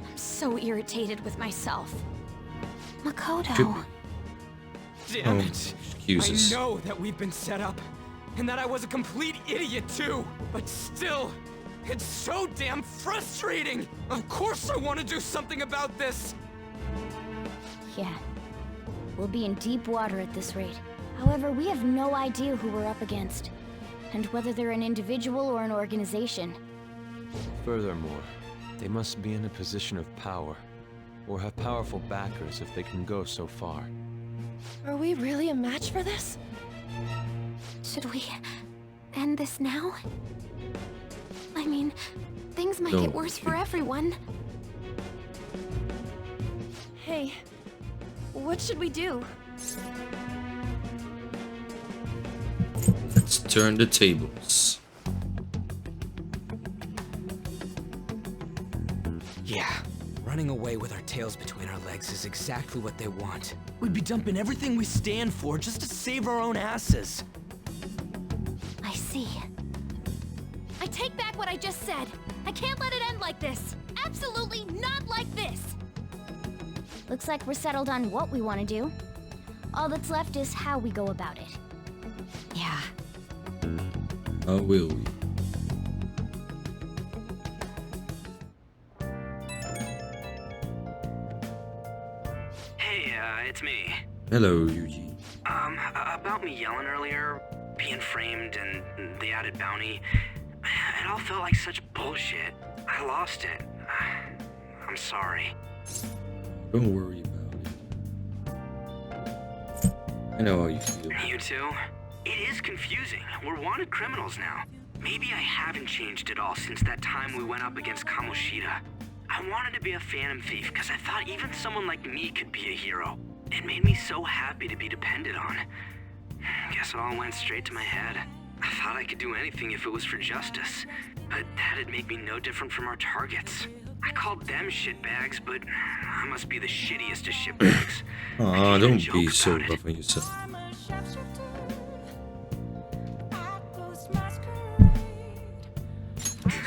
I'm so irritated with myself. Makoto. Damn it! Excuses. I know that we've been set up, and that I was a complete idiot too, but still, it's so damn frustrating! Of course I want to do something about this! Yeah. We'll be in deep water at this rate. However, we have no idea who we're up against, and whether they're an individual or an organization. Furthermore, they must be in a position of power, or have powerful backers if they can go so far. Are we really a match for this? Should we end this now? I mean, things might No. get worse for everyone. Hey, what should we do? Let's turn the tables. Yeah, running away with our tails between our legs is exactly what they want. We'd be dumping everything we stand for just to save our own asses. I see. I take back what I just said. I can't let it end like this. Absolutely not like this. Looks like we're settled on what we want to do. All that's left is how we go about it. Yeah. How will we? Hey, it's me. Hello, Yuji. About me yelling earlier, being framed, and the added bounty, it all felt like such bullshit. I lost it. I'm sorry. Don't worry about it. I know how you feel. You too? It is confusing. We're wanted criminals now. Maybe I haven't changed at all since that time we went up against Kamoshida. I wanted to be a phantom thief because I thought even someone like me could be a hero. It made me so happy to be depended on. Guess it all went straight to my head. I thought I could do anything if it was for justice, but that'd make me no different from our targets. I called them shitbags, but I must be the shittiest of shitbags. Aw, don't be so rough on yourself.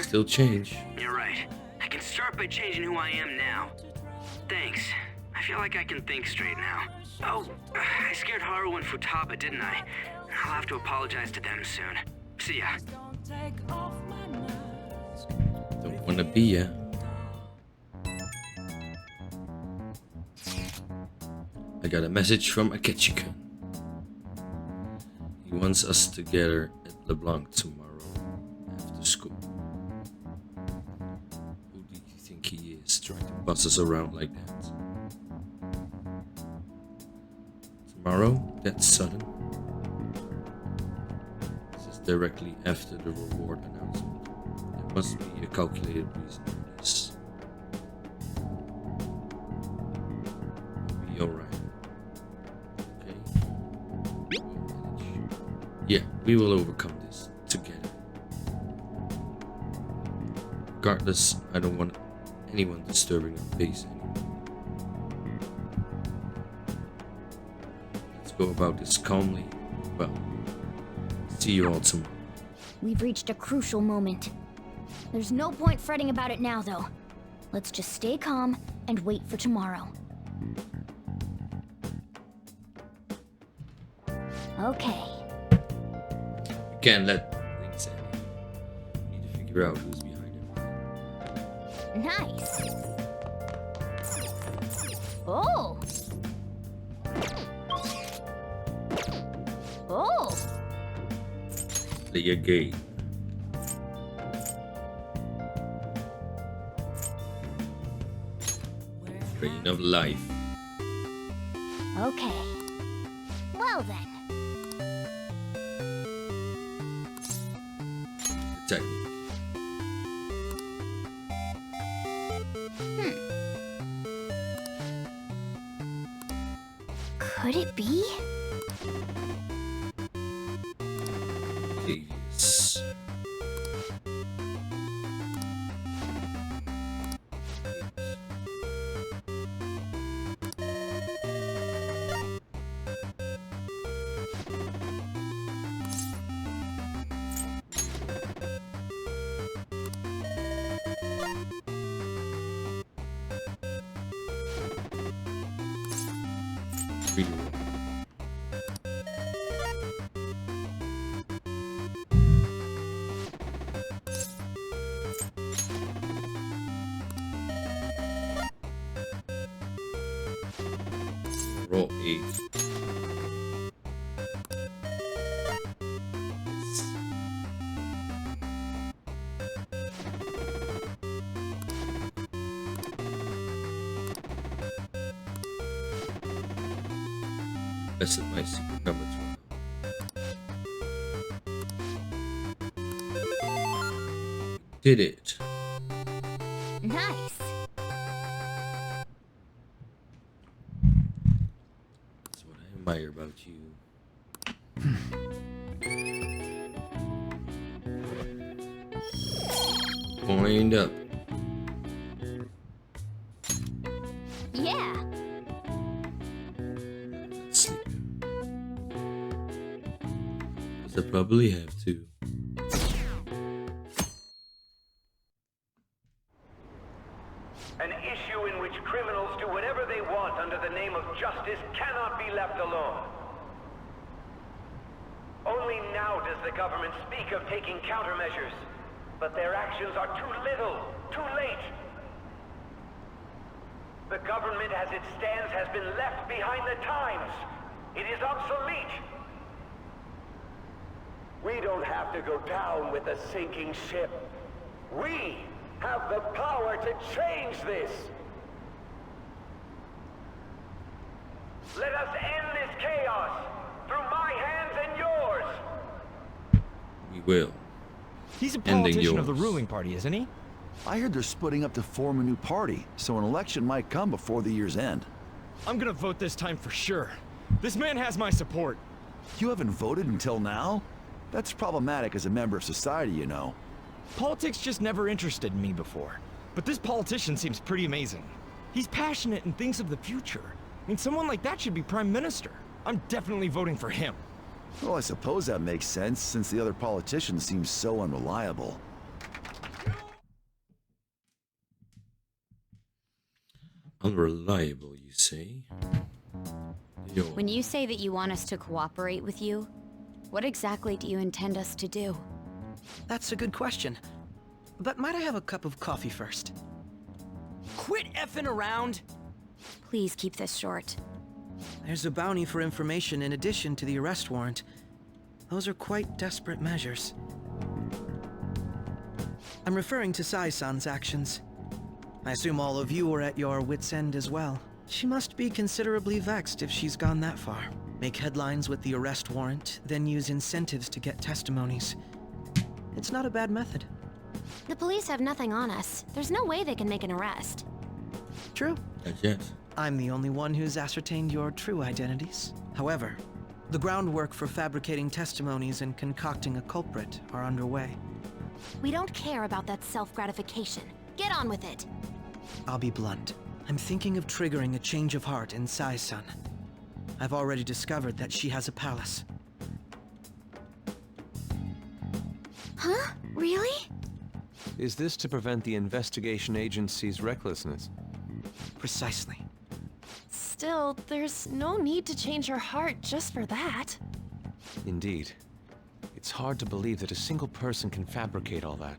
Still change. You're right. I can start by changing who I am now. Thanks. I feel like I can think straight now. Oh, I scared Haru and Futaba, didn't I? I'll have to apologize to them soon. See ya. Don't wanna be ya. I got a message from Akechi-kun. He wants us together at LeBlanc tomorrow after school. Who do you think he is, trying to boss us around like that? Tomorrow? That's sudden. This is directly after the reward announcement. There must be a calculated reason for this. We'll be alright. Okay? We'll manage. Yeah, we will overcome this together. Regardless, I don't want anyone disturbing our base anymore. Let's go about this calmly. Well, see you all tomorrow. We've reached a crucial moment. There's no point fretting about it now, though. Let's just stay calm and wait for tomorrow. Okay. You can't let things end. We need to figure out who's behind it. Nice. Oh. Oh. Play a game. Train of life. Okay. Well then. Technique. Could it be? Yes. reroll. Roll 8. Best of my secret number 12. Did it. Nice. That's what I admire about you. Wind up. Yeah. Sleep. Because I probably have to. An issue in which criminals do whatever they want under the name of justice cannot be left alone. Only now does the government speak of taking countermeasures, but their actions are too little, too late. The government as it stands has been left behind the times. It is obsolete. We don't have to go down with a sinking ship. We have the power to change this. Let us end this chaos through my hands and yours. We will. He's a Ending politician of the yours. ruling party, isn't he? I heard they're splitting up to form a new party, so an election might come before the year's end. I'm gonna vote this time for sure. This man has my support. You haven't voted until now? That's problematic as a member of society, you know. Politics just never interested me before. But this politician seems pretty amazing. He's passionate and thinks of the future. I mean, someone like that should be prime minister. I'm definitely voting for him. Well, I suppose that makes sense, since the other politicians seem so unreliable. Unreliable, you say? Yo. When you say that you want us to cooperate with you, what exactly do you intend us to do? That's a good question. But might I have a cup of coffee first? Quit effing around! Please keep this short. There's a bounty for information in addition to the arrest warrant. Those are quite desperate measures. I'm referring to Sai-san's actions. I assume all of you are at your wits' end as well. She must be considerably vexed if she's gone that far. Make headlines with the arrest warrant, then use incentives to get testimonies. It's not a bad method. The police have nothing on us. There's no way they can make an arrest. True. Yes. I'm the only one who's ascertained your true identities. However, the groundwork for fabricating testimonies and concocting a culprit are underway. We don't care about that self-gratification. Get on with it. I'll be blunt. I'm thinking of triggering a change of heart in Sai-san. I've already discovered that she has a palace. Huh? Really? Is this to prevent the investigation agency's recklessness? Precisely. Still, there's no need to change her heart just for that. Indeed. It's hard to believe that a single person can fabricate all that.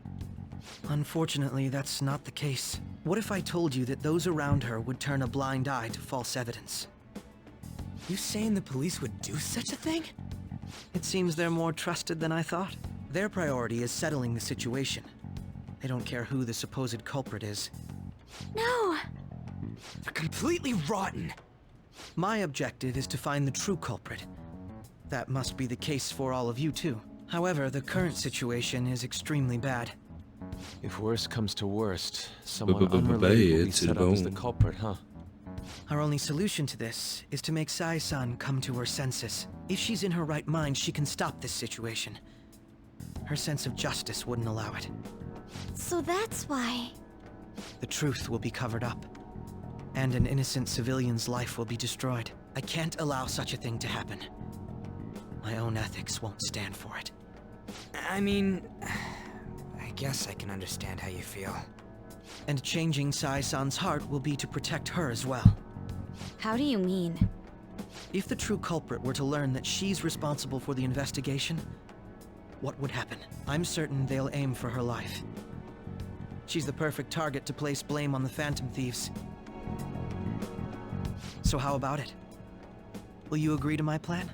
Unfortunately, that's not the case. What if I told you that those around her would turn a blind eye to false evidence? You saying the police would do such a thing? It seems they're more trusted than I thought. Their priority is settling the situation. They don't care who the supposed culprit is. No! They're completely rotten! My objective is to find the true culprit. That must be the case for all of you too. However, the current situation is extremely bad. If worst comes to worst, someone unrelated will be set up as the culprit, huh? Our only solution to this is to make Sai-san come to her senses. If she's in her right mind, she can stop this situation. Her sense of justice wouldn't allow it. So that's why... The truth will be covered up, and an innocent civilian's life will be destroyed. I can't allow such a thing to happen. My own ethics won't stand for it. I mean... I guess I can understand how you feel. And changing Sai-san's heart will be to protect her as well. How do you mean? If the true culprit were to learn that she's responsible for the investigation, what would happen? I'm certain they'll aim for her life. She's the perfect target to place blame on the Phantom Thieves. So how about it? Will you agree to my plan?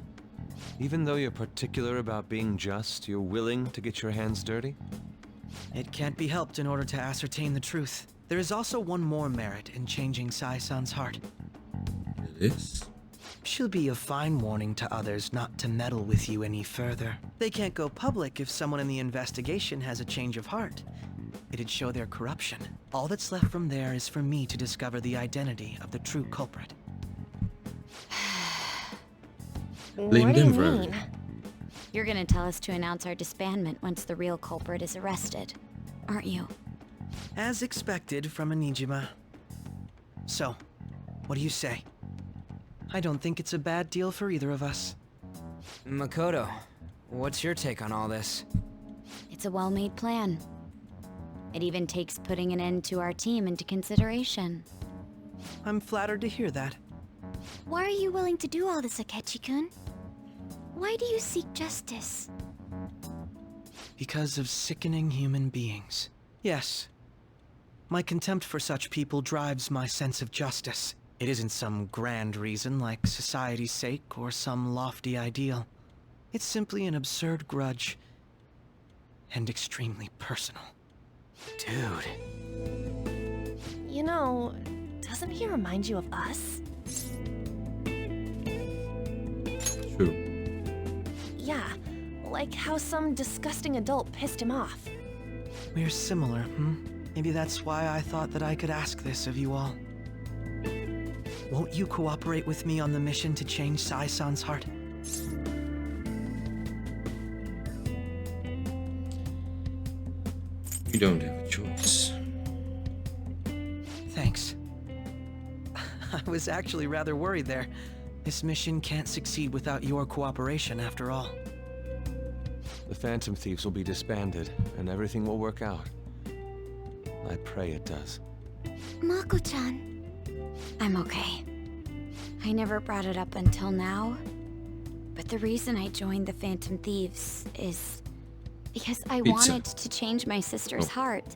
Even though you're particular about being just, you're willing to get your hands dirty? It can't be helped in order to ascertain the truth. There is also one more merit in changing Sai-san's heart. It is? She'll be a fine warning to others not to meddle with you any further. They can't go public if someone in the investigation has a change of heart. It'd show their corruption. All that's left from there is for me to discover the identity of the true culprit. Blame them for everything. You're gonna tell us to announce our disbandment once the real culprit is arrested, aren't you? As expected from a Nijima. So, what do you say? I don't think it's a bad deal for either of us. Makoto, what's your take on all this? It's a well-made plan. It even takes putting an end to our team into consideration. I'm flattered to hear that. Why are you willing to do all this, Akechi-kun? Why do you seek justice? Because of sickening human beings. Yes. My contempt for such people drives my sense of justice. It isn't some grand reason like society's sake or some lofty ideal. It's simply an absurd grudge. And extremely personal. Dude. You know, doesn't he remind you of us? True. Yeah, like how some disgusting adult pissed him off. We're similar, Maybe that's why I thought that I could ask this of you all. Won't you cooperate with me on the mission to change Sai-san's heart? You don't have a choice. Thanks. I was actually rather worried there. This mission can't succeed without your cooperation, after all. The Phantom Thieves will be disbanded, and everything will work out. I pray it does. Mako-chan. I'm okay. I never brought it up until now, but the reason I joined the Phantom Thieves is because I wanted to change my sister's heart.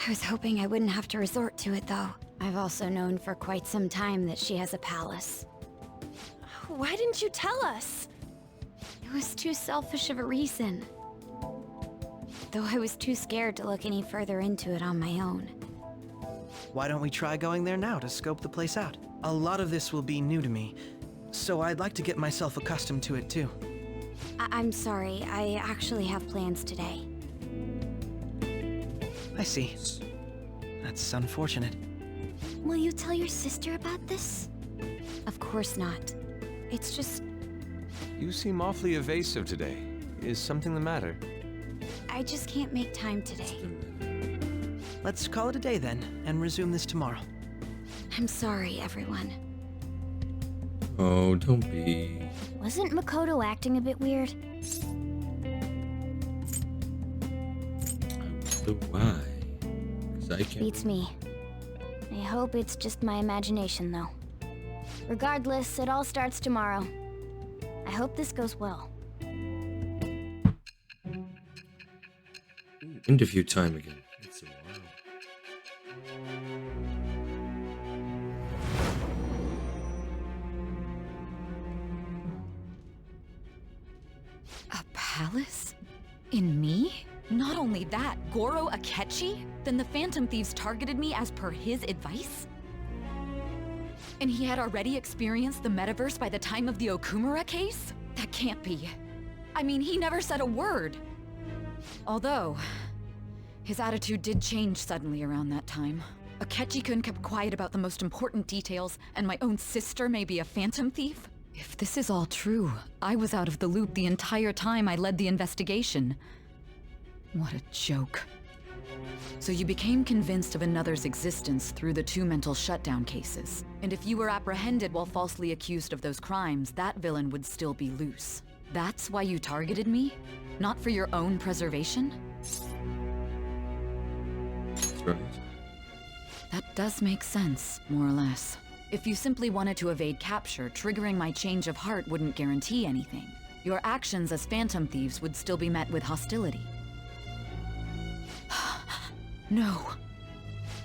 I was hoping I wouldn't have to resort to it, though. I've also known for quite some time that she has a palace. Why didn't you tell us? It was too selfish of a reason. Though I was too scared to look any further into it on my own. Why don't we try going there now to scope the place out? A lot of this will be new to me, so I'd like to get myself accustomed to it too. I'm sorry, I actually have plans today. I see. That's unfortunate. Will you tell your sister about this? Of course not. It's just... You seem awfully evasive today. Is something the matter? I just can't make time today. Let's call it a day then, and resume this tomorrow. I'm sorry, everyone. Oh, don't be. Wasn't Makoto acting a bit weird? I wonder why. 'Cause I can't. Beats me. I hope it's just my imagination, though. Regardless, it all starts tomorrow. I hope this goes well. Interview time again. It's a while. A palace? In me? Not only that, Goro Akechi? Then the Phantom Thieves targeted me as per his advice? And he had already experienced the Metaverse by the time of the Okumura case? That can't be. I mean, he never said a word. Although, his attitude did change suddenly around that time. Akechi-kun kept quiet about the most important details, and my own sister may be a Phantom Thief? If this is all true, I was out of the loop the entire time I led the investigation. What a joke. So you became convinced of another's existence through the 2 mental shutdown cases. And if you were apprehended while falsely accused of those crimes, that villain would still be loose. That's why you targeted me? Not for your own preservation? That's right. That does make sense, more or less. If you simply wanted to evade capture, triggering my change of heart wouldn't guarantee anything. Your actions as Phantom Thieves would still be met with hostility. No.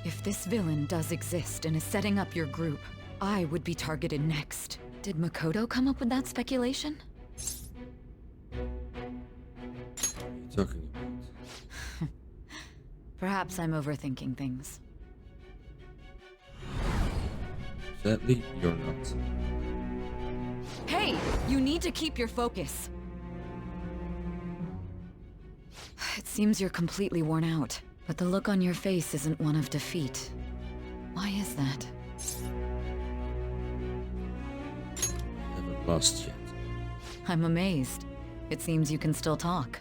If this villain does exist and is setting up your group, I would be targeted next. Did Makoto come up with that speculation? Talking about. Perhaps I'm overthinking things. Sadly, you're not. Hey! You need to keep your focus. It seems you're completely worn out, but the look on your face isn't one of defeat. Why is that? Haven't lost yet. I'm amazed. It seems you can still talk.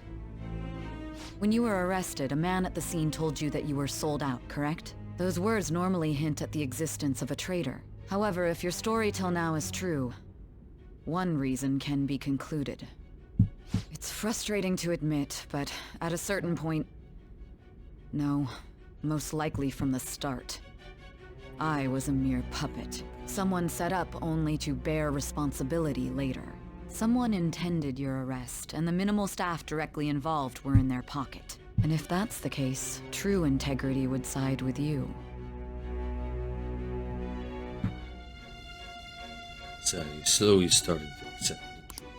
When you were arrested, a man at the scene told you that you were sold out, correct? Those words normally hint at the existence of a traitor. However, if your story till now is true, one reason can be concluded. It's frustrating to admit, but at a certain point... No, most likely from the start. I was a mere puppet. Someone set up only to bear responsibility later. Someone intended your arrest, and the minimal staff directly involved were in their pocket. And if that's the case, true integrity would side with you. So you're slowly starting to accept the truth.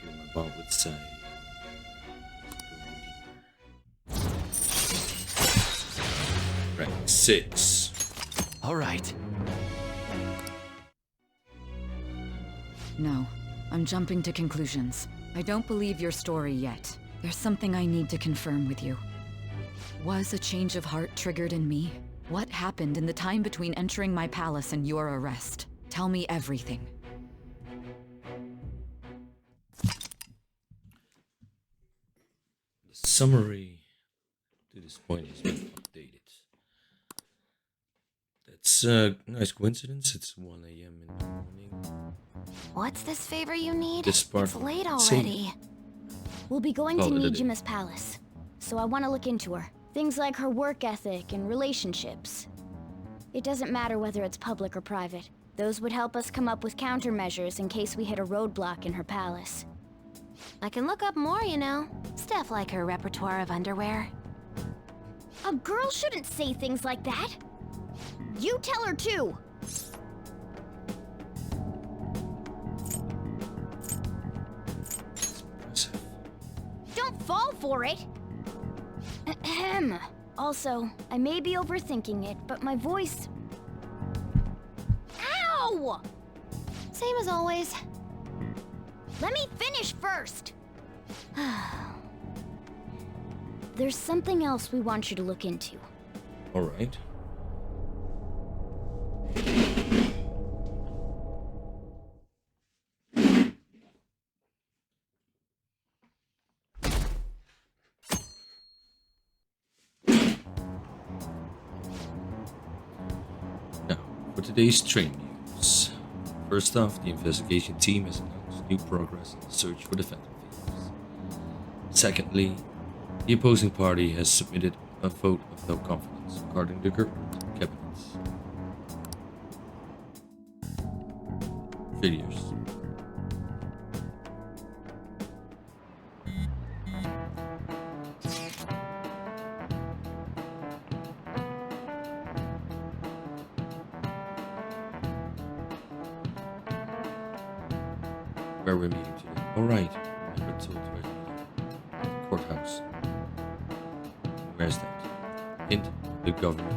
I feel my bond would say. Rank 6. Alright. No, I'm jumping to conclusions. I don't believe your story yet. There's something I need to confirm with you. Was a change of heart triggered in me? What happened in the time between entering my palace and your arrest? Tell me everything. The summary to this point has been updated. That's a nice coincidence. It's 1 AM in the morning. What's this favor you need? This part It's late same. already. We'll be going Call to it a day. Nijima's palace, so I want to look into her. Things like her work ethic and relationships. It doesn't matter whether it's public or private. Those would help us come up with countermeasures in case we hit a roadblock in her palace. I can look up more, you know. Stuff like her repertoire of underwear. A girl shouldn't say things like that. You tell her too. Don't fall for it. Ahem. Also, I may be overthinking it, but my voice... Ow! Same as always. Let me finish first. There's something else we want you to look into. Alright. Now, for today's train news. First off, the investigation team has announced new progress in the search for the Phantom Thieves. Secondly, the opposing party has submitted a vote of no confidence regarding the current cabinets. Failures. Where we're meeting today. Alright, remember told where the courthouse. Where's that? Hint, the government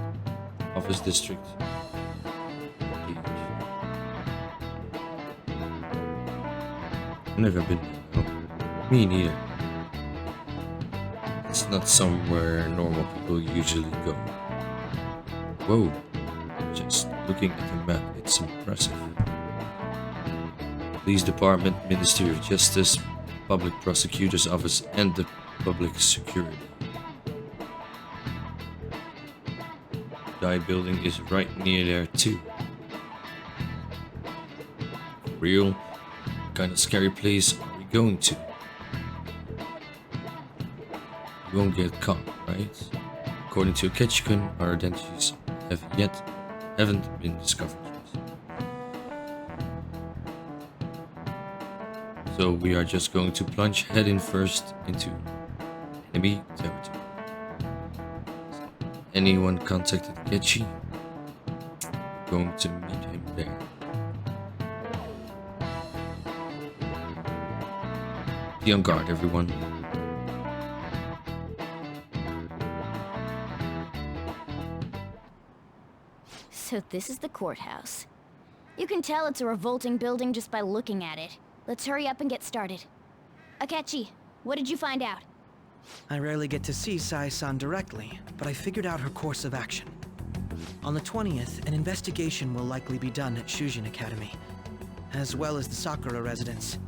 office district. Never been there, no. Me neither. It's not somewhere normal people usually go. Whoa, just looking at the map, it's impressive. Police Department, Ministry of Justice, Public Prosecutor's Office, and the Public Security. The building is right near there too. Real? What kind of scary place are we going to? We won't get caught, right? According to Ketchikun, our identities haven't been discovered yet. So we are just going to plunge heading first into enemy territory. Anyone contacted Ketchy, going to meet him there. Be on guard, everyone. So this is the courthouse. You can tell it's a revolting building just by looking at it. Let's hurry up and get started. Akechi, what did you find out? I rarely get to see Sai-san directly, but I figured out her course of action. On the 20th, an investigation will likely be done at Shujin Academy, as well as the Sakura residence.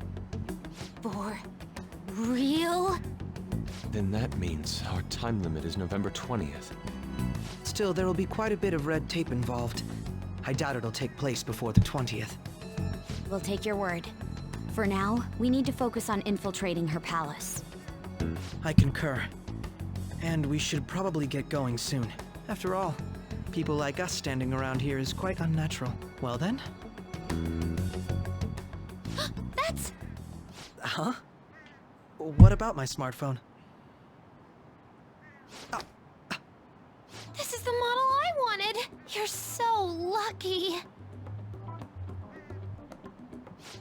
For real? Then that means our time limit is November 20th. Still, there will be quite a bit of red tape involved. I doubt it'll take place before the 20th. We'll take your word. For now, we need to focus on infiltrating her palace. I concur. And we should probably get going soon. After all, people like us standing around here is quite unnatural. Well then? That's... Huh? What about my smartphone? This is the model I wanted! You're so lucky!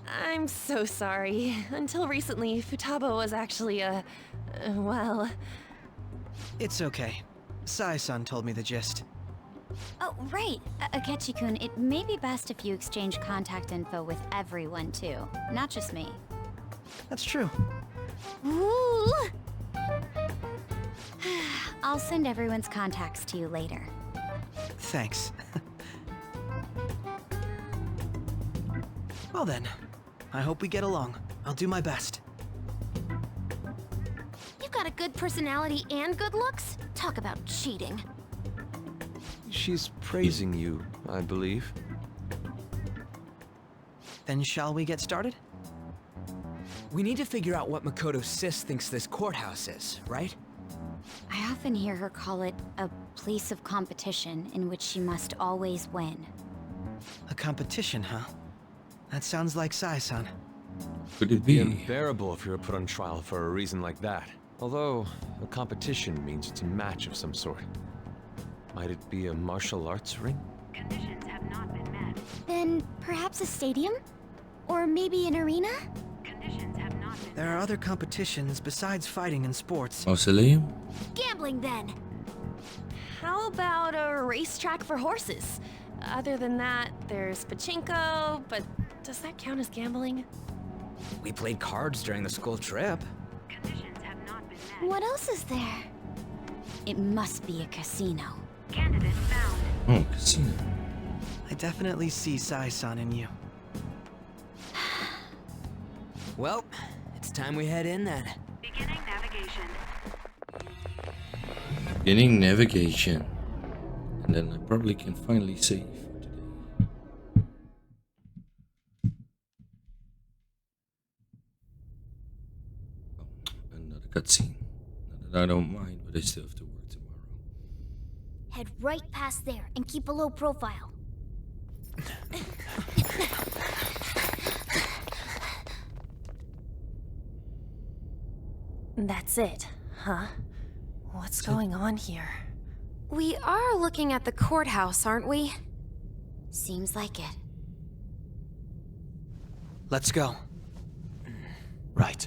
I'm so sorry. Until recently, Futaba was actually well... It's okay. Sai-san told me the gist. Oh, right. Akechi-kun, it may be best if you exchange contact info with everyone, too. Not just me. That's true. Ooh! I'll send everyone's contacts to you later. Thanks. Well then, I hope we get along. I'll do my best. You've got a good personality and good looks? Talk about cheating. She's praising you, I believe. Then shall we get started? We need to figure out what Makoto Sis thinks this courthouse is, right? I often hear her call it a place of competition in which she must always win. A competition, huh? That sounds like Sai-san. Could it be unbearable if you were put on trial for a reason like that? Although, a competition means it's a match of some sort. Might it be a martial arts ring? Conditions have not been met. Then perhaps a stadium? Or maybe an arena? Conditions have not been There are other competitions besides fighting and sports. Mausoleum? Gambling, then! How about a racetrack for horses? Other than that, there's pachinko, but does that count as gambling? We played cards during the school trip. Conditions have not been met. What else is there? It must be a casino. Candidate found. Oh, casino. I definitely see Sai-san in you. Well, it's time we head in then. Beginning navigation. Beginning navigation. And then I probably can finally save for today. Oh, another cutscene. Not that I don't mind, but I still have to work tomorrow. Head right past there and keep a low profile. That's it, huh? What's going on here? We are looking at the courthouse, aren't we? Seems like it. Let's go. Right.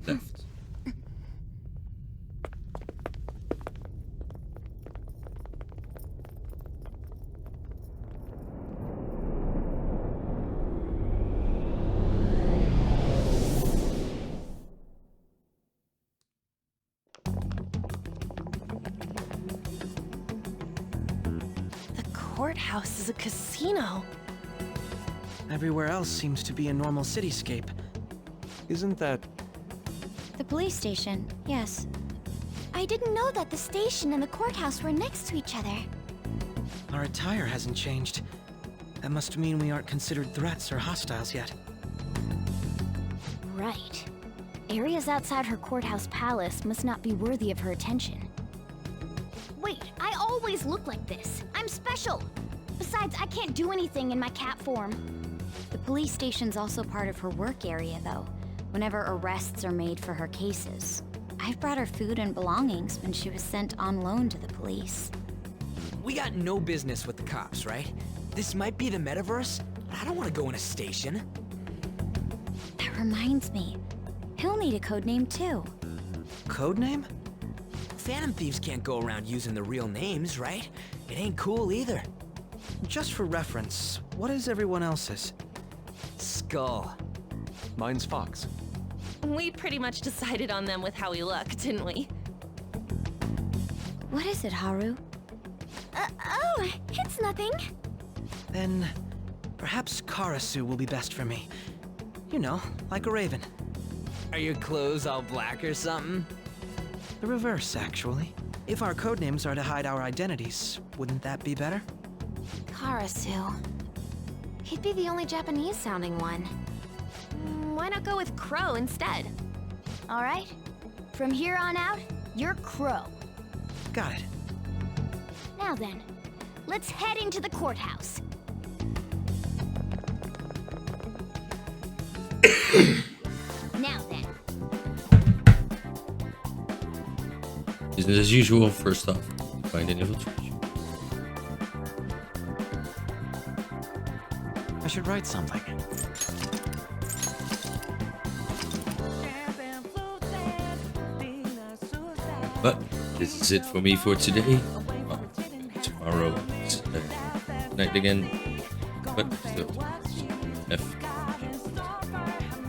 Left. Courthouse is a casino. Everywhere else seems to be a normal cityscape. Isn't that... The police station, yes. I didn't know that the station and the courthouse were next to each other. Our attire hasn't changed. That must mean we aren't considered threats or hostiles yet. Right. Areas outside her courthouse palace must not be worthy of her attention. Wait, I always look like this. I'm special. Besides, I can't do anything in my cat form. The police station's also part of her work area, though, whenever arrests are made for her cases. I've brought her food and belongings when she was sent on loan to the police. We got no business with the cops, right? This might be the Metaverse, but I don't want to go in a station. That reminds me, he'll need a codename too. Codename? Phantom Thieves can't go around using the real names, right? It ain't cool either. Just for reference, what is everyone else's? Skull. Mine's Fox. We pretty much decided on them with how we look, didn't we? What is it, Haru? Oh, it's nothing. Then perhaps Karasu will be best for me. You know, like a raven. Are your clothes all black or something? The reverse, actually. If our codenames are to hide our identities, wouldn't that be better? Karasu. He'd be the only Japanese-sounding one. Why not go with Crow instead? All right. From here on out, you're Crow. Got it. Now then, let's head into the courthouse. Now then. Business as usual. First off, find an infiltration. I should write something. But this is it for me for today. Tomorrow is night again. But still, F.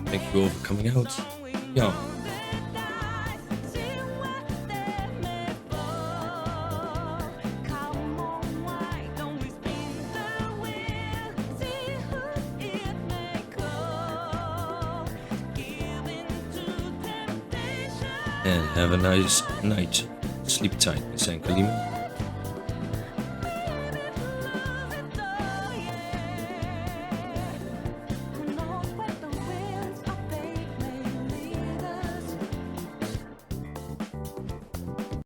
Thank you all for coming out. Yeah. And have a nice night. Sleep tight, Miss Ankalima.